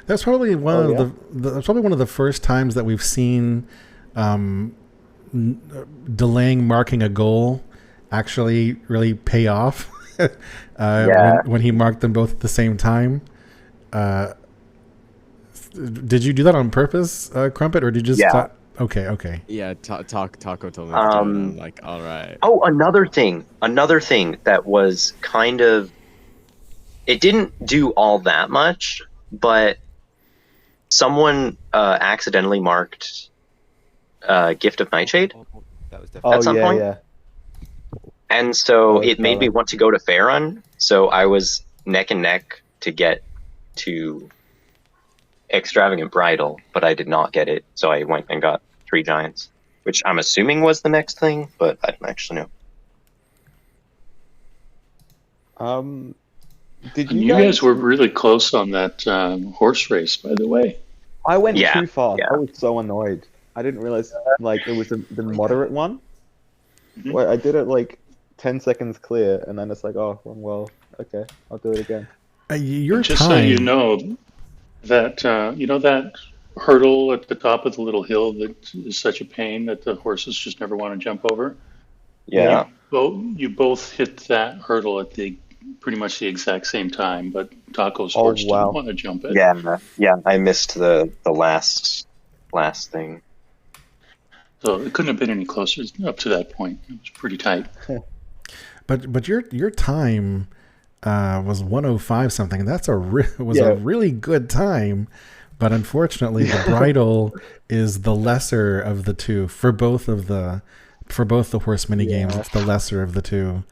Speaker 2: That's probably one of that's probably one of the first times that we've seen delaying marking a goal actually really pay off. When he marked them both at the same time. Did you do that on purpose, Crumpet, or did you just okay.
Speaker 5: Yeah, Taco told me to do it, and I'm like, all right.
Speaker 6: Oh, another thing that was kind of, it didn't do all that much, but someone accidentally marked Gift of Nightshade
Speaker 3: That was definitely.
Speaker 6: at some point.
Speaker 4: Yeah.
Speaker 6: And so
Speaker 4: Oh,
Speaker 6: it made me
Speaker 4: Bella.
Speaker 6: want to go to Faerun, so I was neck and neck to get to Extravagant Bridal, but I did not get it, so I went and got 3 Giants, which I'm assuming was the next thing, but I don't actually know.
Speaker 4: Did
Speaker 1: You guys were really close on that horse race, by the way.
Speaker 4: I went
Speaker 6: Yeah,
Speaker 4: too fast.
Speaker 6: yeah.
Speaker 4: I was so annoyed. I didn't realize like it was the moderate one.
Speaker 1: Mhm.
Speaker 4: Where I did it like 10 seconds clear, and then it's like, oh well, okay, I'll do it again.
Speaker 2: Your
Speaker 1: Just
Speaker 2: time.
Speaker 1: so you know that that hurdle at the top of the little hill that is such a pain that the horses just never want to jump over.
Speaker 6: Yeah.
Speaker 1: You both hit that hurdle at pretty much the exact same time, but Taco's
Speaker 4: Oh,
Speaker 1: horse
Speaker 4: wow.
Speaker 1: didn't want to jump it.
Speaker 6: Yeah, I missed the last thing.
Speaker 1: So it couldn't have been any closer up to that point. It was pretty tight.
Speaker 2: But your time was 105 something, and that's a really good time. But unfortunately, the bridle is the lesser of the two for both the horse mini games. It's the lesser of the two.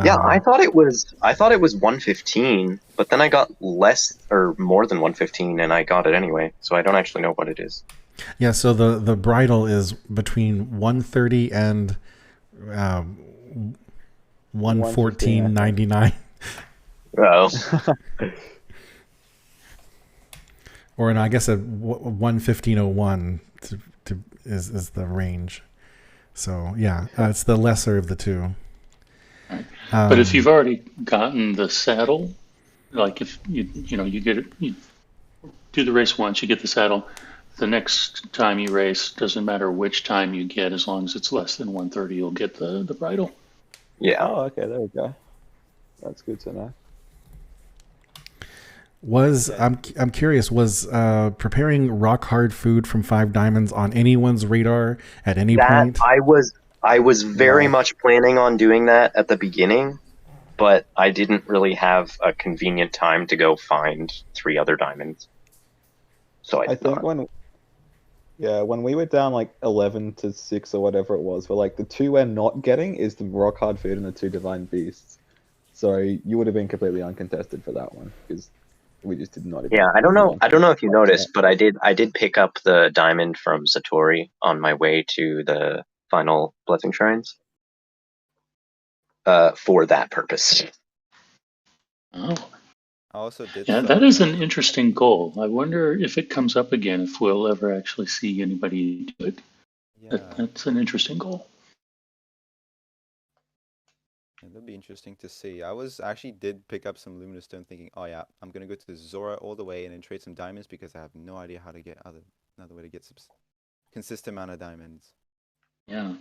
Speaker 6: Yeah, I thought it was 115, but then I got less or more than 115, and I got it anyway. So I don't actually know what it is.
Speaker 2: Yeah, so the bridle is between 130 and 114.99,
Speaker 6: Oh,
Speaker 2: or no, I guess 115.01 is the range. So yeah, it's the lesser of the two.
Speaker 1: Right. But if you've
Speaker 2: Um,
Speaker 1: already gotten the saddle, like if you get it, you do the race once, you get the saddle. The next time you race, doesn't matter which time you get, as long as it's less than 130, you'll get the bridle.
Speaker 6: Yeah.
Speaker 4: Oh, okay, there we go. That's good to know.
Speaker 2: I'm curious, was preparing rock hard food from 5 Diamonds on anyone's radar at any
Speaker 6: That
Speaker 2: point?
Speaker 6: I was very
Speaker 4: No.
Speaker 6: much planning on doing that at the beginning, but I didn't really have a convenient time to go find 3 other diamonds. So I
Speaker 4: I
Speaker 6: did
Speaker 4: think
Speaker 6: not.
Speaker 4: when we were down like 11 to 6 or whatever it was, we're like the 2 we're not getting is the rock hard food and the 2 divine beasts. So you would have been completely uncontested for that one because we just did not even.
Speaker 6: Yeah, I don't know if you
Speaker 4: Yeah.
Speaker 6: noticed, but I did pick up the diamond from Satori on my way to the final blessing shrines. For that purpose.
Speaker 1: Oh,
Speaker 3: I also did
Speaker 1: yeah, that
Speaker 3: some.
Speaker 1: is an interesting goal. I wonder if it comes up again, if we'll ever actually see anybody do it.
Speaker 3: Yeah,
Speaker 1: That's an interesting goal.
Speaker 3: it'll be interesting to see. I was actually did pick up some luminous stone, thinking, oh yeah, I'm gonna go to Zora all the way and then trade some diamonds because I have no idea how to get another way to get some consistent amount of diamonds.
Speaker 1: Yeah.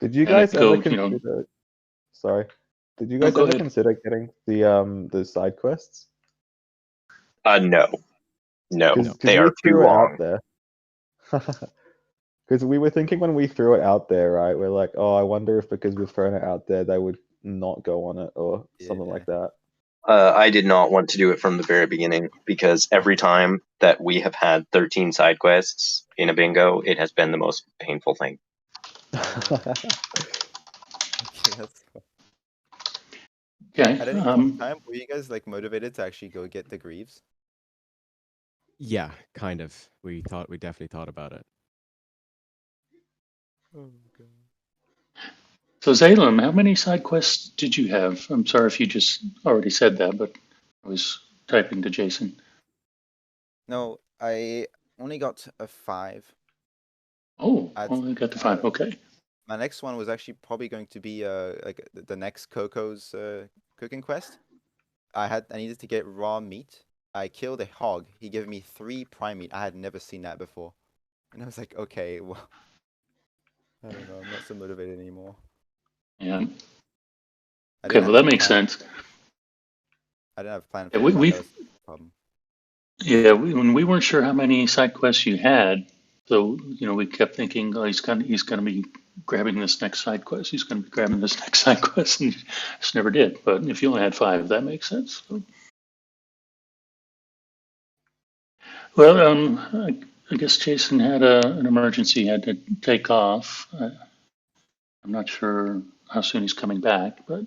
Speaker 4: Did you
Speaker 1: And
Speaker 4: guys
Speaker 1: it
Speaker 4: ever
Speaker 1: go,
Speaker 4: consider? Sorry. Did you
Speaker 1: no,
Speaker 4: guys
Speaker 1: go
Speaker 4: ever
Speaker 1: ahead.
Speaker 4: consider getting the side quests?
Speaker 6: No.
Speaker 4: Because
Speaker 6: They
Speaker 4: we
Speaker 6: are too
Speaker 4: threw it out
Speaker 6: long.
Speaker 4: there. Because we were thinking when we threw it out there, right? We're like, oh, I wonder if because we've thrown it out there, they would not go on it or something
Speaker 3: Yeah.
Speaker 4: like that.
Speaker 6: I did not want to do it from the very beginning because every time that we have had 13 side quests in a bingo, it has been the most painful thing.
Speaker 3: Okay, that's cool.
Speaker 1: Okay.
Speaker 3: At any point in time, were you guys like motivated to actually go get the Greaves?
Speaker 5: Yeah, kind of. We definitely thought about it.
Speaker 3: Oh god.
Speaker 1: So Zalem, how many side quests did you have? I'm sorry if you just already said that, but I was typing to Jason.
Speaker 3: No, I only got a 5.
Speaker 1: Oh,
Speaker 3: I'd,
Speaker 1: only got to
Speaker 3: uh,
Speaker 1: 5. Okay.
Speaker 3: my next one was actually probably going to be like the next Coco's cooking quest. I needed to get raw meat. I killed a hog. He gave me 3 prime meat. I had never seen that before. And I was like, okay, well, I don't know. I'm not so motivated anymore.
Speaker 1: Yeah.
Speaker 3: I
Speaker 1: Okay,
Speaker 3: didn't
Speaker 1: well
Speaker 3: have
Speaker 1: that
Speaker 3: a
Speaker 1: makes
Speaker 3: plan.
Speaker 1: sense.
Speaker 3: I didn't have a plan
Speaker 1: Yeah,
Speaker 3: for that.
Speaker 1: we
Speaker 3: That was the problem.
Speaker 1: when we weren't sure how many side quests you had, so we kept thinking, oh, he's gonna be grabbing this next side quest. He's gonna be grabbing this next side quest, and he just never did. But if you only had 5, that makes sense. So, well, I guess Jason had an emergency, had to take off. I'm not sure how soon he's coming back, but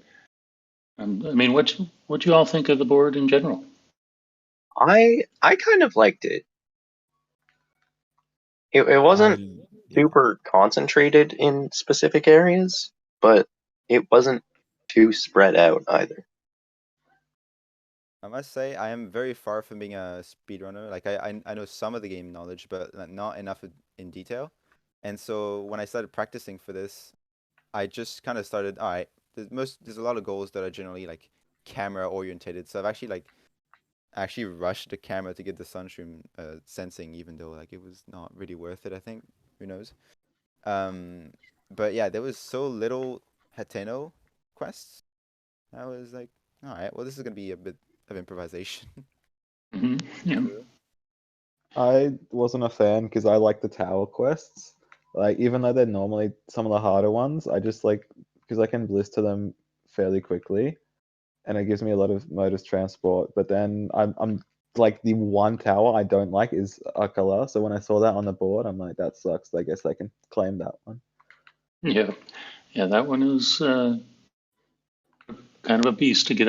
Speaker 1: I mean, what you all think of the board in general?
Speaker 6: I kind of liked it. It wasn't
Speaker 5: Yeah.
Speaker 6: super concentrated in specific areas, but it wasn't too spread out either.
Speaker 3: I must say, I am very far from being a speedrunner. Like, I know some of the game knowledge, but not enough in detail. And so when I started practicing for this, I just kind of started, all right, there's a lot of goals that are generally like camera orientated. So I've actually rushed the camera to get the sunstream sensing, even though like it was not really worth it, I think. Who knows? But yeah, there was so little Hateno quests. I was like, all right, well, this is gonna be a bit of improvisation.
Speaker 1: Yeah.
Speaker 4: I wasn't a fan because I like the tower quests. Like, even though they're normally some of the harder ones, I just like because I can blister them fairly quickly, and it gives me a lot of modus transport. But then I'm like the one tower I don't like is Akala. So when I saw that on the board, I'm like, that sucks. I guess I can claim that one.
Speaker 1: Yeah. Yeah, that one is kind of a beast to get up